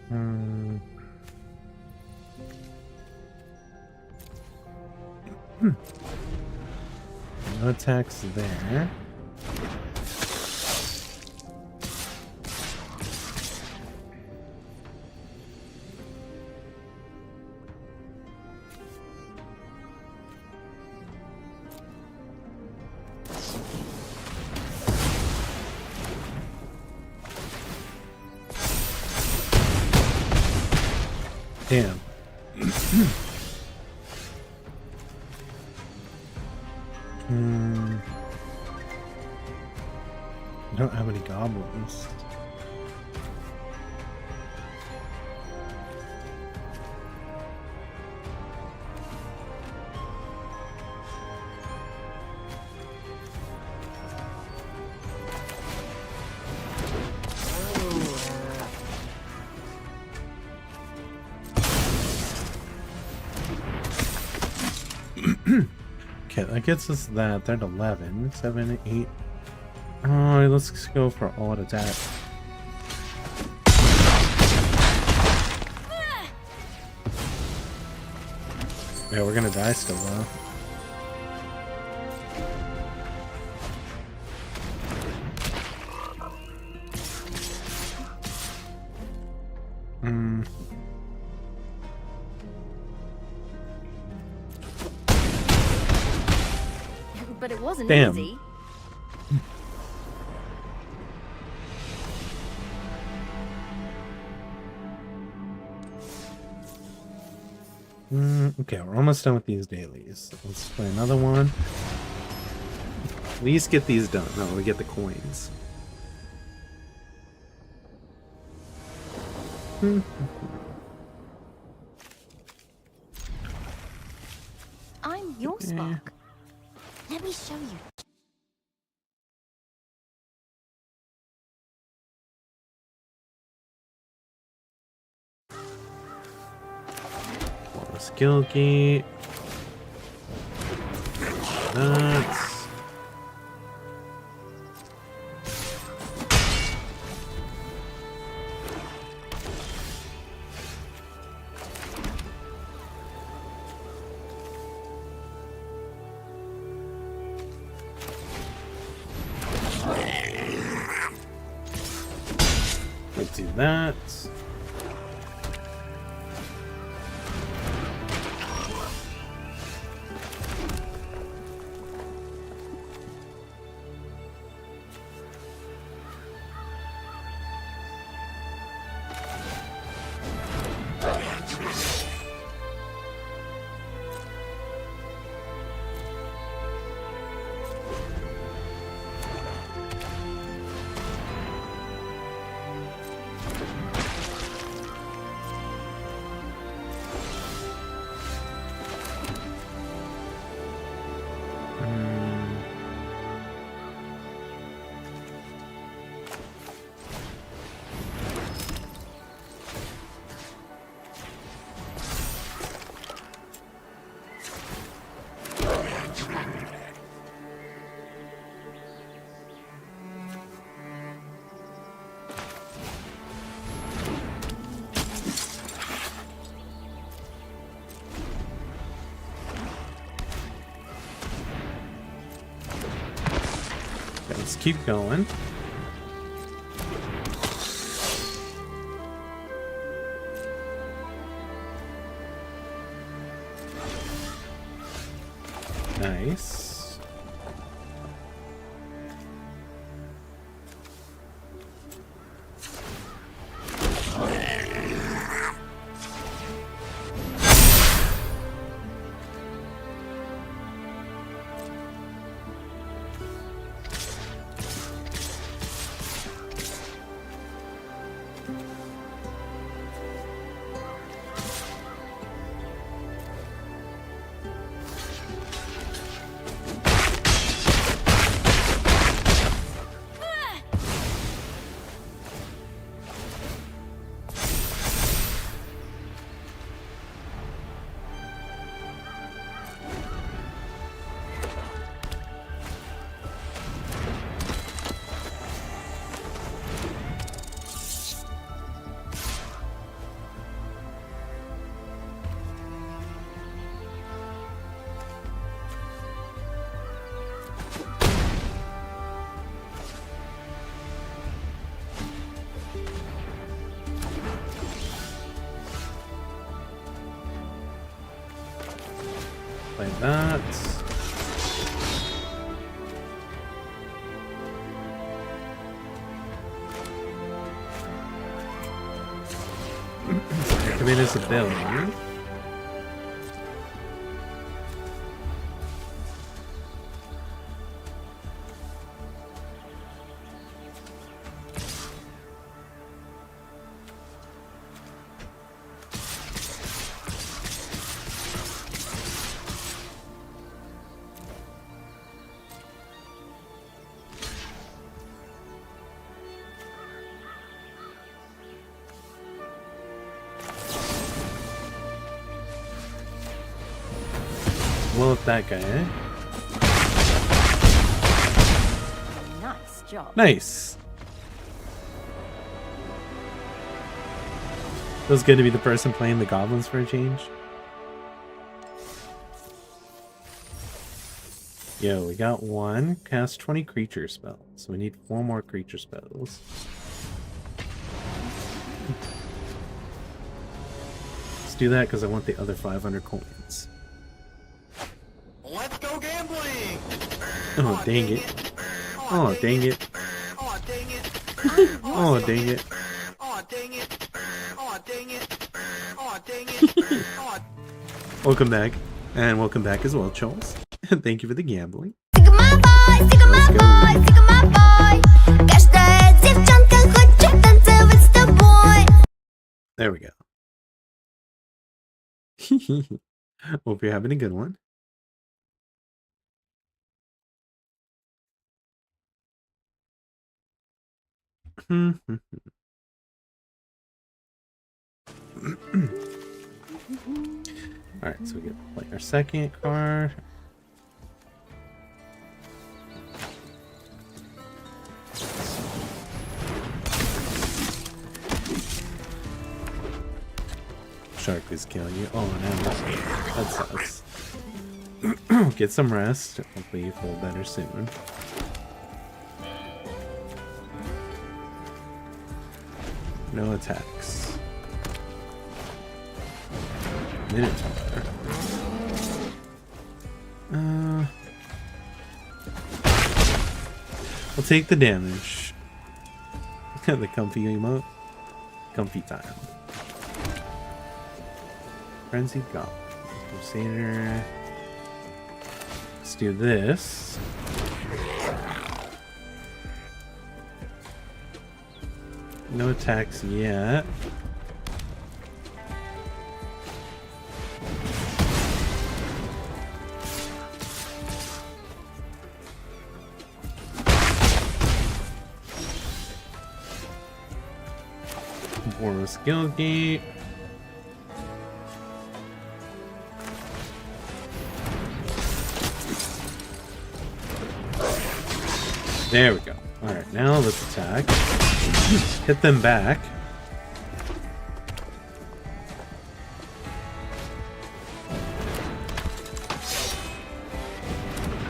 No attacks there. Damn. I don't have any goblins. Okay, that gets us that. They're at 11, 7, 8. Alright, let's go for odd attack. Yeah, we're gonna die still though. But it wasn't Damn. easy. Okay, we're almost done with these dailies. Let's play another one. At least get these done. No, we get the coins. I'm your Spark. Let me show you. Skill gate. That's... Let's do that. Let's keep going. Nice. that. Activate his ability. Blow up that guy, eh? Nice job. Nice. Feels good to be the person playing the goblins for a change. Yo, we got one. Cast 20 creature spells. So we need 4 more creature spells. Let's do that because I want the other 500 coins. Let's go gambling! Oh, dang it. Oh, dang it. Oh, dang it! Oh, dang it. Oh, dang it! Oh, dang it! Oh, dang it! Welcome back. And welcome back as well, Charles. Thank you for the gambling. There we go. Hope you're having a good one. Alright, so we get to play our second card. Shark is killing you. Oh no, that sucks. Get some rest. Hopefully you feel better soon. No attacks. Minotaur. I'll take the damage. The comfy emote. Comfy time. Frenzied Goblin. Crusader. Let's do this. No attacks yet. Boros Guildgate. There we go. Alright, now let's attack. Hit them back.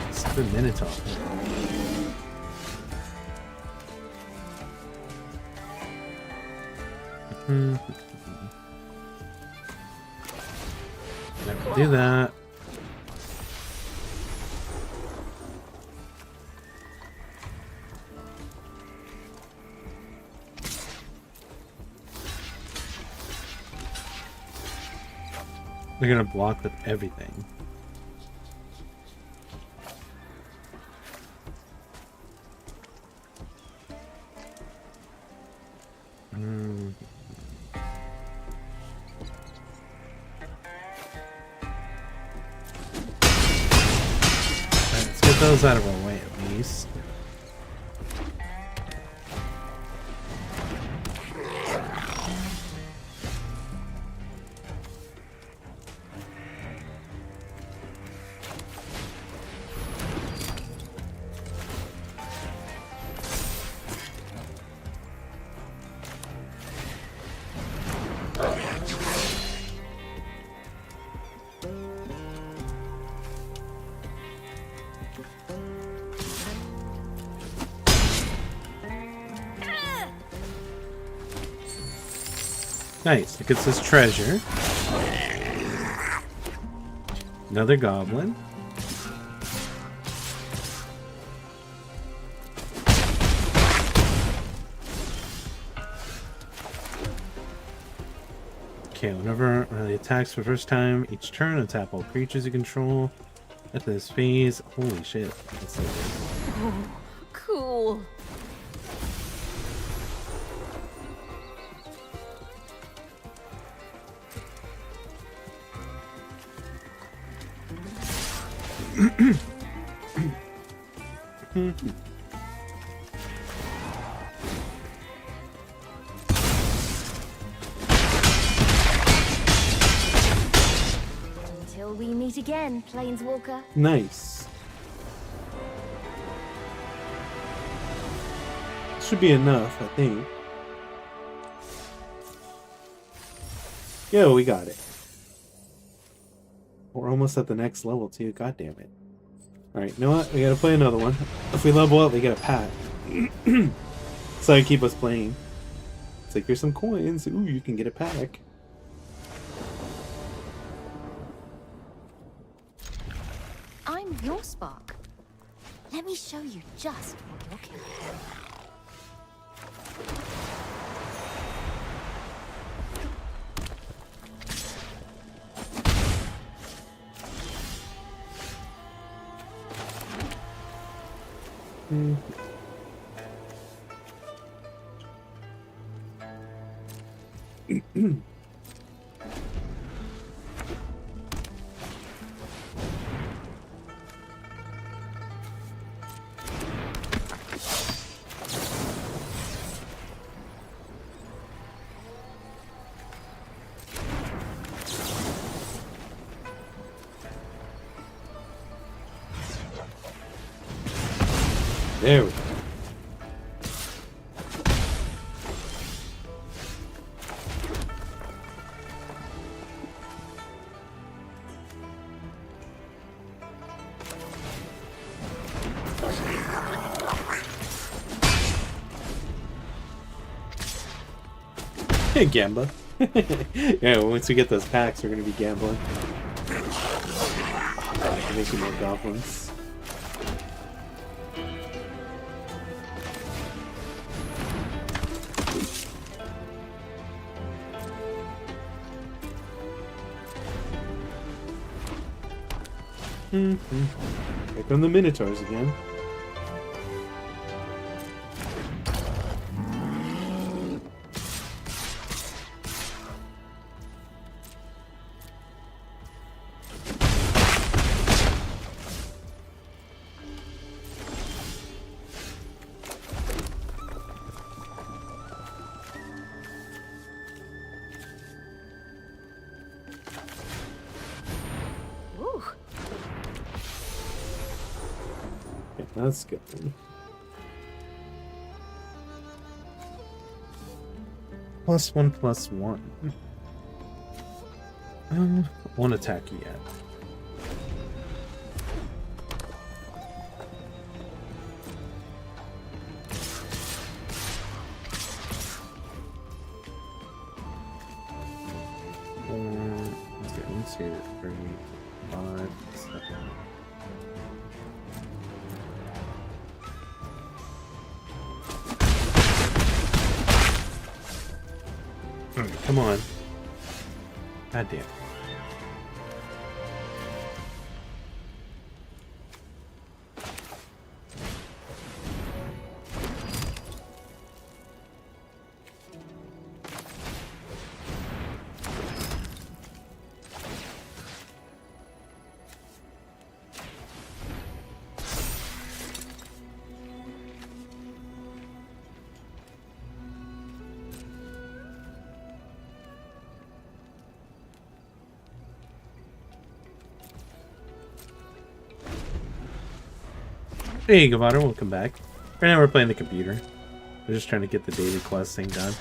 It's the Minotaur. Never do that. They're gonna block with everything. Let's get those out of our way at least. Nice, it gets this treasure. Another goblin. Okay, whenever he attacks for the first time each turn, attack all creatures you control. At this phase, holy shit. That's so good. Oh, cool. Until we meet again, Planeswalker. Nice. Should be enough, I think. Yo, we got it. We're almost at the next level too. God damn it. Alright, you know what? We gotta play another one. If we level up, we get a pack. So I keep us playing. It's like, here's some coins. Ooh, you can get a pack. I'm your spark. Let me show you just what you're capable of. There we go. Hey, Gamba. Yeah, once we get those packs, we're gonna be gambling. Making more goblins. Here come the Minotaurs again. That's good. +1/+1. Won't attack you yet. Let's get into 3, 5, 7. Come on. God damn. Hey, Gavada, welcome back. Right now we're playing the computer. We're just trying to get the daily quest thing done.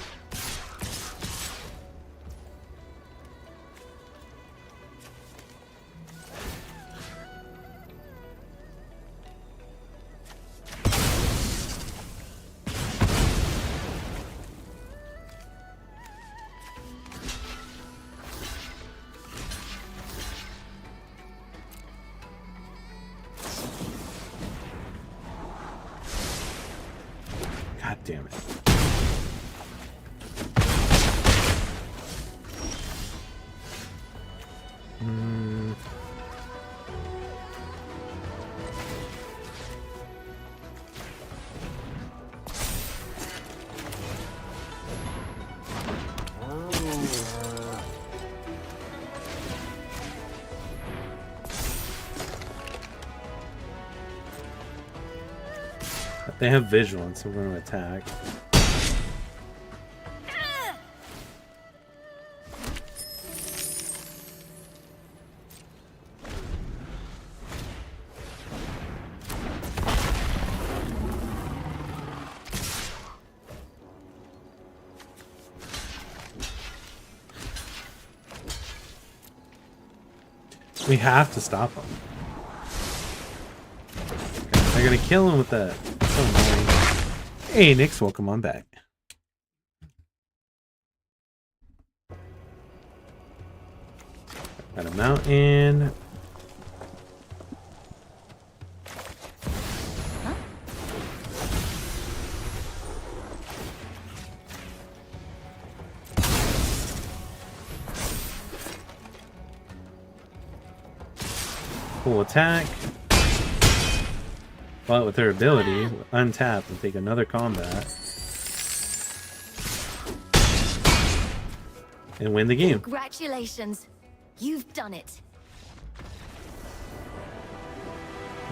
God damn it. They have vigilance, so we're going to attack. We have to stop them. They're gonna kill him with that. So annoying. Hey, Nix, welcome on back. Got a mountain. Full attack. But with her ability, untap and take another combat. And win the game. Congratulations. You've done it.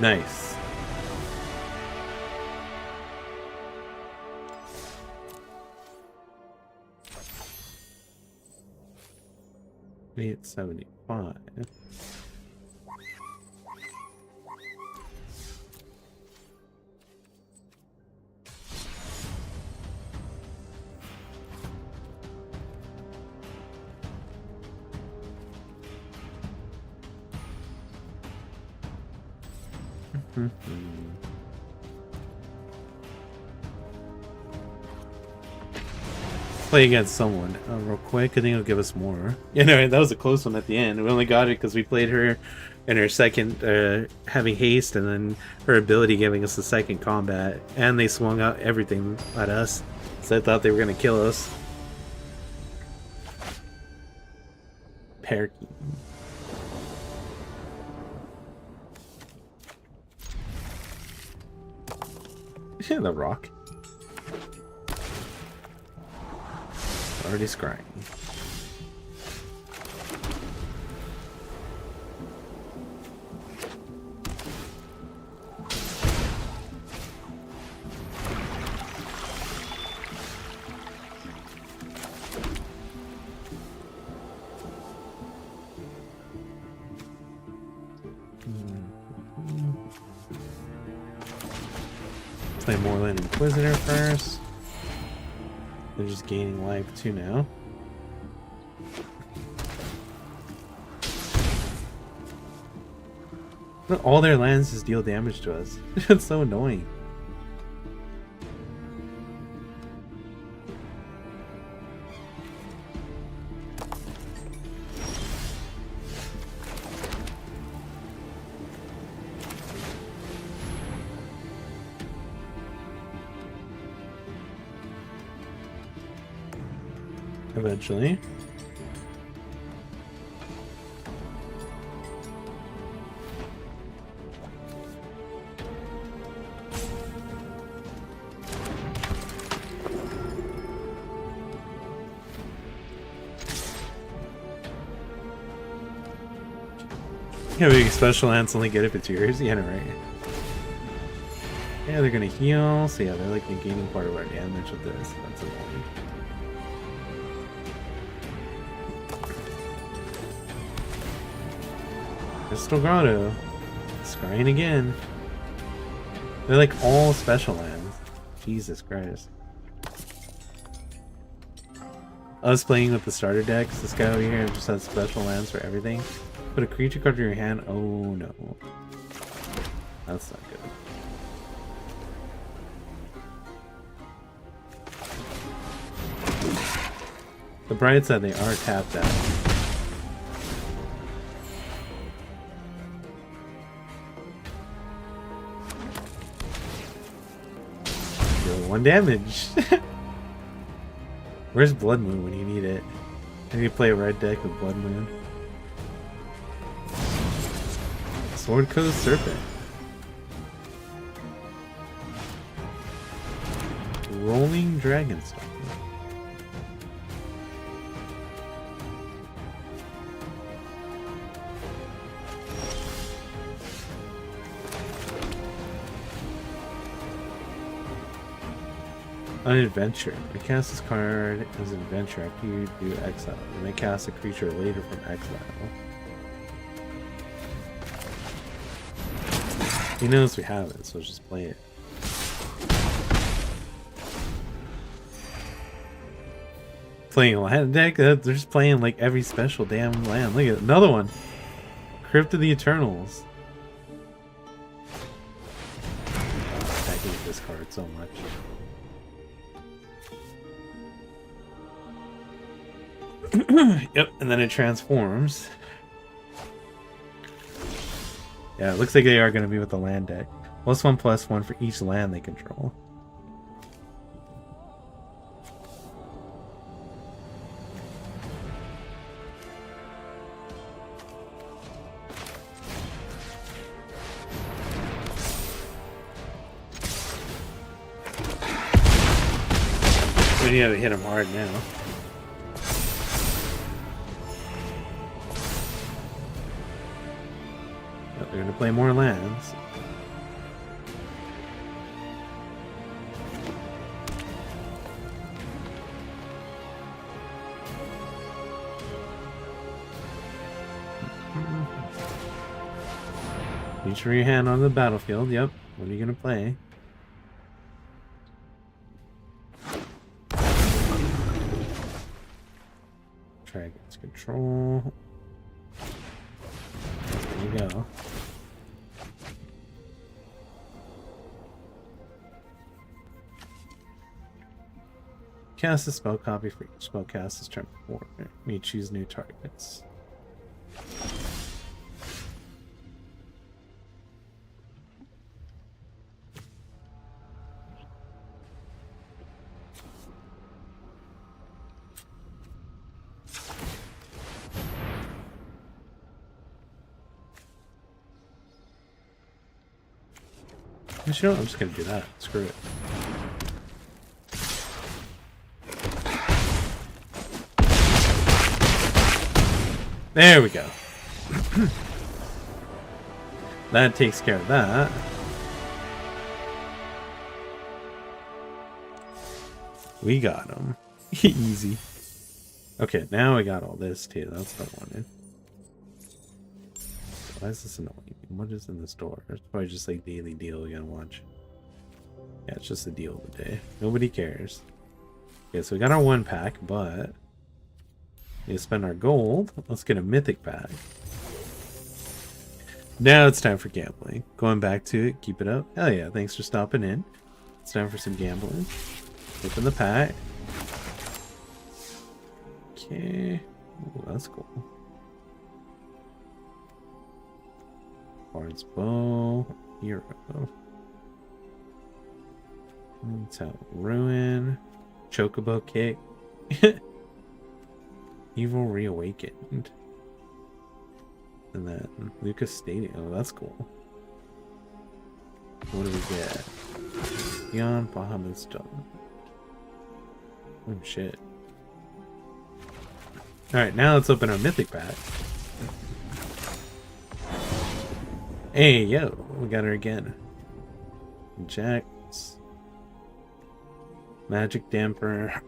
Nice. $875. Play against someone real quick. I think it'll give us more. Yeah, no, that was a close one at the end. We only got it because we played her in her second, having haste, and then her ability giving us the second combat. And they swung out everything at us, so I thought they were gonna kill us. Parakeet. The rock. Already scrying. Play Moreland Inquisitor first. They're just gaining life too now. All their lands just deal damage to us. It's so annoying. Eventually. Yeah, we special lands only get if it's yours. Yeah, no, right. Yeah, they're gonna heal. So yeah, they're like negaiting part of our damage with this. That's annoying. Crystal Grotto. Scrying again. They're like all special lands. Jesus Christ. I was playing with the starter decks. This guy over here just has special lands for everything. Put a creature card in your hand. Oh no. That's not good. The bright side, they are tapped out. Deal 1 damage. Where's Blood Moon when you need it? I need to play a red deck with Blood Moon. Sword Coast Serpent. Rolling Dragonstone. An adventure. You cast this card as an adventure after you do exile. You may cast a creature later from exile. He knows we have it, so just play it. Playing a land deck? They're just playing like every special damn land. Look at another one. Crypt of the Eternals. I hate this card so much. Yep, and then it transforms. Yeah, it looks like they are going to be with the land deck. +1/+1 for each land they control. We have to hit him hard now. They're going to play more lands. Reach your hand on the battlefield. Yep. What are you going to play? Dragon's Control. There you go. Cast a spell copy for each spell cast this turn before. You choose new targets. You know what? I'm just gonna do that. Screw it. There we go. That takes care of that. We got him. Easy. Okay, now we got all this too. That's what I wanted. Why is this annoying? What is in the store? It's probably just like daily deal we gotta watch. Yeah, it's just the deal of the day. Nobody cares. Okay, so we got our 1 pack, but we spend our gold. Let's get a mythic pack. Now it's time for gambling. Going back to it, keep it up. Hell yeah, thanks for stopping in. It's time for some gambling. Open the pack. Okay. Ooh, that's cool. Bard's Bow. Hero. Let's have Ruin. Chocobo Kick. Evil Reawakened. And then Lucas Stadium. Oh, that's cool. What do we get? Beyond Bahamut Stone. Oh shit. Alright, now let's open our mythic pack. Hey, yo, we got her again. Jax. Magic Damper.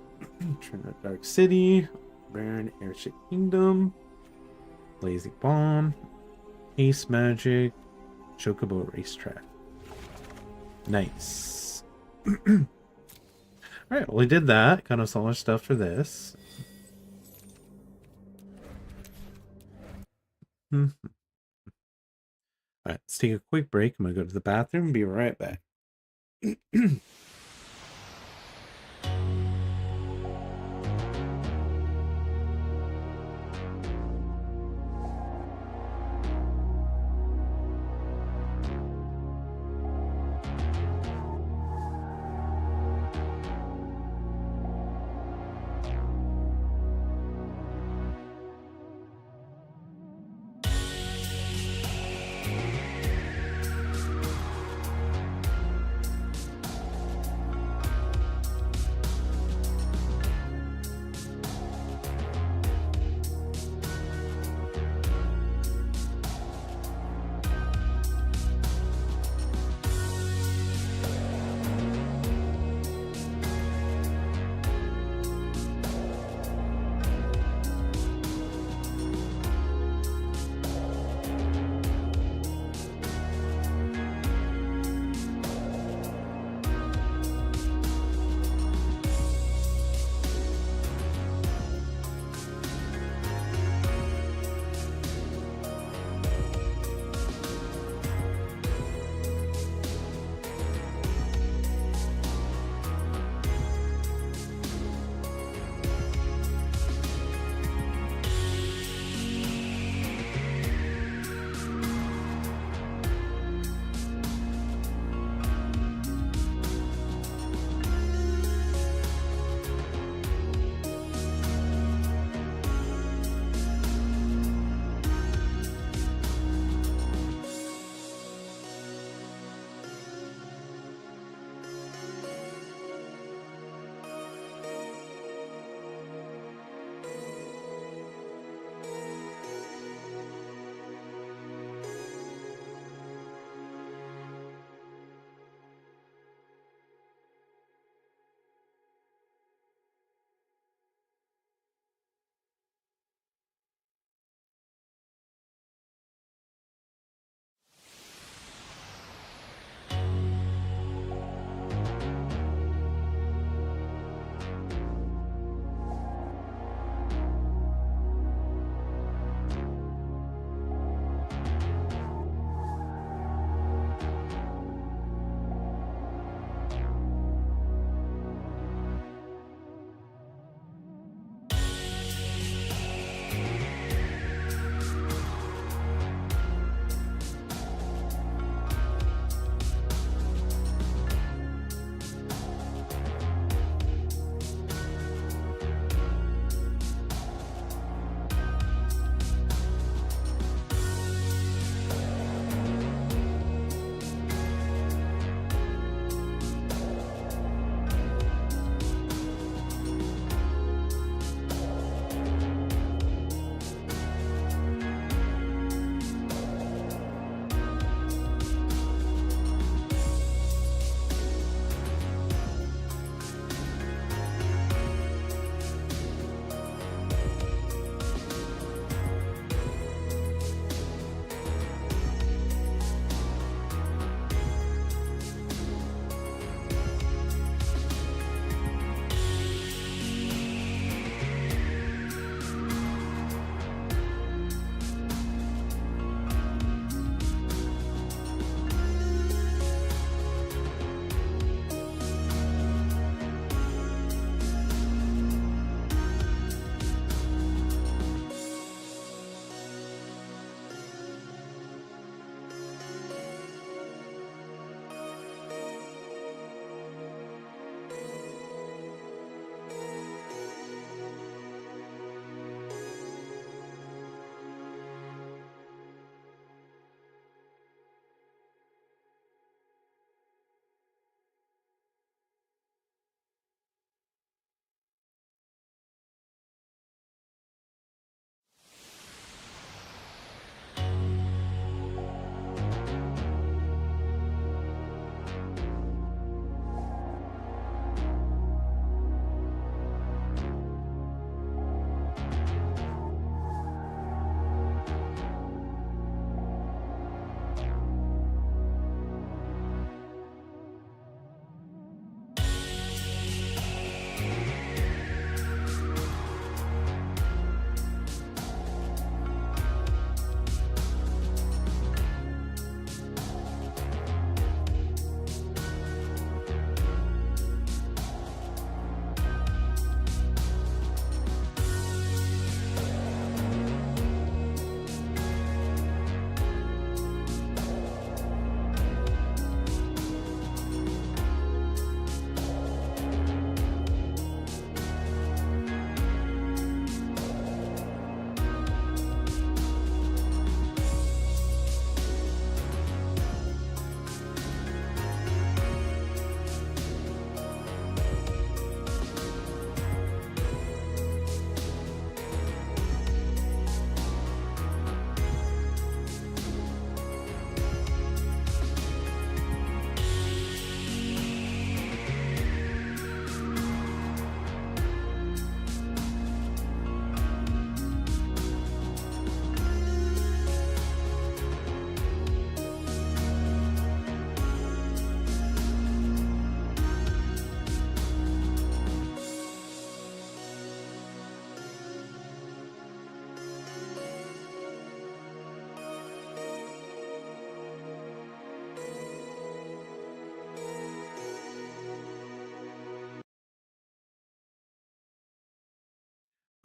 Trinidad Dark City. Baron Airship Kingdom. Lazy Bomb. Ace Magic. Chocobo Racetrack. Nice. Alright, well we did that. Got us all our stuff for this. Alright, let's take a quick break. I'm gonna go to the bathroom and be right back.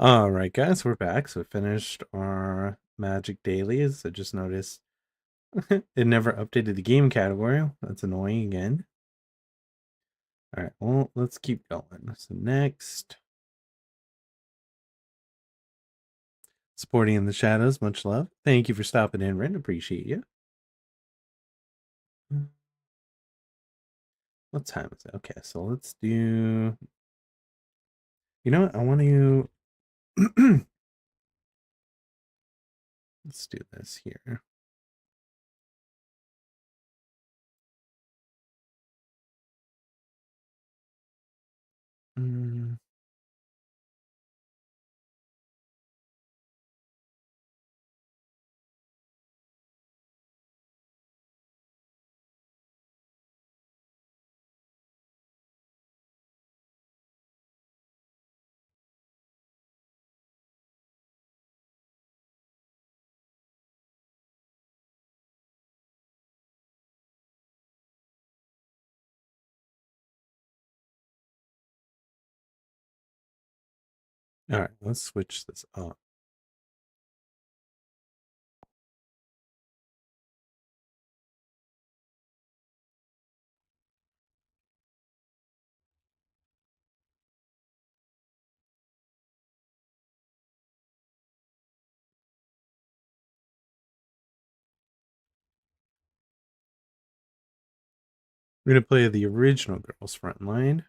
All right, guys, we're back. So we finished our magic dailies. I just noticed it never updated the game category. That's annoying again. All right, well, let's keep going. So next, supporting in the shadows. Much love. Thank you for stopping in, Ren. Appreciate you. What time is it? Okay, so let's do. You know what? I want to. Let's do this here. All right, let's switch this up. We're going to play the original Girls Frontline.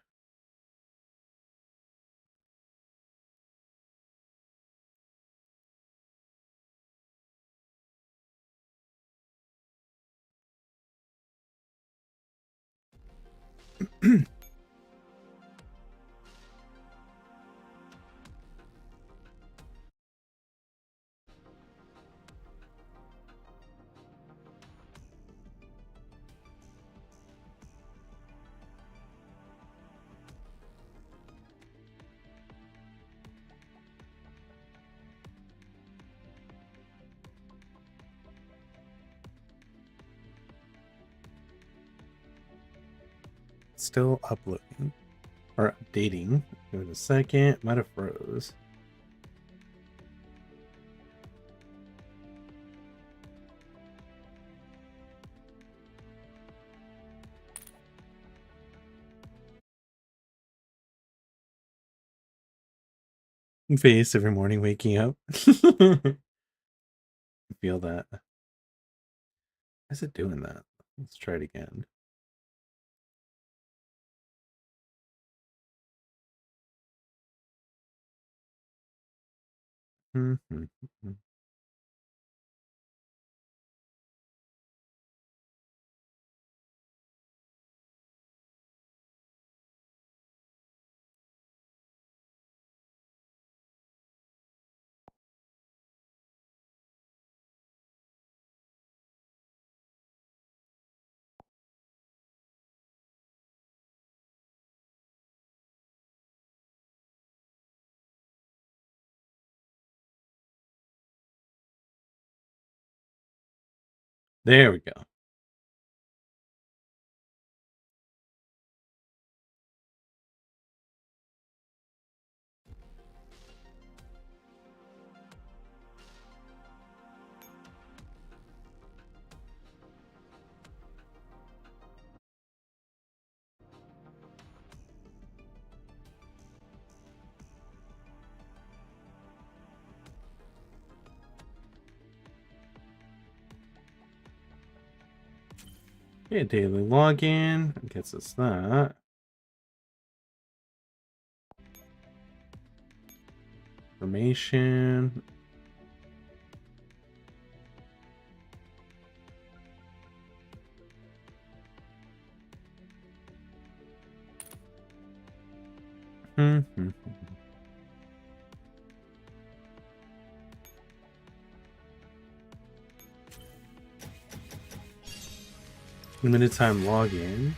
Still uploading or updating. Give it a second. Might have froze. Face every morning waking up. I feel that. Why is it doing that? Let's try it again. There we go. Okay, daily login. I guess it's that. Information. Limited time login.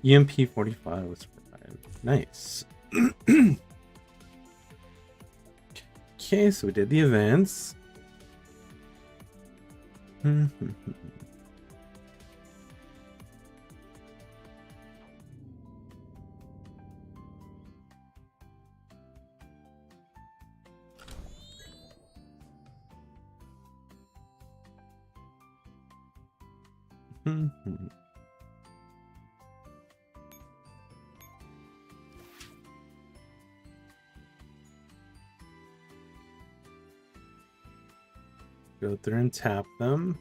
EMP 45 was provided. Nice. Okay, so we did the events. Go through and tap them.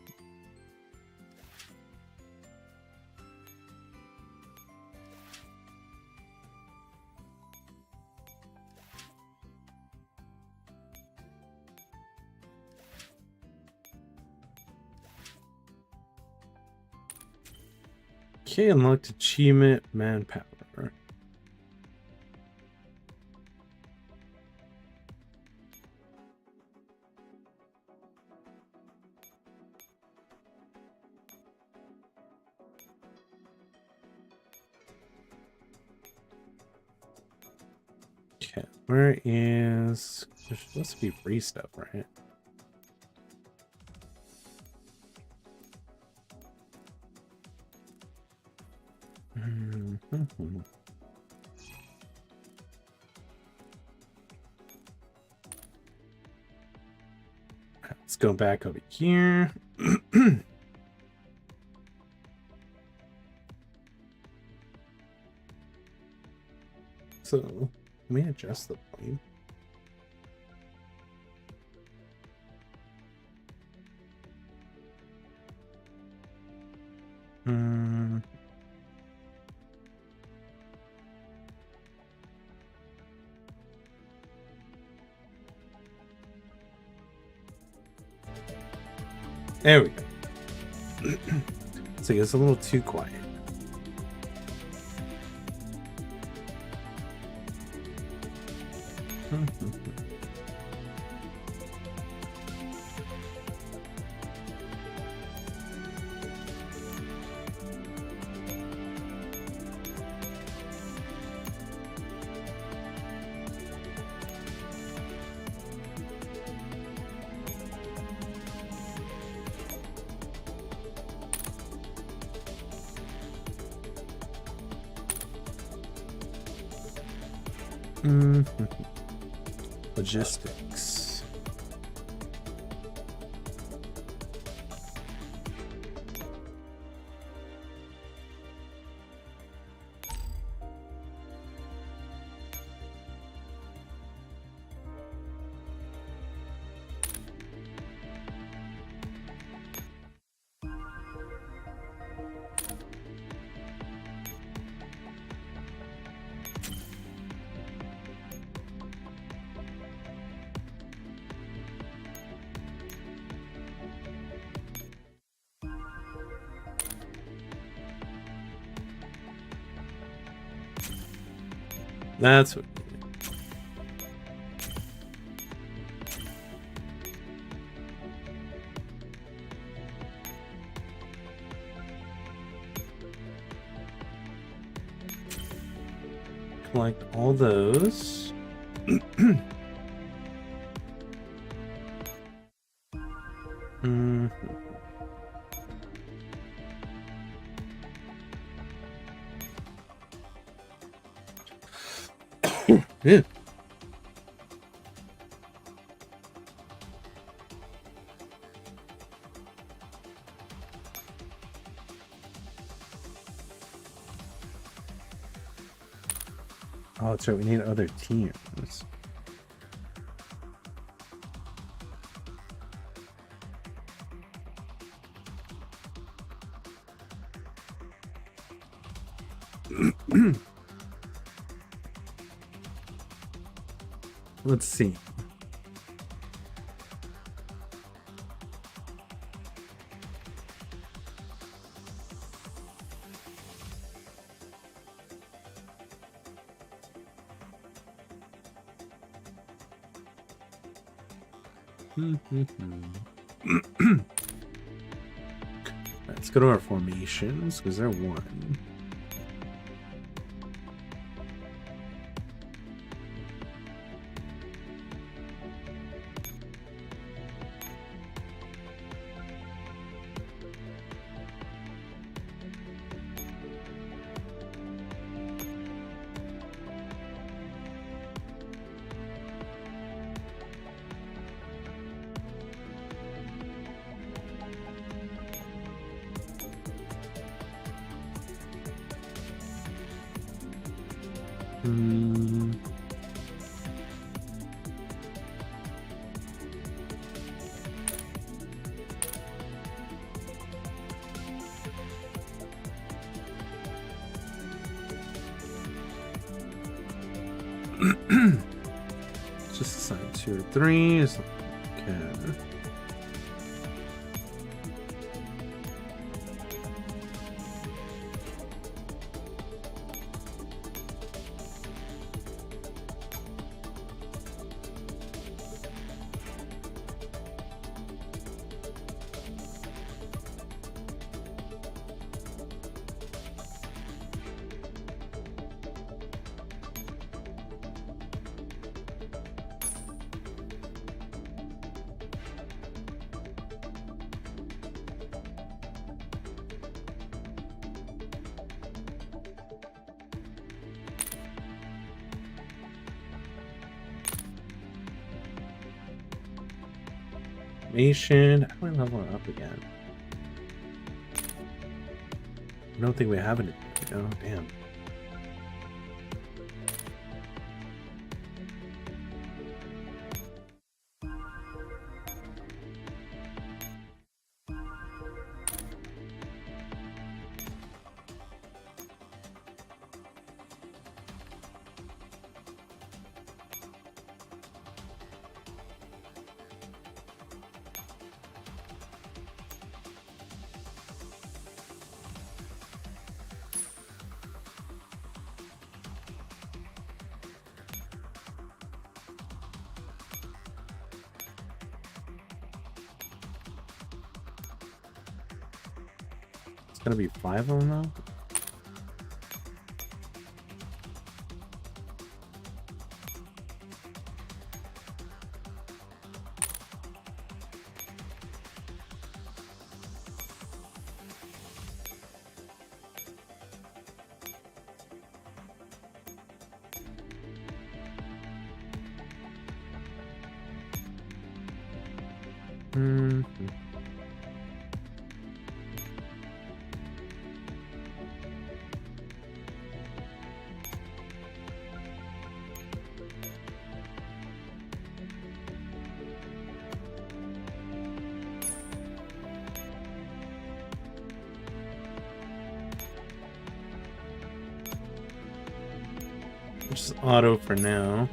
Okay, unlocked achievement manpower. Okay, where is... There's supposed to be free stuff, right? Let's go back over here. So, can we adjust the plane? There we go. So it's a little too quiet. Logistics. That's what. Collect all those. Yeah. Oh, that's right. We need other teams. Let's see. Let's go to our formations because they're one. Just assign 2 or 3. Okay. Nation. How do I level it up again? I don't think we have it. Oh, damn. It's gonna be 5 of them now. Just auto for now.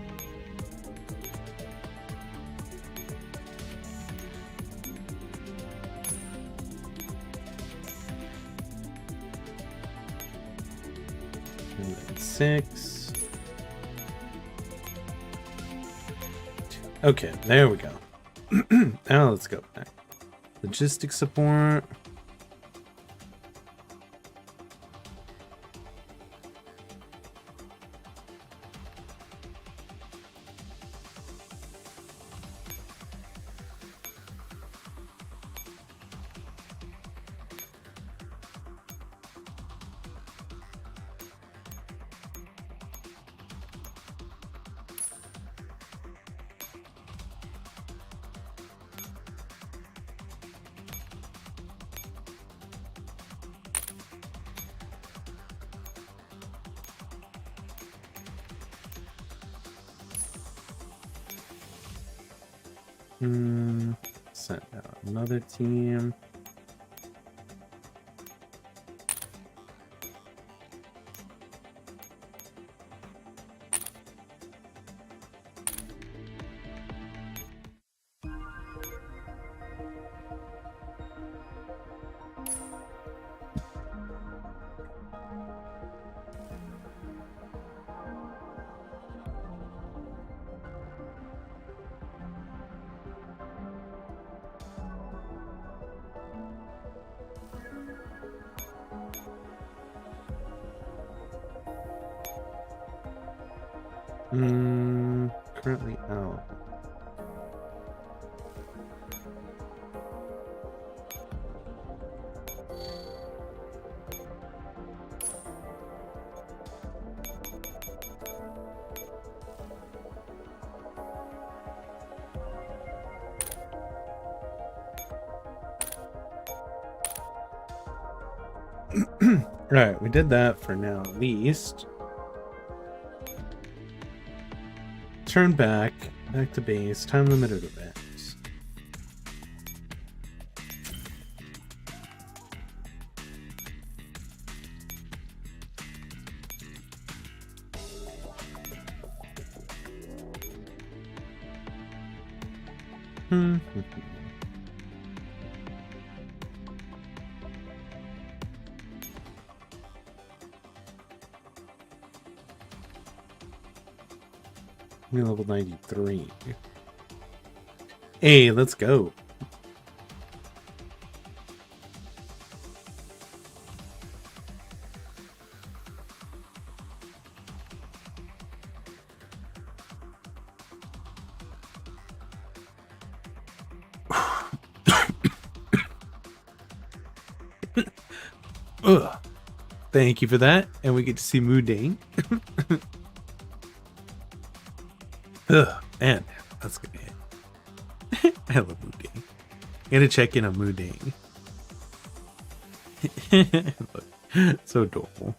And then 6. Okay, there we go. Now let's go back. Logistics support. Send out another team. Currently out. Right, we did that for now at least. Turn back to base. Time limited events. We're level 93. Hey, let's go. Ugh. Thank you for that. And we get to see Mudane. Ugh, man, that's good. I love Mudane. Gotta check in on Mudane. So adorable.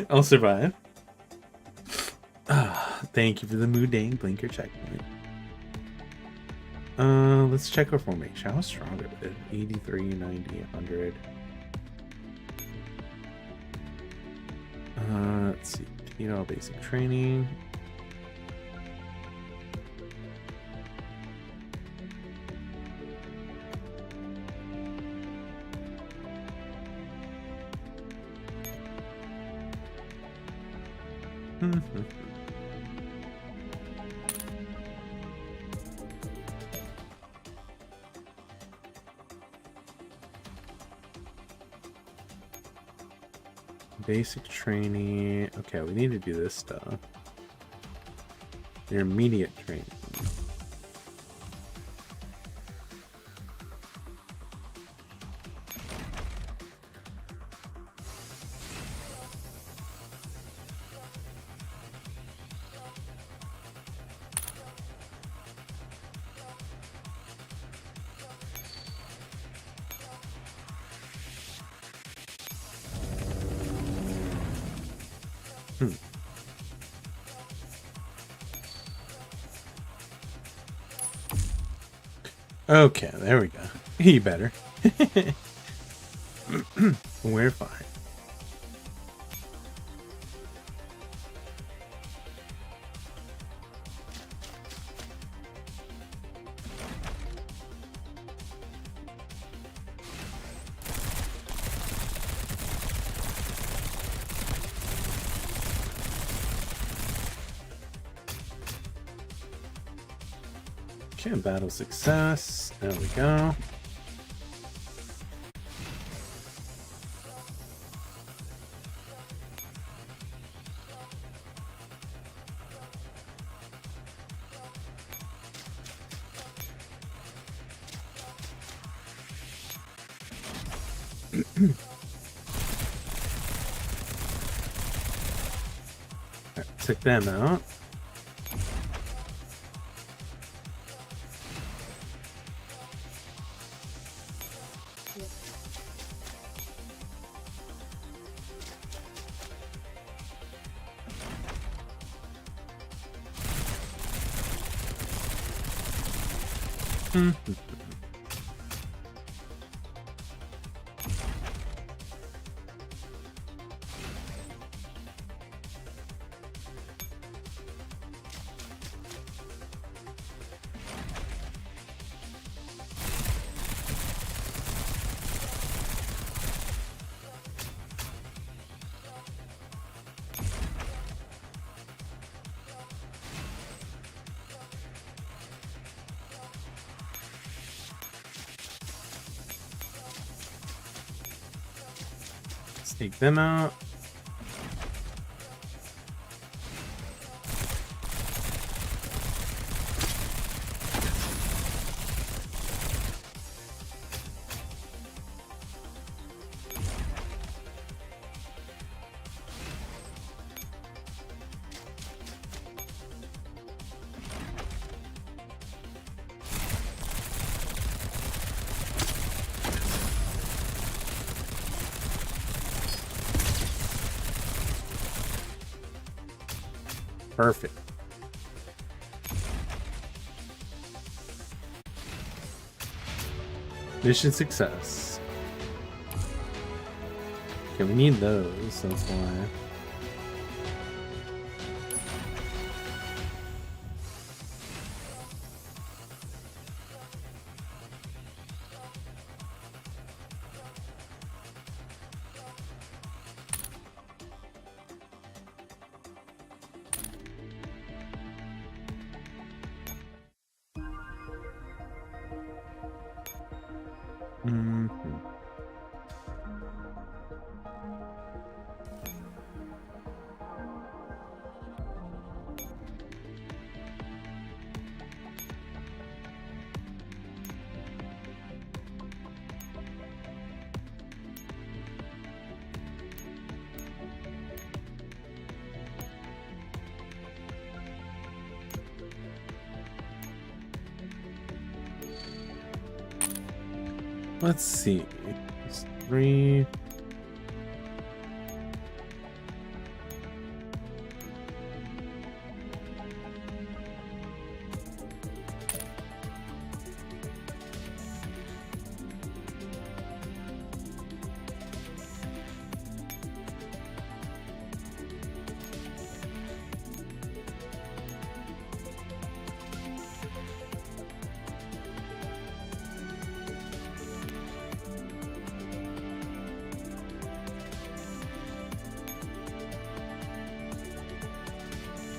I'll survive. Thank you for the Mudane blinker checkpoint. Let's check our formation. How strong are it? 83, 90, 100. Let's see. All basic training. Basic training. Okay, we need to do this stuff. Intermediate training. Okay, there we go. He better. We're fine. Okay, battle success. There we go. Took them out. Take them out. Perfect. Mission success. Okay, we need those, that's why. Let's see. It's 3.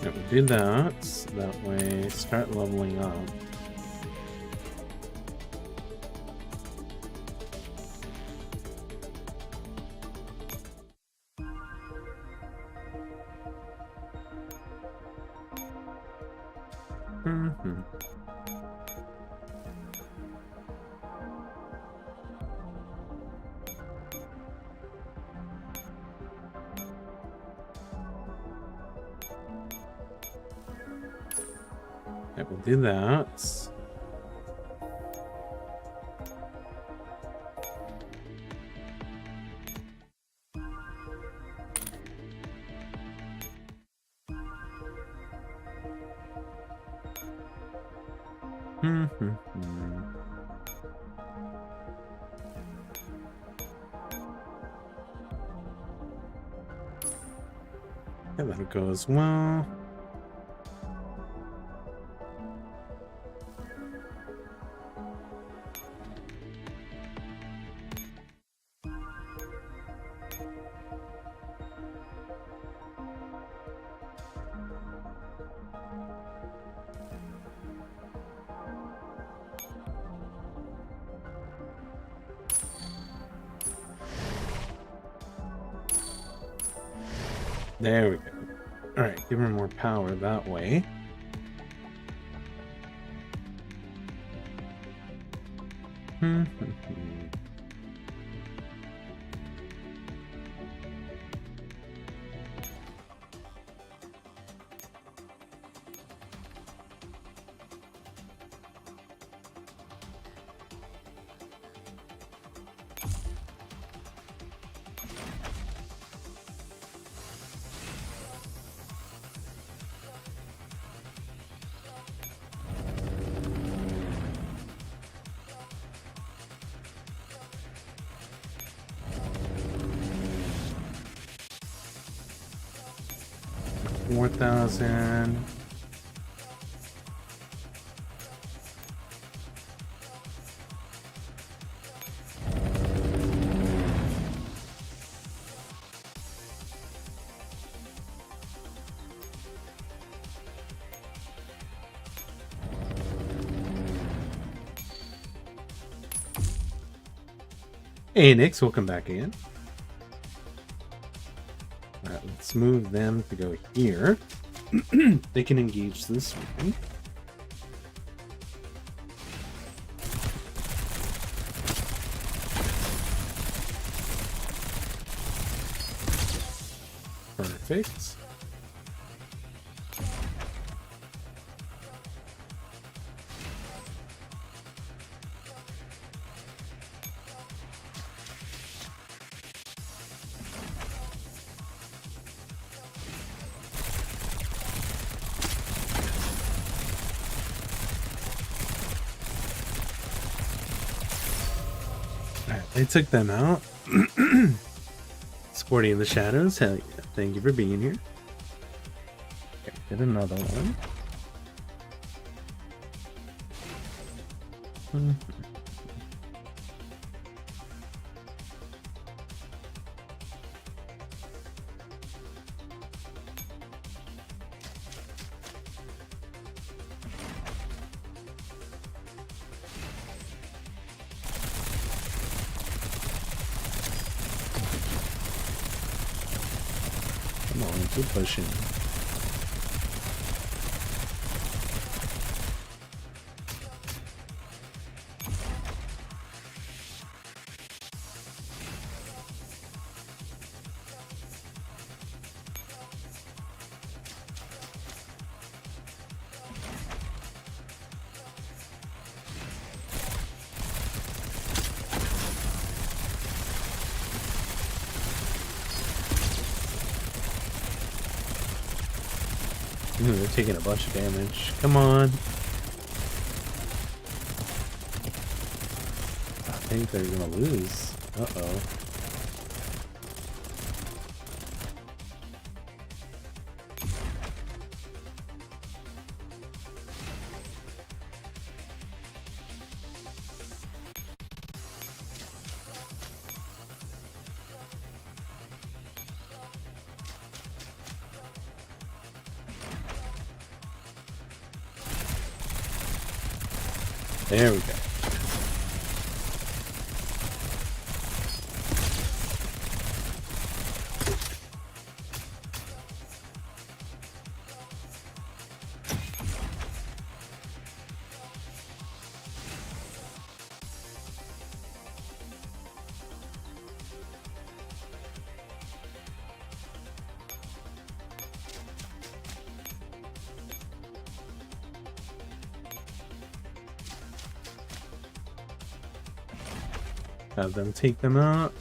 Yeah, we'll do that. That way, start leveling up. Okay, we'll do that. Yeah, that'll go as well. There we go. All right, give her more power that way. $4,000. Hey, Nix, welcome back in. All right, let's move them to go here. They can engage this one. Perfect. Alright, they took them out. Sporty in the shadows. Hell yeah. Thank you for being here. Okay, get another one. Come on, keep pushing. Ooh, they're taking a bunch of damage. Come on. I think they're gonna lose. Uh-oh. There we go. Have them take them out.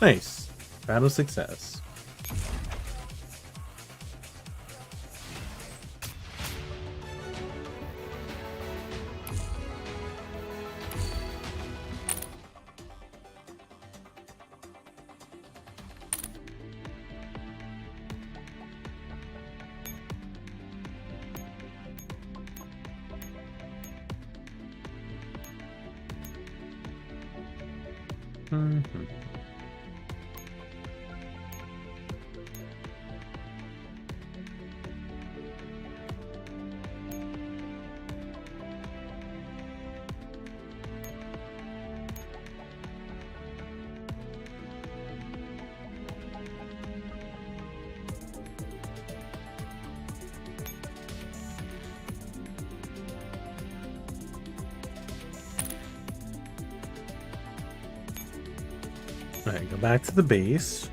Nice. Battle success. Alright, go back to the base.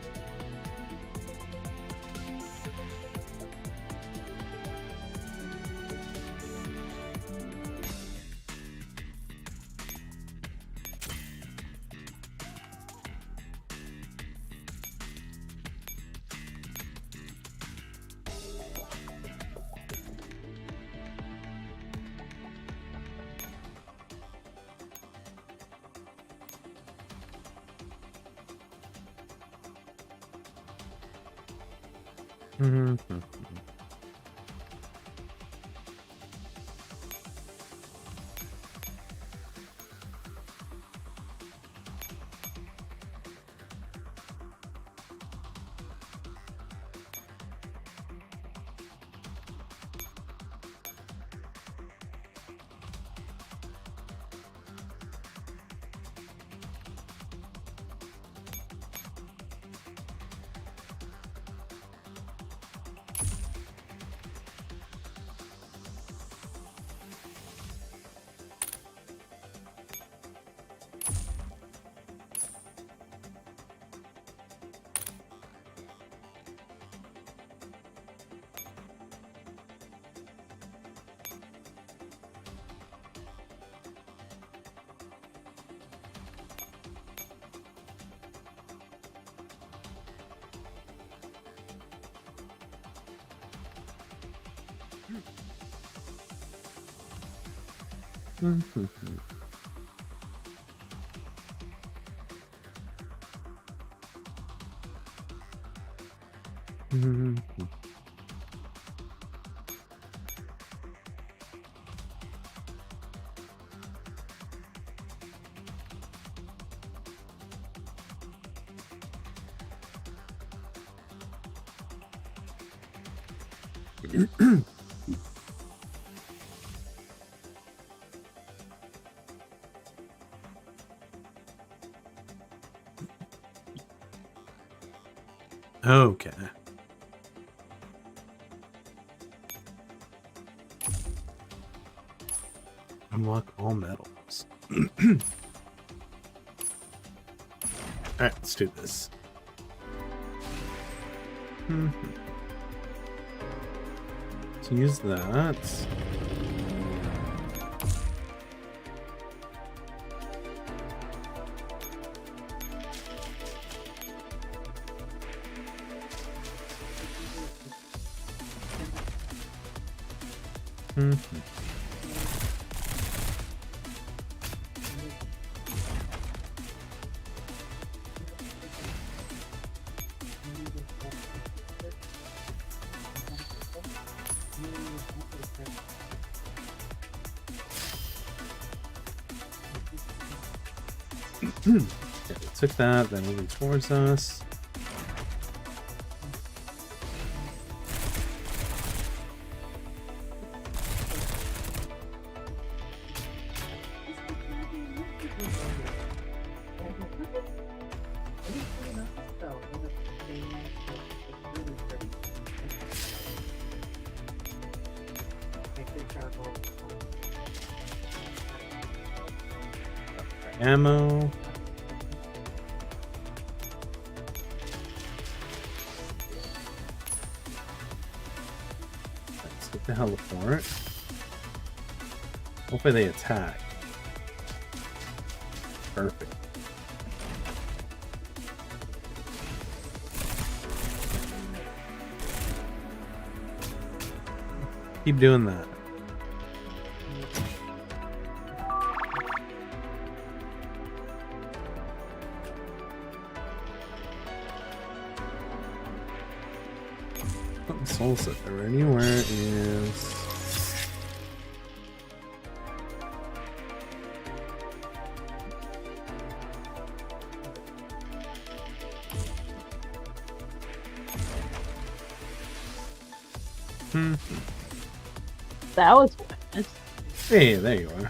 Okay. Unlock all medals. Alright, let's do this. Let's use that. Okay, we took that, then moving towards us. Ammo. Let's get the heliport. Hopefully they attack. Perfect. Keep doing that. Soul set already. Where is... That was fast. Hey, there you are.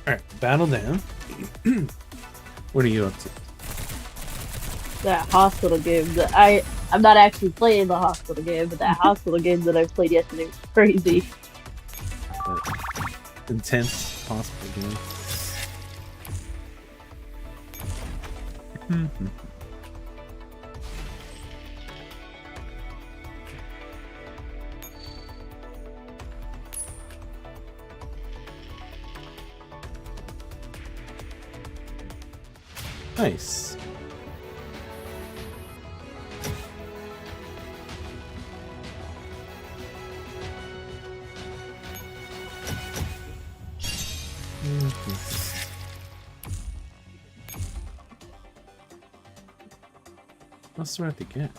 Alright, battle down. What are you up to? That hospital game that I'm not actually playing the hospital game, but that hospital game that I played yesterday was crazy. Intense hospital game. Nice. What's the right to get?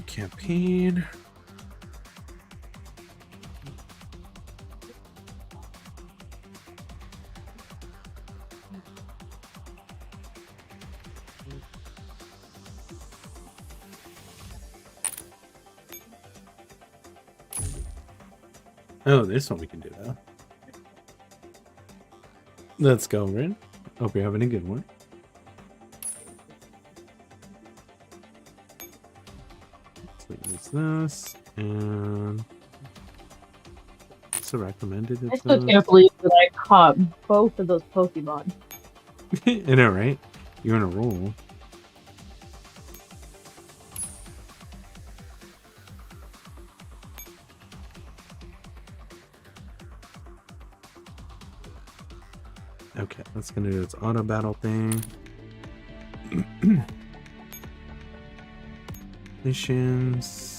Campaign. Oh, this one we can do now. Let's go, Rin. Hope you're having a good one. Let's use this and What's the recommended? I still can't believe that I caught both of those Pokemon. I know, right? You're on a roll. Okay, that's gonna do its auto battle thing. Missions.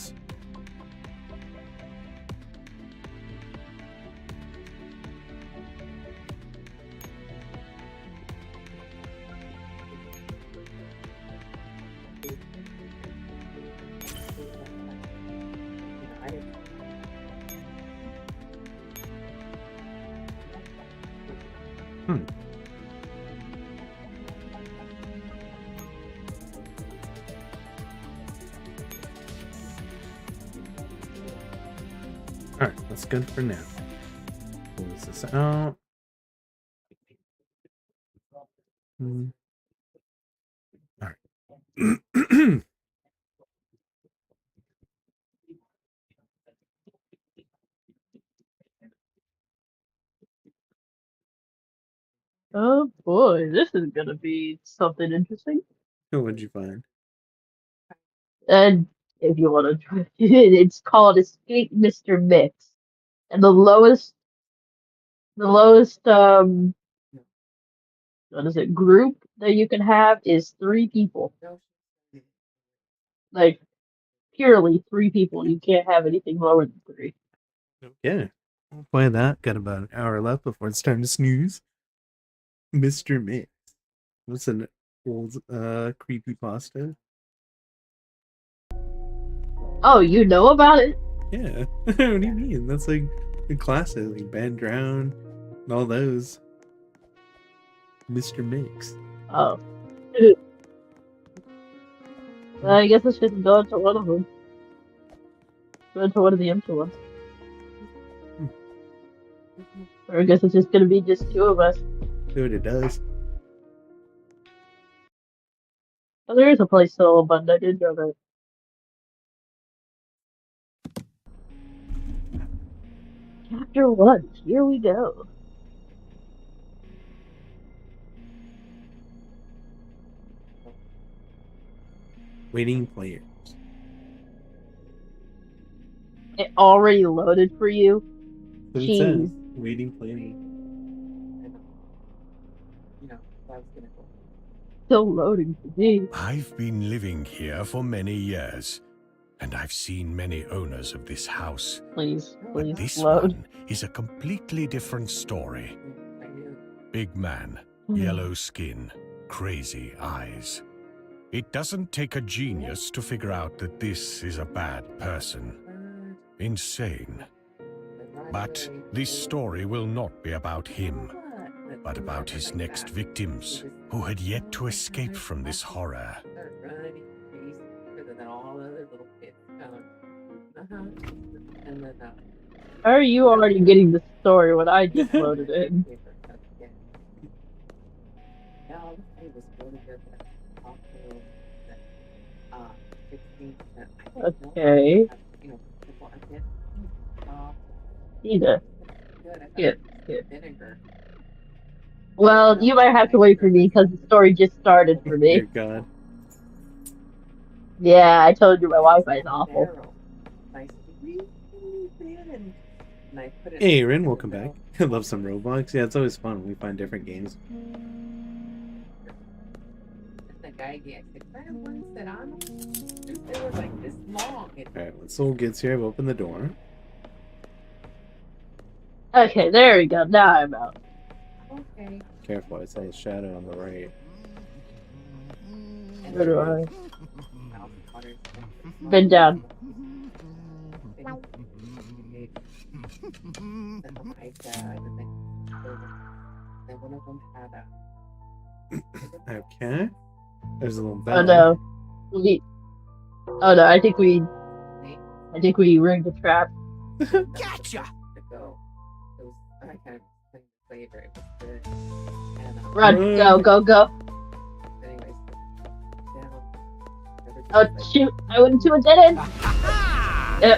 Alright, that's good for now. Close this out. Alright. Oh boy, this is gonna be something interesting. What'd you find? And if you want to try it's called Escape Mr. Mix. And the lowest what is it, group that you can have is 3 people. Like purely 3 people. You can't have anything lower than 3. Yeah. We'll play that. Got about an hour left before it's time to snooze. Mr. Mix. What's an old creepypasta? Oh, you know about it? Yeah. What do you mean? That's like the classic, like Band Drown and all those. Mr. Mix. Oh. I guess it's just go to one of them. Go to one of the empty ones. Or I guess it's just gonna be just 2 of us. See what it does. Oh, there is a place solo button. I did know that. Chapter 1. Here we go. Waiting players. It already loaded for you? What it Jeez. says. Waiting players. Still loading for me. I've been living here for many years, and I've seen many owners of this house. Please, But this load. one is a completely different story. Big man, yellow skin, crazy eyes. It doesn't take a genius to figure out that this is a bad person. Insane. But this story will not be about him, but about his next victims, who had yet to escape from this horror. How are you already getting the story when I just loaded it? Okay. Either. Good. Well, you might have to wait for me because the story just started for me. Dear God. Yeah, I told you my Wi-Fi is awful. Hey, Aaron, welcome back. I love some Roblox. Yeah, it's always fun when we find different games. Alright, when Soul gets here, I've opened the door. Okay, there we go. Now I'm out. Okay. Careful, I saw a shadow on the right. Where do I? Been down. Okay. There's a little bell. Oh no. Oh no, I think we rigged the trap. Gotcha! Run, go. Oh shoot, I went to a dead end!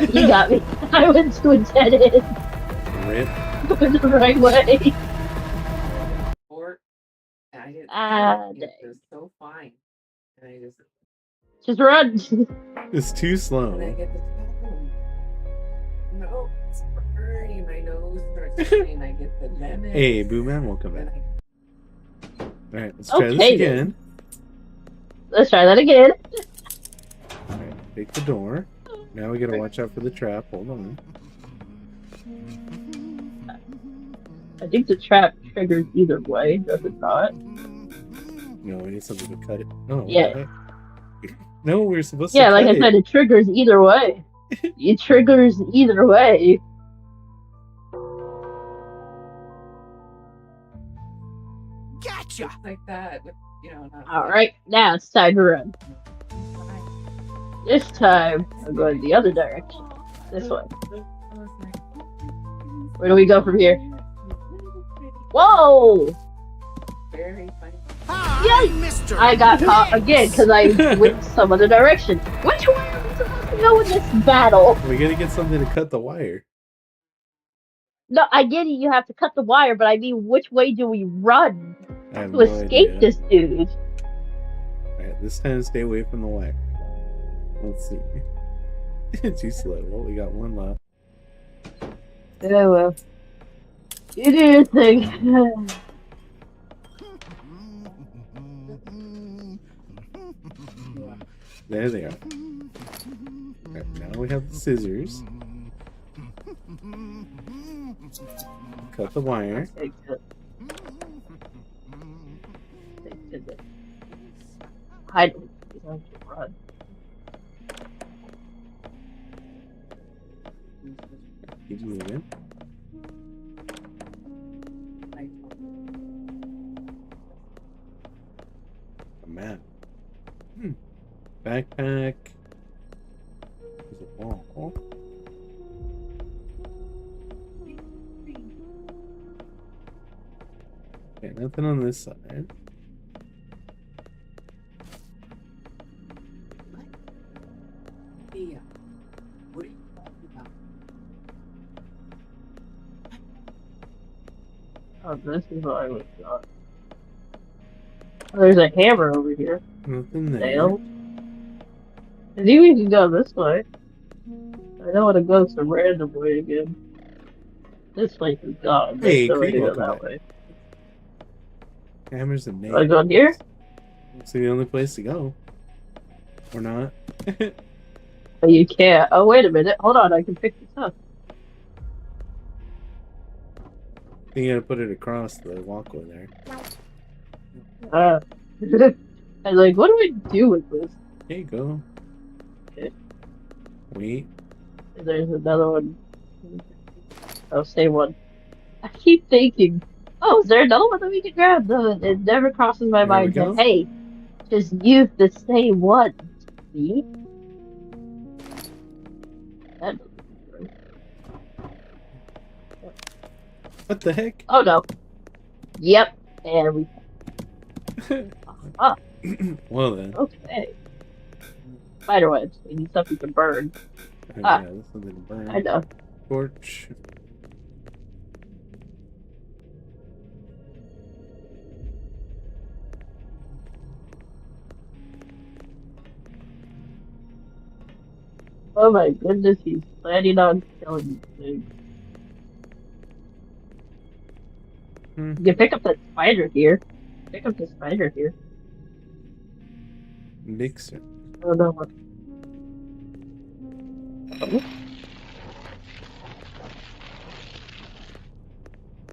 He got me. I went to a dead end. it. Going the right way. Or I didn't. Dang. It was so fine. And I Just run. It's too and I slow. get the problem. No, it's burning. My nose starts burning. I get the lemon. Hey, Boo Man, welcome back. Alright, let's try this Okay, again. then. Let's try that again. Alright, take the door. Now we gotta watch out for the trap. Hold on. I think the trap triggers either way, does it not? No, we need something to cut it. Oh, Yeah. what the heck? No, we're supposed Yeah, to like cut I said, it triggers either way. It triggers either way. Gotcha. Like that. You know. Alright, now it's time to run. This time, I'm going the other direction. This way. Where do we go from here? Whoa! Very funny. Yikes! I got caught again because I went some other direction. Which way are we supposed to go in this battle? We gotta get something to cut the wire. No, I get it, you have to cut the wire, but I mean, which way do we run I have to no escape idea. this dude? Alright, this time stay away from the wire. Let's see. Too slow. Well, we got one left. Yeah, well. You do your thing. There they are. Alright, now we have the scissors. Cut the wire. Hide. Run. Keep moving. A map. Backpack. There's a wall. Okay, nothing on this side. Yeah. What are you talking about? Oh, this is what I was got. Oh, there's a hammer over here. Nothing there. Nails. I think we can go this way. I don't want to go some random way again. This place is gone. Hey, There's no way to Creed, go welcome that back. way. Hammers and nails. Want to go in here? It's the only place to go. Or not. Oh, you can't. Oh, wait a minute. Hold on. I can pick this up. You gotta put it across the walkway there. I was like, what do I do with this? There you go. Okay. Wait. There's another one. Oh, same one. I keep thinking, oh, is there another one that we can grab? No, it never crosses my There we mind go. that, hey, just use the same one. See? That doesn't work. What the heck? Oh, no. Yep. And we... Ah, Well then. okay. Spiderwebs. We need something to burn. Oh, Ah. yeah, that's something to burn. I know. Torch. Oh my goodness, he's planning on killing these things. You can pick up that spider here. Pick up the spider here. Mixer. Oh no. What?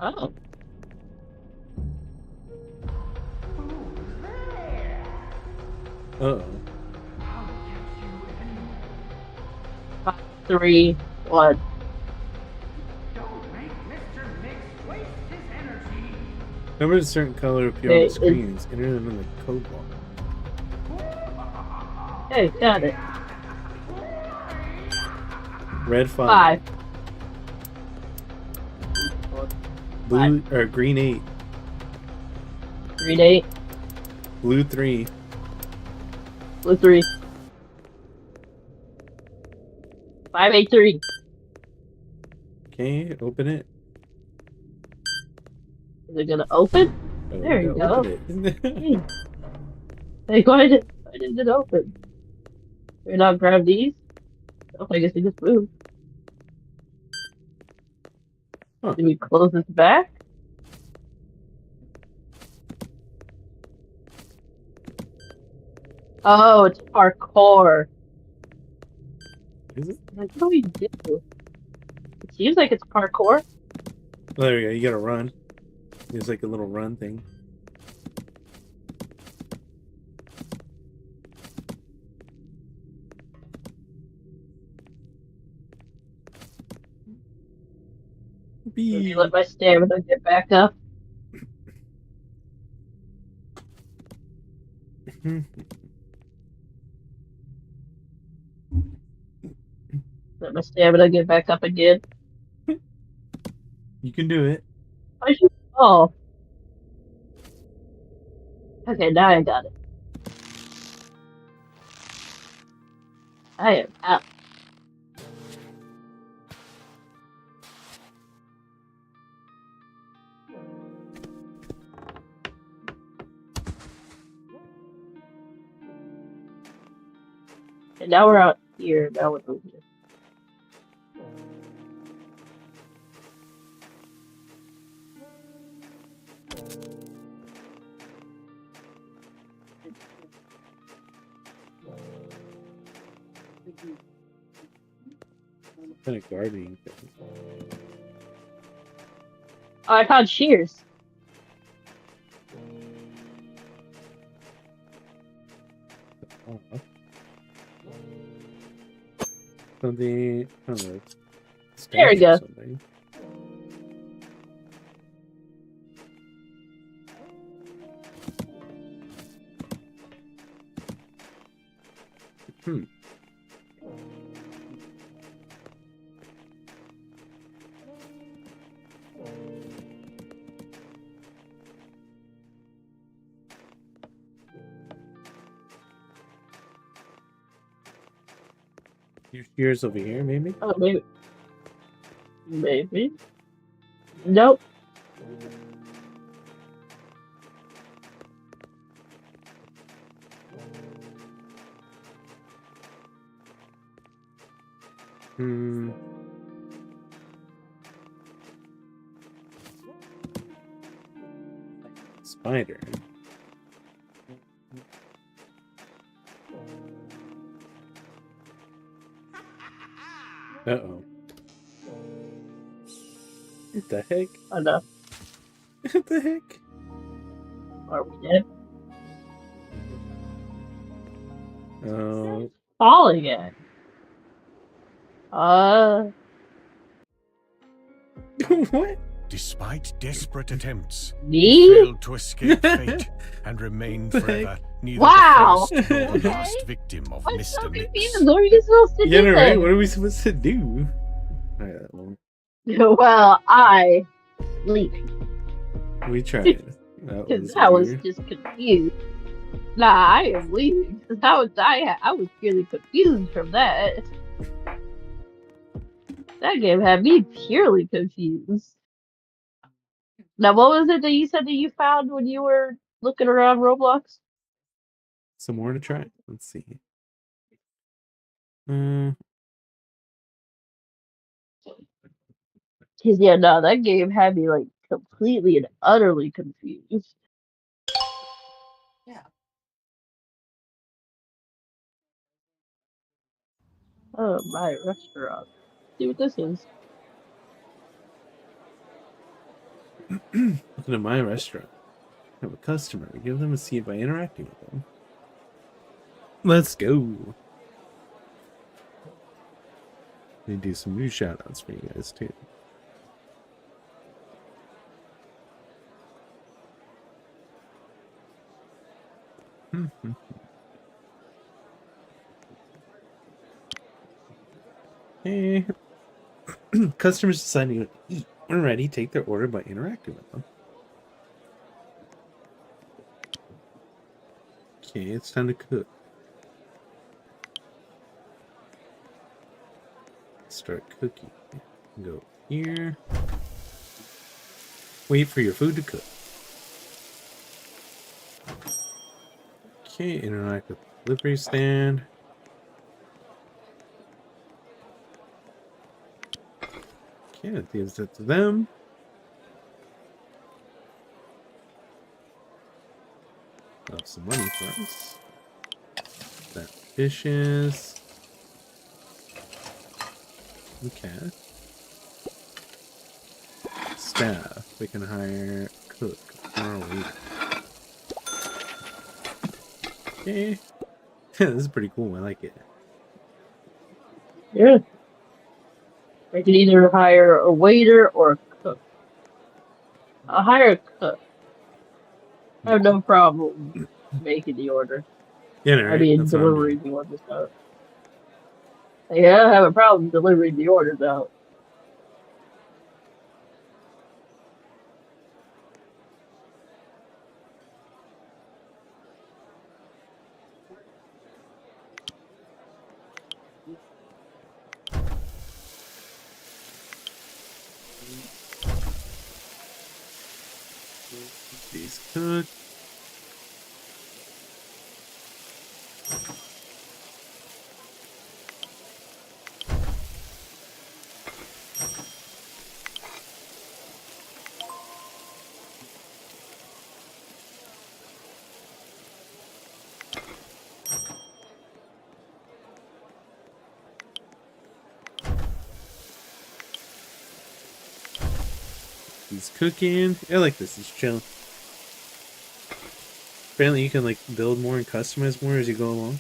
Oh. Uh-oh. 5, 3, 1. Numbers a certain color appear on Okay, the screens. Enter them in the code block. Hey, got it. Red 5. 5. Blue or green 8. Green 8. Blue 3. Blue 3. 583. Okay, open it. Is it gonna open? Oh, There you go. open it. Hey, why did it open? Did we not grab these? Oh, I guess they just moved. Huh. Did we close this back? Oh, it's parkour. Is it? Like, what do we do? It seems like it's parkour. Oh, there you go. You gotta run. There's like a little run thing. Let me let my stamina get back up. Let my stamina get back up again. You can do it. I should. Oh. Okay, now I got it. I am out. And now we're out here. Now we're over here. Kind of gardening thing. Oh, I found shears. Oh. Something. I don't know. There we go. Something. Hmm. Your shears over here, maybe? Oh, maybe. Maybe. Nope. Hmm. Spider. Uh-oh. What the heck? Oh no. What the heck? Are we dead? Oh. Falling again. What? Despite desperate attempts, Me? he failed to escape fate and remained forever neither Wow. the first nor the last victim of I'm Mr. so Mix. confused. What are we supposed to Yeah, do? right. then? What are we supposed to do? Alright, well, Well, I leaving. we tried. That Because was I was weird. just confused. Nah, I am leaving. Because I was really confused from that. That game had me purely confused. Now, what was it that you said that you found when you were looking around Roblox? Some more to try. Let's see. Because, yeah, no, that game had me, like, completely and utterly confused. Yeah. Oh, my restaurant. See what this is. Looking at my restaurant. I have a customer. Give them a seat by interacting with them. Let's go. They do some new shoutouts for you guys too. Hey. Customers deciding to eat when ready, take their order by interacting with them. Okay, it's time to cook. Start cooking. Go here. Wait for your food to cook. Okay, interact with the delivery stand. Okay, that gives it to them. Have some money for us. That dishes. Okay. Staff. We can hire cook or waiter. Okay. This is pretty cool. I like it. Yeah. I can either hire a waiter or a cook. I'll hire a cook. I have no problem making the order. Yeah, I right? mean, That's what I'm doing. delivering the orders out. Yeah, I don't have a problem delivering the orders out. These cook. He's cooking. I like this. It's chill. Apparently you can like build more and customize more as you go along.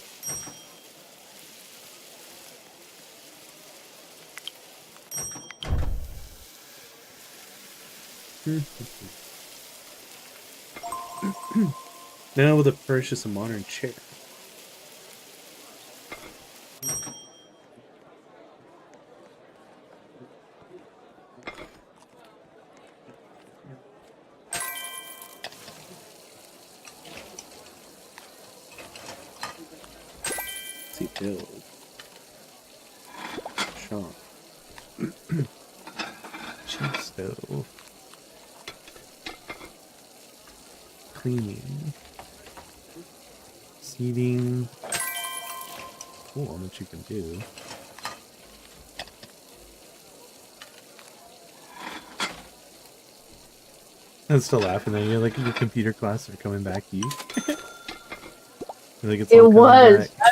Now with a purchase a modern chair. Let's see, build. Shop. Cheap stove. Cleaning. Seating. Cool, how much you can do. I'm still laughing at you, like your computer class are coming back to you. Like it's all It coming was. back.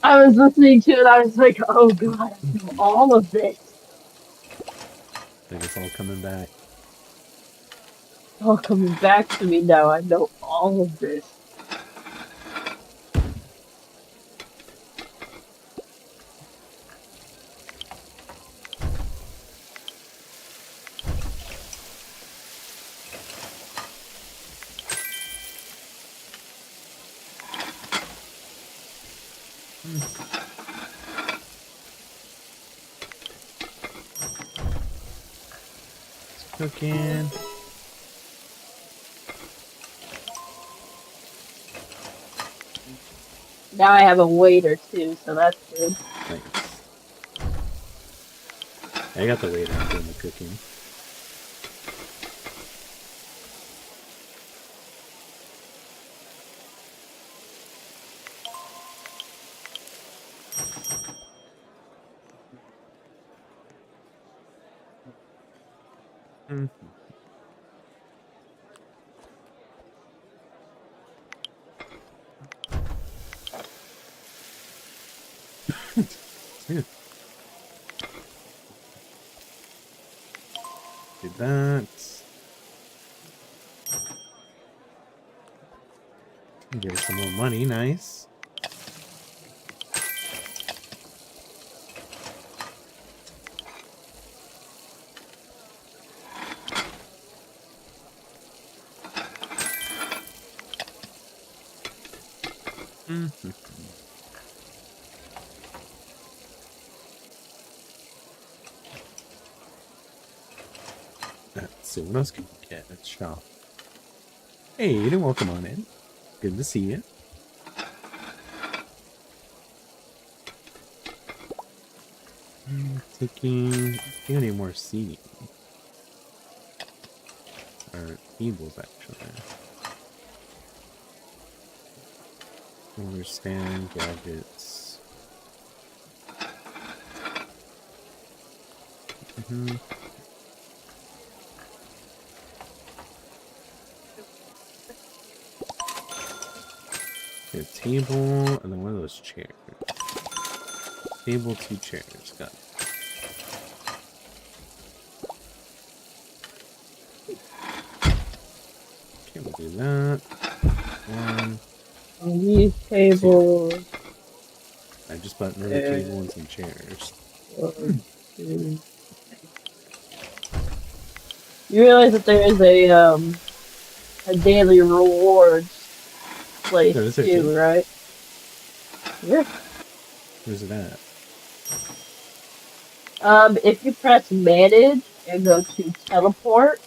I was listening to it. I was like, oh god, I know all of this. Like it's all coming back. It's all coming back to me now. I know all of this. Cooking. Now I have a waiter too, so that's good. Nice. I got the waiter doing the cooking. Yeah. Did that. Get some more money, nice. Let's see, what else can we get at shop? Hey, Aiden, welcome on in. Good to see you. Taking... I think I need more seating. tables actually. Understand gadgets. A table and then one of those chairs. Table, 2 chairs. Got it. Okay, we'll do that. 1. These tables. I just bought another table and some chairs. 1, 2. You realize that there is a daily rewards place Oh, is there too, too? right? Yeah. Where's it at? If you press manage and go to teleport,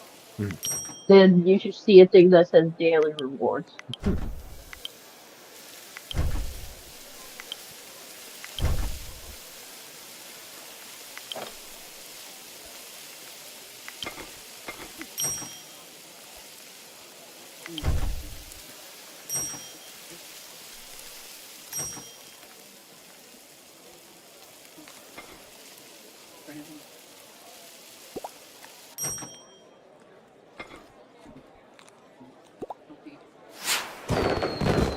then you should see a thing that says daily rewards.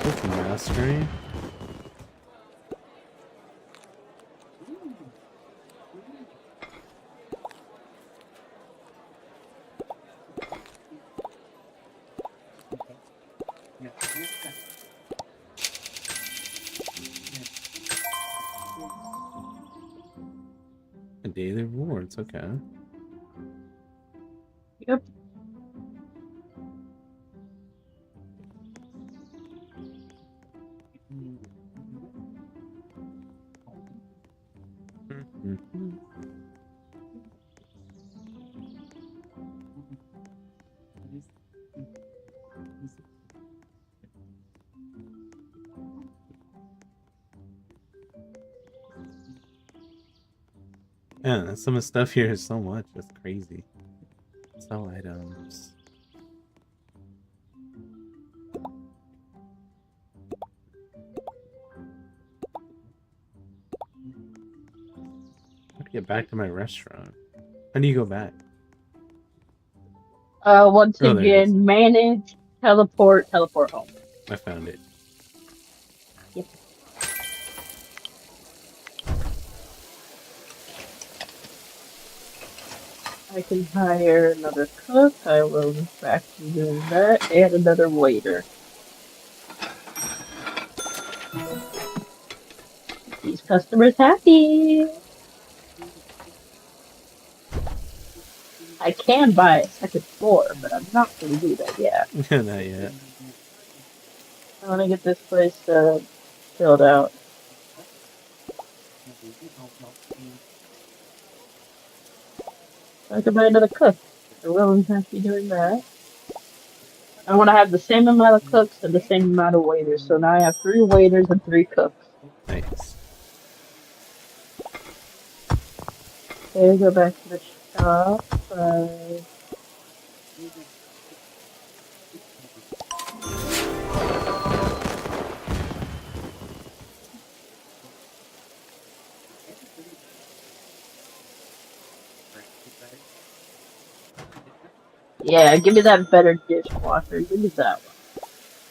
What's the mastery? A daily rewards, okay. Yep. Yeah, some of the stuff here is so much. That's crazy. Sell items. How to get back to my restaurant? How do you go back? Once Oh, there it is. again, manage, teleport home. I found it. Yep. I can hire another cook. I will back to doing that, and another waiter. These customers happy. I can buy a second floor, but I'm not going to do that yet. Not yet. I want to get this place filled out. I can buy another cook. I will have to be doing that. I want to have the same amount of cooks and the same amount of waiters. So now I have 3 waiters and 3 cooks. Nice. Okay, go back to the shop. Yeah, give me that better dishwasher. Give me that one.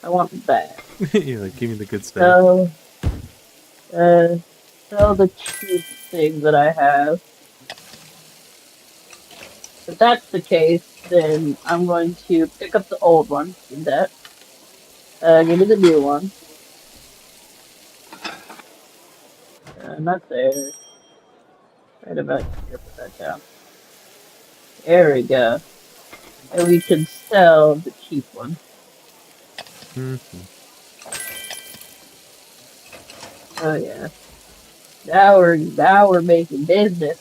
I want that. You're like, give me the good stuff. So, sell the cheap thing that I have. If that's the case, then I'm going to pick up the old one. Give me that. Give me the new one. Not there. Right about here. Put that down. There we go. And we can sell the cheap one. Oh yeah. Now we're making business.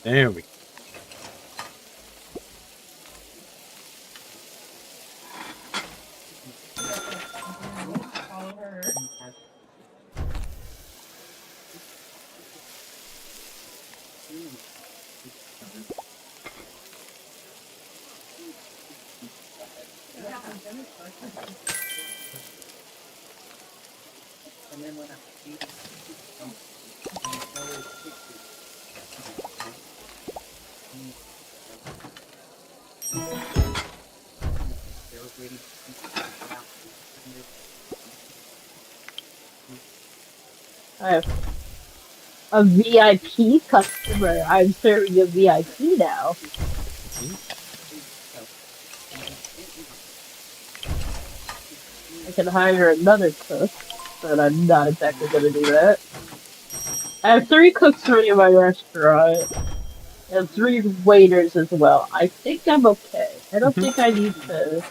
There we go. I have a VIP customer. I'm serving a VIP now. I can hire another cook, but I'm not exactly going to do that. I have 3 cooks running my restaurant, and 3 waiters as well. I think I'm okay. I don't think I need to.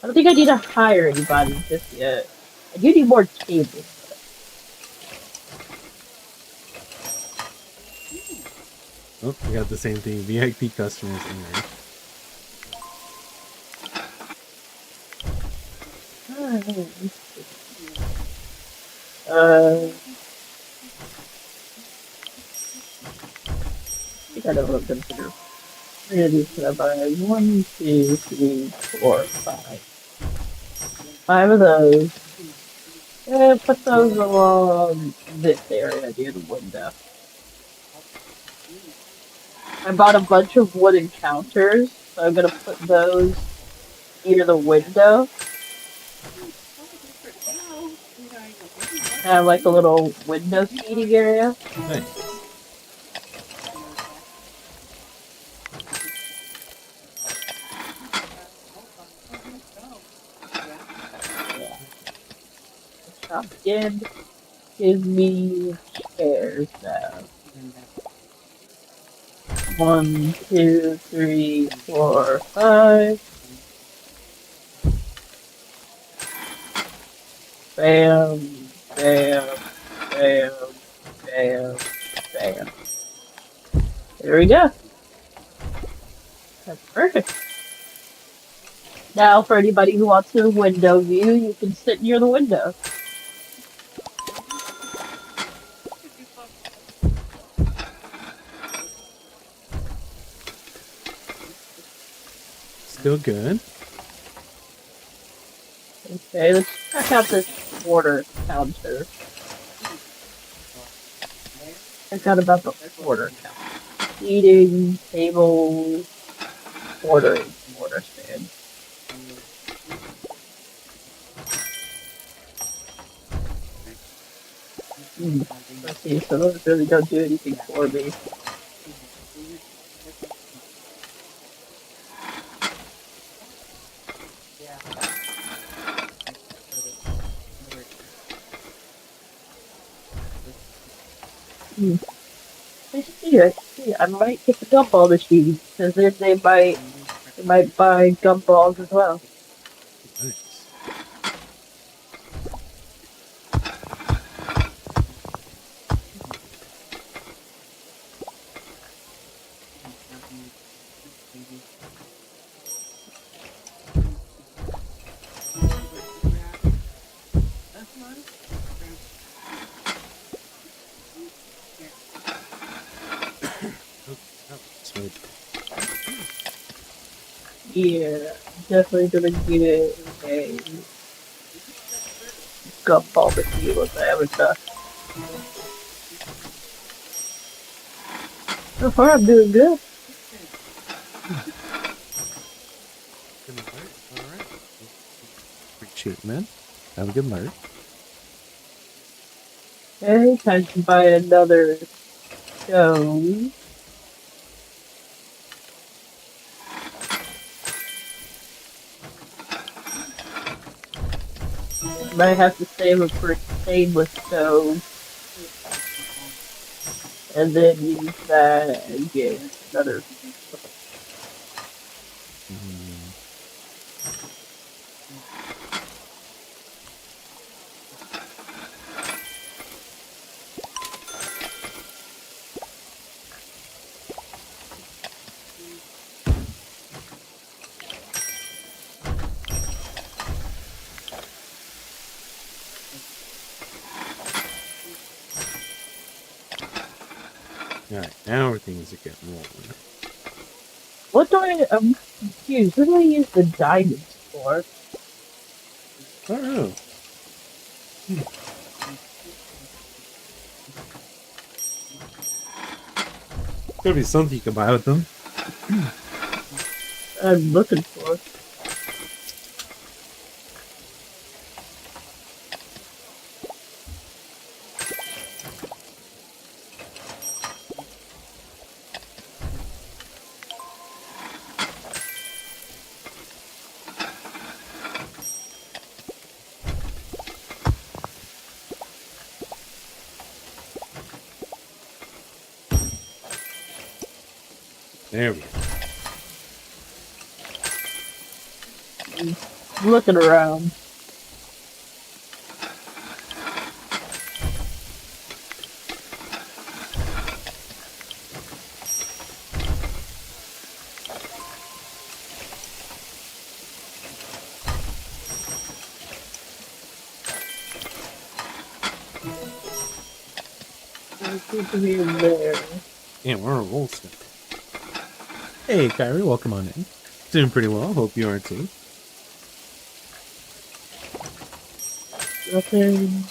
I don't think I need to hire anybody just yet. I do need more tables. Oh, we got the same thing. VIP customers in there. I think I know what I'm gonna do. Three of these can I buy? 1, 2, 3, 4, 5. 5 of those. And put those along this area near the window. I bought a bunch of wooden counters, so I'm gonna put those near the window. Have like a little window seating area. Nice. Again, give me chairs now. 1, 2, 3, 4, 5. Bam, bam, bam, bam, bam. There we go. That's perfect. Now, for anybody who wants a window view, you can sit near the window. Still good. Okay, let's check out this order counter. I got about the order counter. Eating, tables, ordering, order stand. Let's see, so those really don't do anything for me. I see. I might get the gumball machine because they might buy gumballs as well. Nice. Yeah, definitely gonna get a gumball machine once I have it done. So far, I'm doing good. Appreciate it, man. Have a good night. Okay, time to buy another stone. Might have to save it for stainless stone. And then use that and get another. Alright, now things are getting rolling. What do I'm confused. What do I use the diamonds for? I don't know. Could be something you can buy with them. I'm looking for. There we go. Looking around. I seem to be in there. Yeah, we're on a roll still. Hey, Kyrie, welcome on in. Doing pretty well. Hope you are too. Nothing.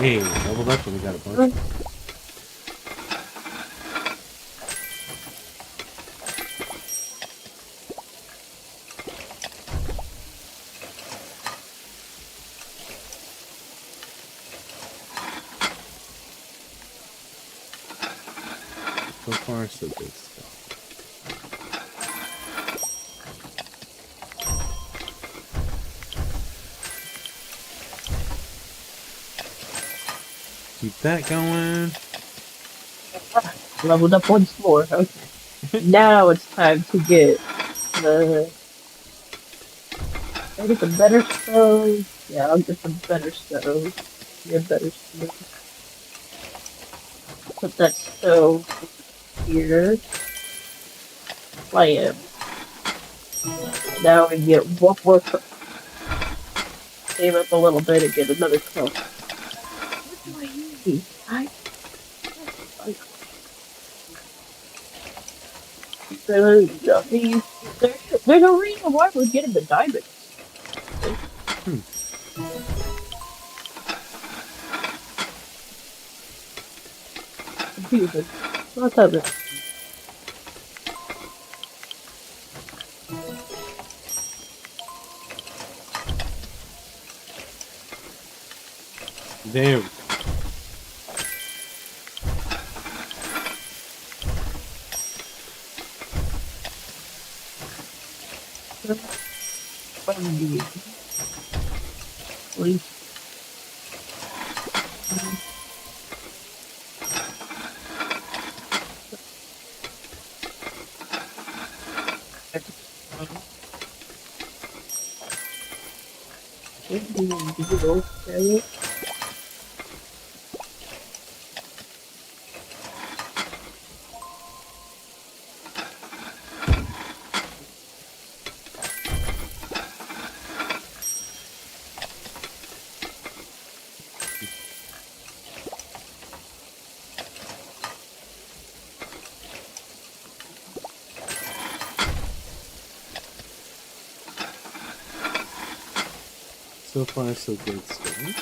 Hey, leveled up and we got a bunch. So far, so good stuff. Keep that going. Leveled up once more. Okay. Now it's time to get the. Can I get the better stove? Yeah, I'll get the better stove. Get better stove. Put that stove here. Play it. Now we get one more cook. Save up a little bit and get another cook. What do I use? There's a reason why we're getting the diamonds. Confusing. What's up? There we go. Please. So far, so good still.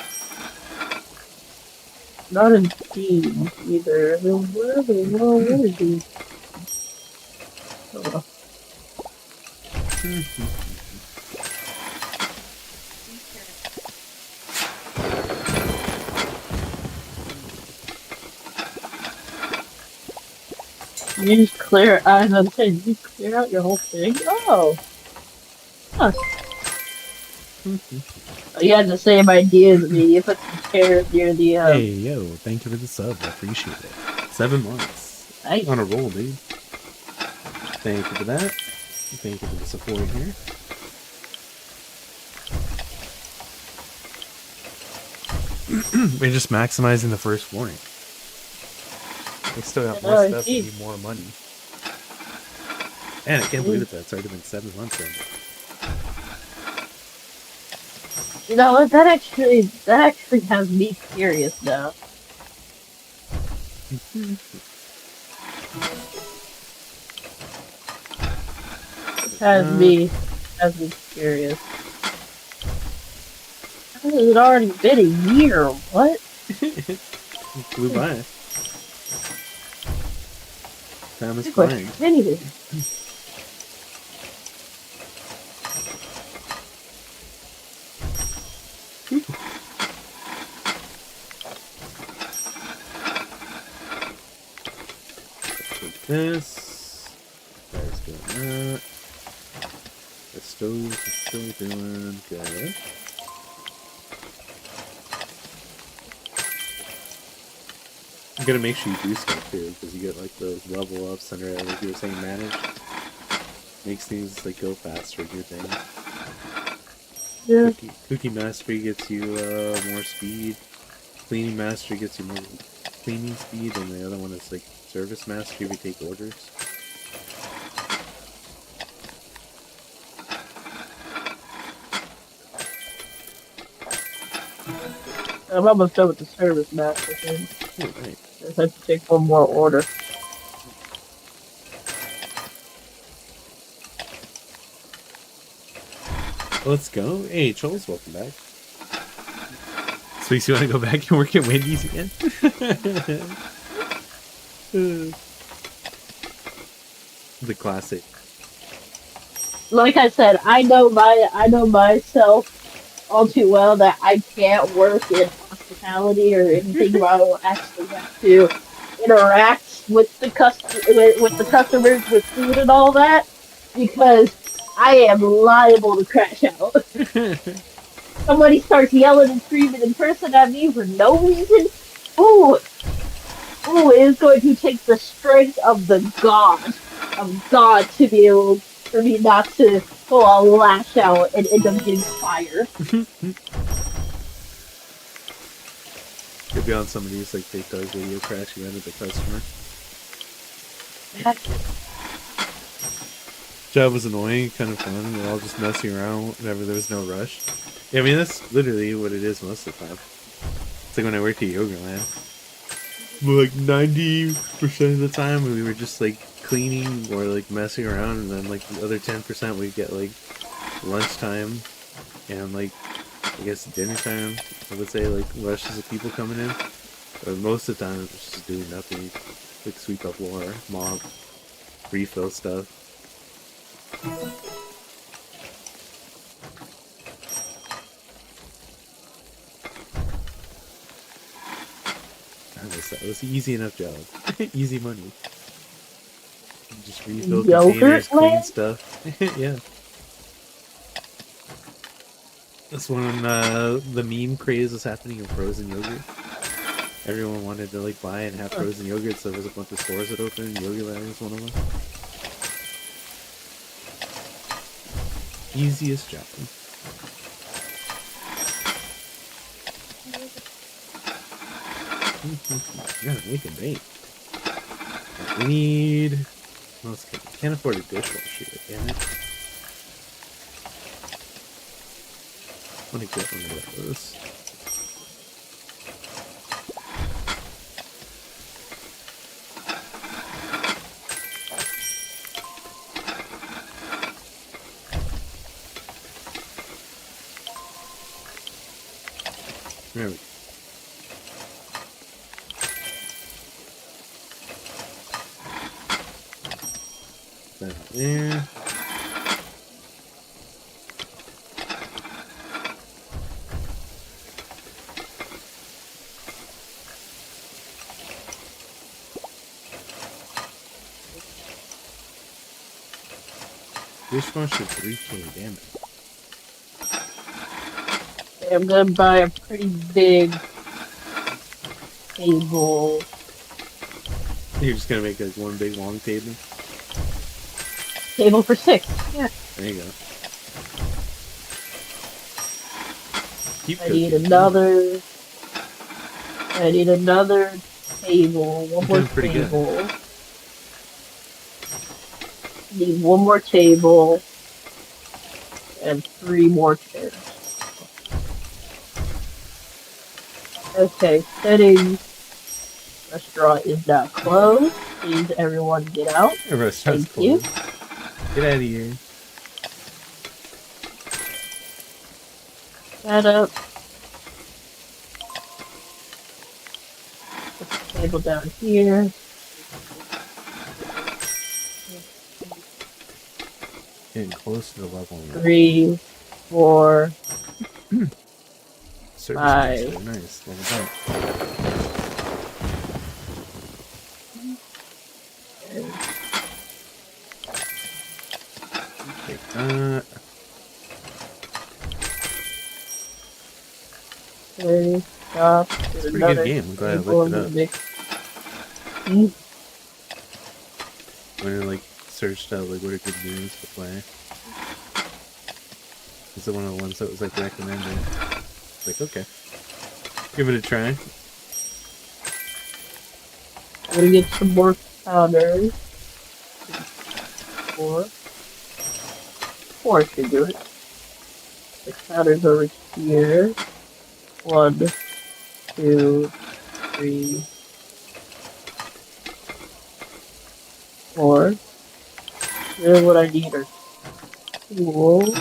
Not in Steam either. Where is he? Oh. You just clear. I was gonna say, did you clear out your whole thing? Oh. Huh. You had the same idea as me. You put some carrots near the. Hey, yo, thank you for the sub. I appreciate it. 7 months. Nice. On a roll, dude. Thank you for that. Thank you for the support here. We're just maximizing the first flooring. We still got more stuff. We need more money. And I can't believe it's already been 7 months then. You know what? That actually has me curious now. Has me curious. Has it already been a year? What? Flew by. Time is Good flying. question. Anyway. This. That's doing that. The stove is still doing good. You gotta make sure you do stuff too, because you get like those level ups under, like you were saying, manage. Makes things like go faster, do things. Yeah. Cookie Mastery gets you more speed. Cleaning Mastery gets you more cleaning speed, and the other one is like Service Mastery if you take orders. I'm almost done with the service master thing. Oh, right. Just have to take one more order. Let's go. Hey, Trolls, welcome back. So you want to go back and work at Wendy's again? The classic. Like I said, I know myself all too well that I can't work in hospitality or anything where I will actually have to interact with the customers with food and all that, because I am liable to crash out. Somebody starts yelling and screaming and cursing at me for no reason. Ooh, it is going to take the strength of God to be able for me not to go all lash out and end up getting fired. Could be on somebody's like TikTok video crashing into the customer. Job was annoying, kind of fun. We're all just messing around whenever there was no rush. Yeah, I mean that's literally what it is most of the time. It's like when I worked at Yogurtland. Like 90% of the time we were just like cleaning or like messing around, and then like the other 10% we'd get like lunchtime and like I guess dinner time. I would say like rushes of people coming in, but most of the time it was just doing nothing, like sweep up floor, mop, refill stuff. That was an easy enough job. Easy money. Just refill containers, clean stuff. Yeah. That's when the meme craze was happening in frozen yogurt. Everyone wanted to like buy and have frozen yogurt, so there was a bunch of stores that opened. Yogurtland was one of them. Easiest job. Gotta make and bake. We need. What else can't afford a dishwasher yet, damn it. I want to get one of those. There we go. That there. Dishwasher 3K, damn it. I'm gonna buy a pretty big table. You're just gonna make like one big long table? Table for 6, yeah. There you go. I need another table. One more table. Need one more table and 3 more chairs. Okay, setting. Restaurant is now closed. Please, everyone, get out. The restaurant's Thank you. closed. Get out of here. Set up. Put the table down here. Getting close to the level now. 3, 4, Service 5. master, nice. Level up. Take that. Okay, stop. It's a pretty good game. I'm glad I looked it up. When I like searched out like what are good games to play. Is it one of the ones that was like recommended? Like, okay. Give it a try. I'm gonna get some more powders. 4 should do it. 6 powders over here. 1, 2, 3, 4. Here's what I need are tools.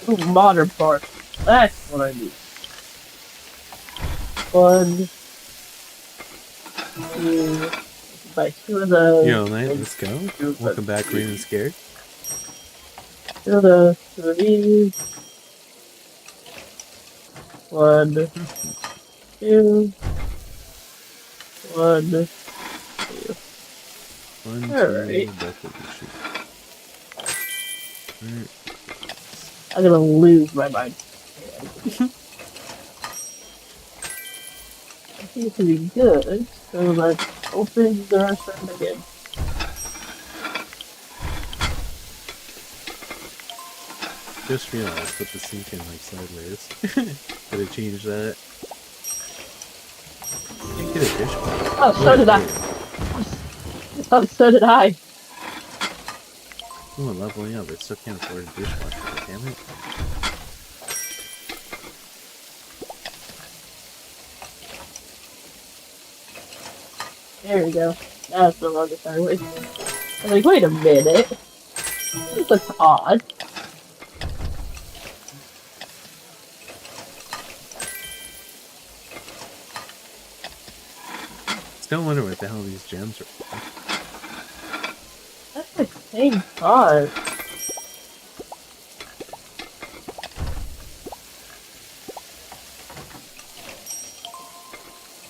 Ooh, modern parts. That's what I need. 1, 2. Buy 2 of those. Yo, Knight, let's go. Welcome back, Green and Scared. 2 of those. 2 of these. 1, 2. 1, 2. 1, 2, Alright. both of you shoot. Alright. I'm gonna lose my mind. I think it's gonna be good, so let's open the restaurant again. Just realized put the sink in like sideways. Gotta change that. Can't get a dishwasher. Oh, so did I. Oh, so did I. Oh, leveling up. I still can't afford a dishwasher. Damn it. There we go. That's the longest sideways. I was like, wait a minute. This looks odd. Still wonder what the hell these gems are for. That's the same spot.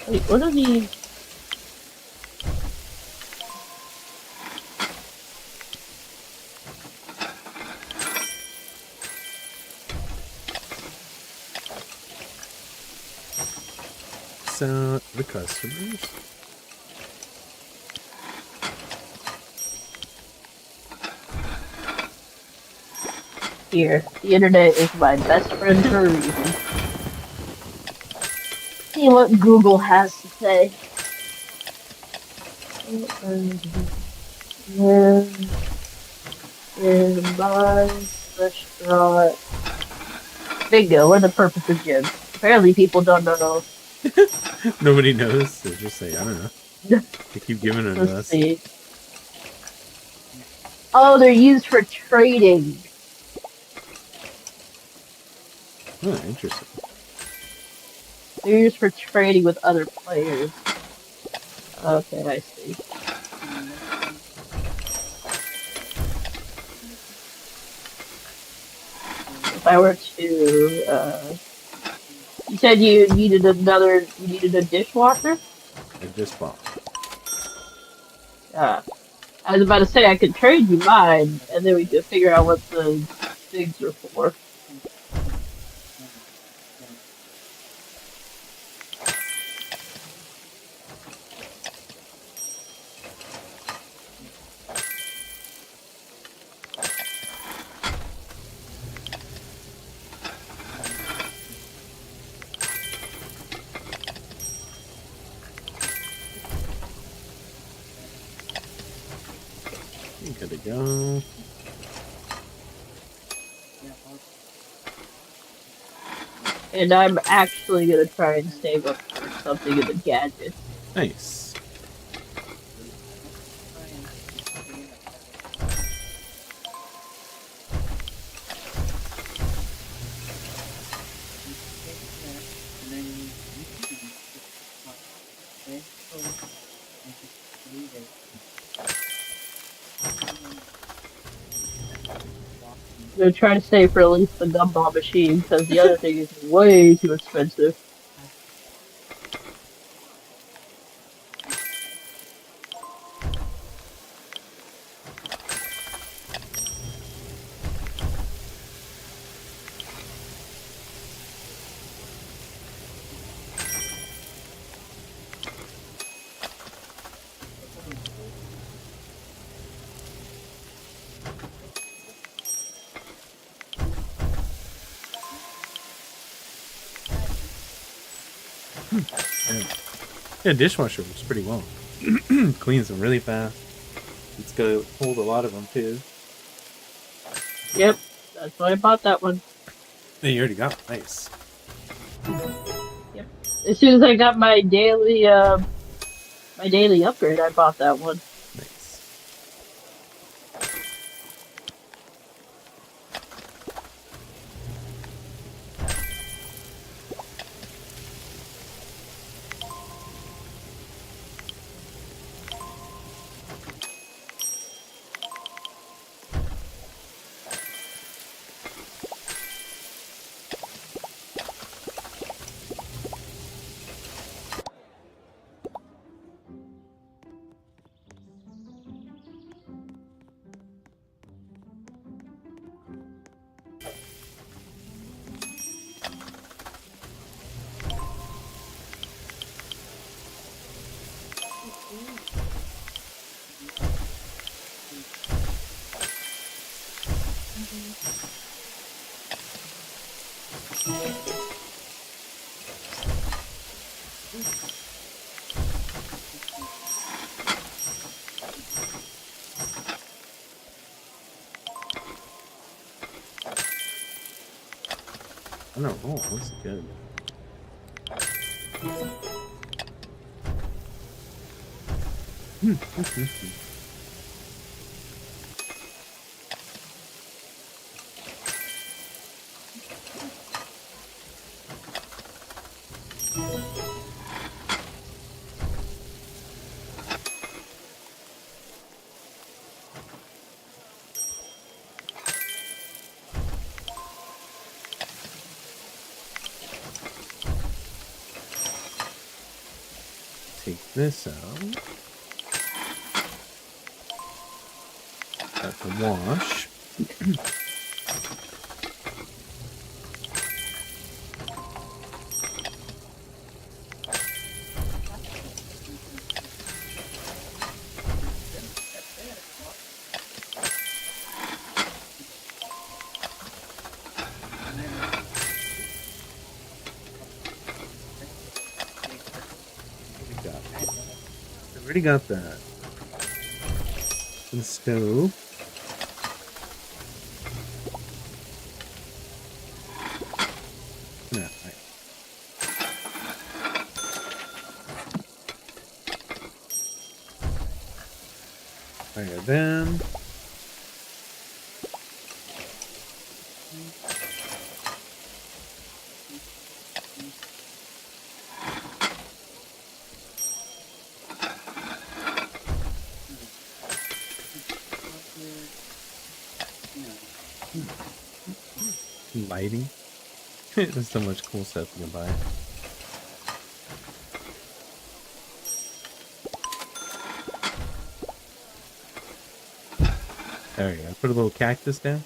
Wait, what are these? So, the customers. Here, the internet is my best friend for a reason. See what Google has to say. In my restaurant. Bingo, what are the purpose of gyms? Apparently people don't know. Nobody knows. They're just like, I don't know. They keep giving it to Let's us. see. Oh, they're used for trading. Oh, interesting. They're used for trading with other players. Okay, I see. If I were to, you said you needed a dishwasher? I just bought. I was about to say I could trade you mine, and then we could figure out what the things are for. You gotta go. And I'm actually gonna try and save up for something in the gadget. Nice. I'm gonna try to save for at least the gumball machine, because the other thing is way too expensive. Yeah, dishwasher works pretty well. Cleans them really fast. It's gonna hold a lot of them too. Yep, that's why I bought that one. Hey, you already got it. Nice. Yep. As soon as I got my daily upgrade, I bought that one. Nice. I don't know. Looks good. Take this out. Got the wash. Already got that. The stove. No, fire them. Lighting. There's so much cool stuff you can buy. There you go. Put a little cactus down.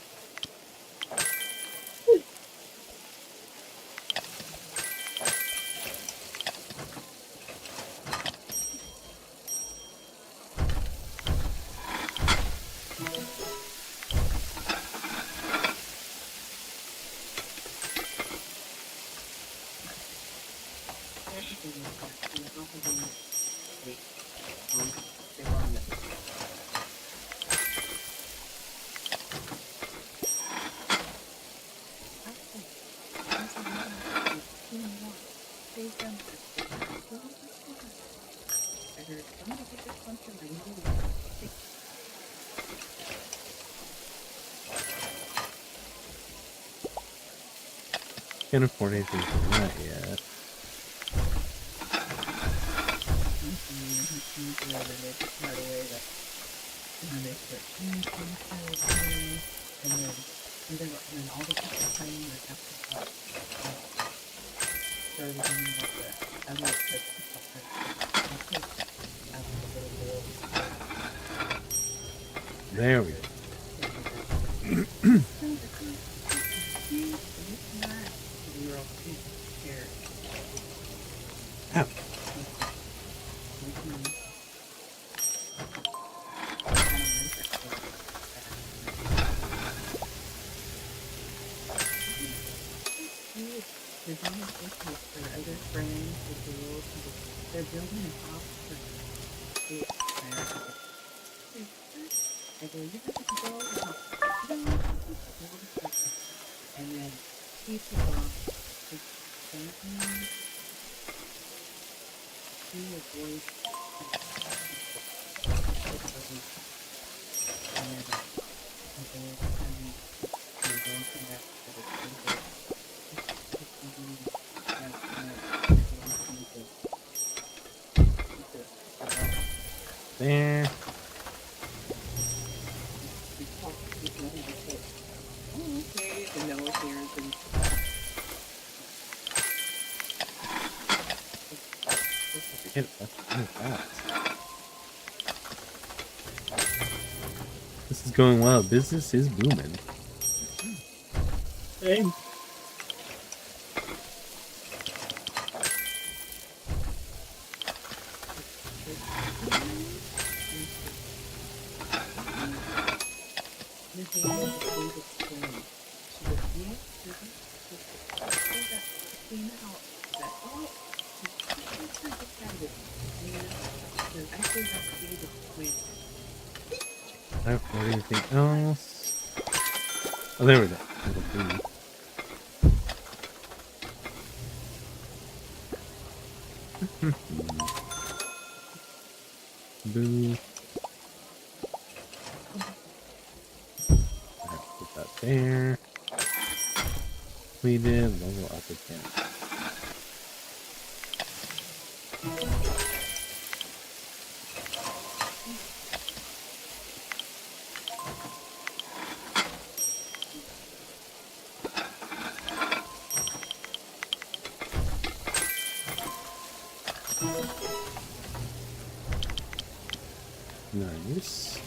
Can't afford anything from that yet. There we go. Ow. There. Hit it fast. This is going well. Business is booming. Same. I don't afford anything else. Oh, there we go. Boo. Put that there. Completed. Level up again. Nice.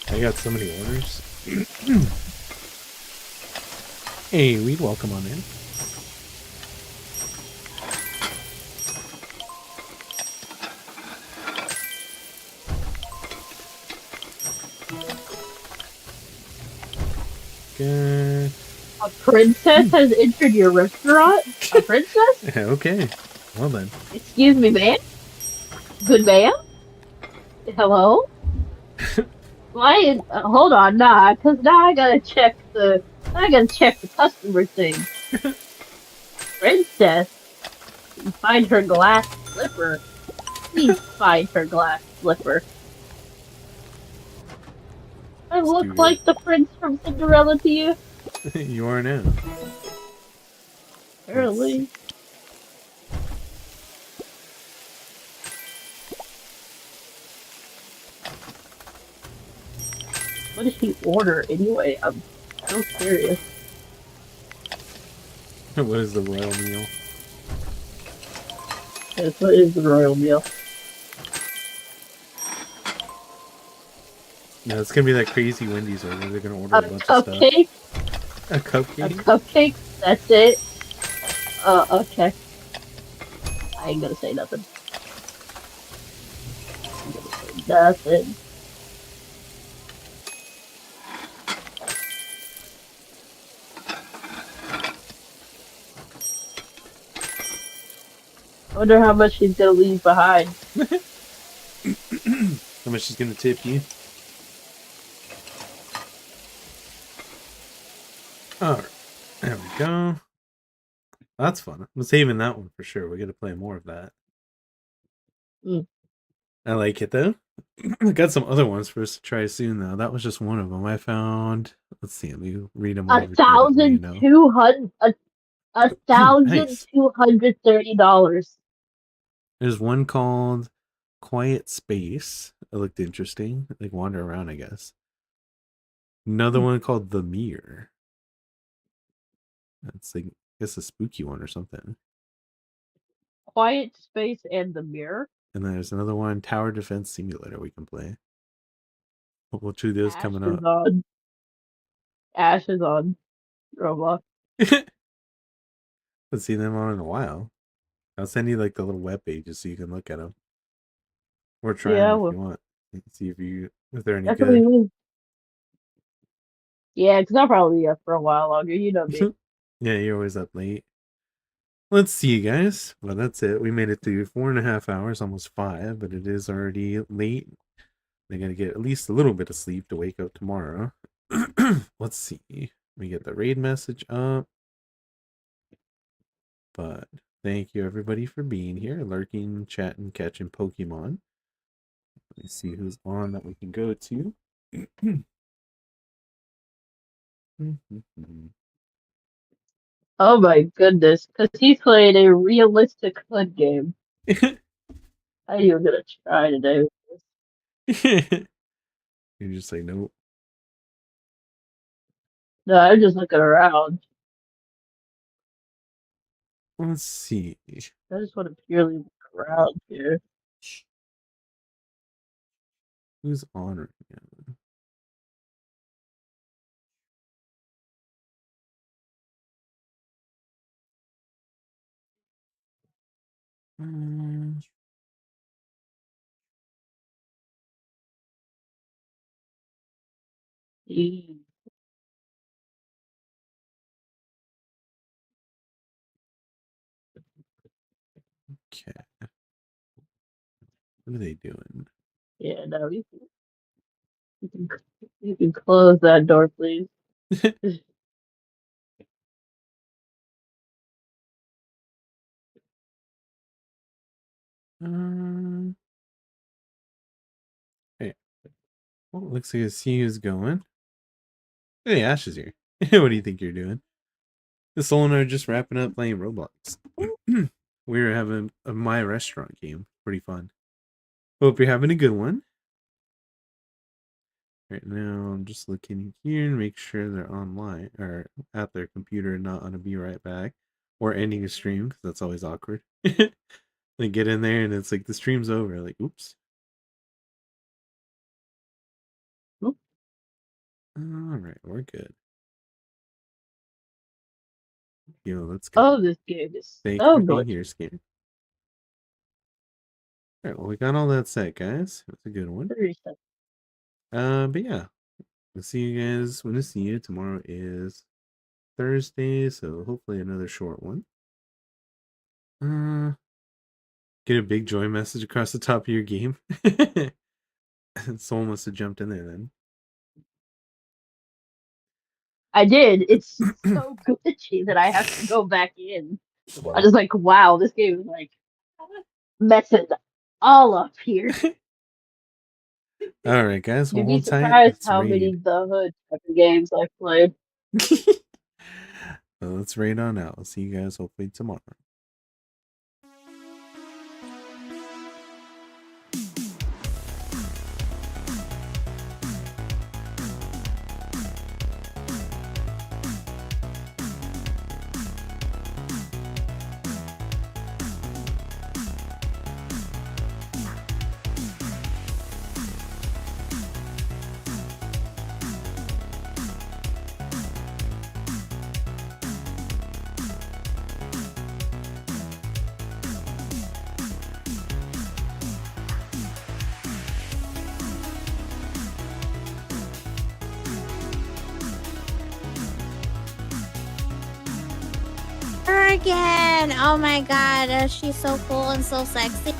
I got so many orders. Hey, we'd welcome on in. Good. A princess has entered your restaurant? A princess? Okay. Well then. Excuse me, ma'am? Good ma'am? Hello? Why? Hold on, cause now I gotta check the customer thing. Princess? Find her glass slipper. Please find her glass slipper. I look like the prince from Cinderella to you? You are now. Apparently. What did he order anyway? I'm so curious. What is the royal meal? Yes, what is the royal meal? No, it's gonna be that crazy Wendy's order. They're gonna order a bunch of stuff. Cupcake? A cupcake? A cupcake? That's it? Okay. I ain't gonna say nothing. I'm gonna say nothing. I wonder how much he's gonna leave behind. How much she's gonna tip you? Alright, there we go. That's fun. I'm saving that one for sure. We got to play more of that. I like it though. I got some other ones for us to try soon though. That was just one of them. I found. Let's see. Let me read them. $1,230. There's one called Quiet Space. It looked interesting. Like wander around, I guess. Another one called The Mirror. That's like, I guess a spooky one or something. Quiet Space and The Mirror. And then there's another one, Tower Defense Simulator, we can play. We'll do those coming up. Ash is on Roblox. Haven't seen them on in a while. I'll send you like the little web pages so you can look at them. Or try them if you want. See if they're any good. Will. Yeah, because I'll probably be up for a while longer. You know me. Yeah, you're always up late. Let's see, guys. Well, that's it. We made it through 4.5 hours, almost 5, but it is already late. They're going to get at least a little bit of sleep to wake up tomorrow. Let's see. We get the raid message up. But thank you, everybody, for being here, lurking, chatting, catching Pokemon. Let me see who's on that we can go to. Oh my goodness, because he's playing a realistic HUD game. How are you gonna try to do this? You're just like, nope. No, I'm just looking around. Let's see. I just want to purely look around here. Who's on right now? Okay. What are they doing? Yeah, no, you can close that door, please. Hey. Well, looks like I see who's going. Hey, Ash is here. What do you think you're doing? The Soul and I are just wrapping up playing Roblox. We're having a My Restaurant game. Pretty fun. Hope you're having a good one. Right now, I'm just looking here and make sure they're online or at their computer and not on a Be Right Back or ending a stream because that's always awkward. They get in there and it's like the stream's over. Like, oops. All right, we're good. Yo, let's go. Oh, this game is Thank so you for good. being here, Skin. All right, well, we got all that set, guys. That's a good one. But yeah, we'll see you guys when I see you. Tomorrow is Thursday, so hopefully another short one. Get a big joy message across the top of your game. Someone must have jumped in there then. I did. It's so glitchy that I have to go back in. I was like, wow, this game is like messing all up here. All right, guys. You'd Well, be surprised how many the Hood type of games I've played. So let's raid on out. I'll see you guys hopefully tomorrow. Again! Oh my god, she's so cool and so sexy.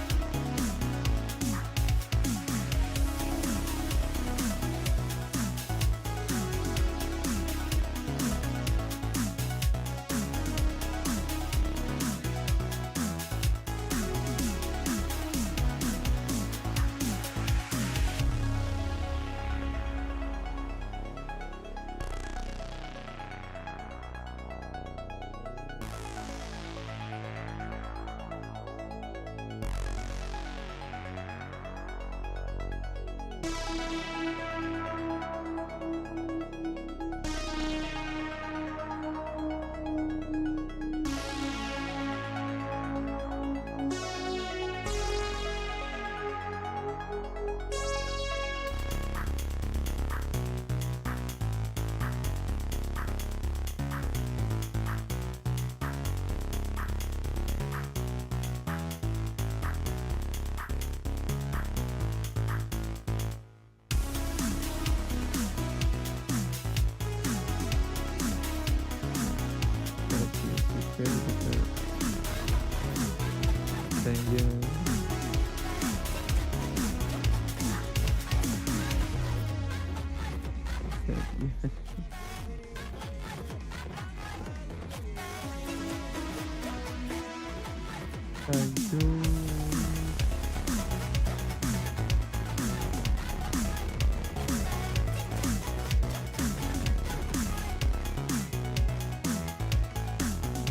Aduh.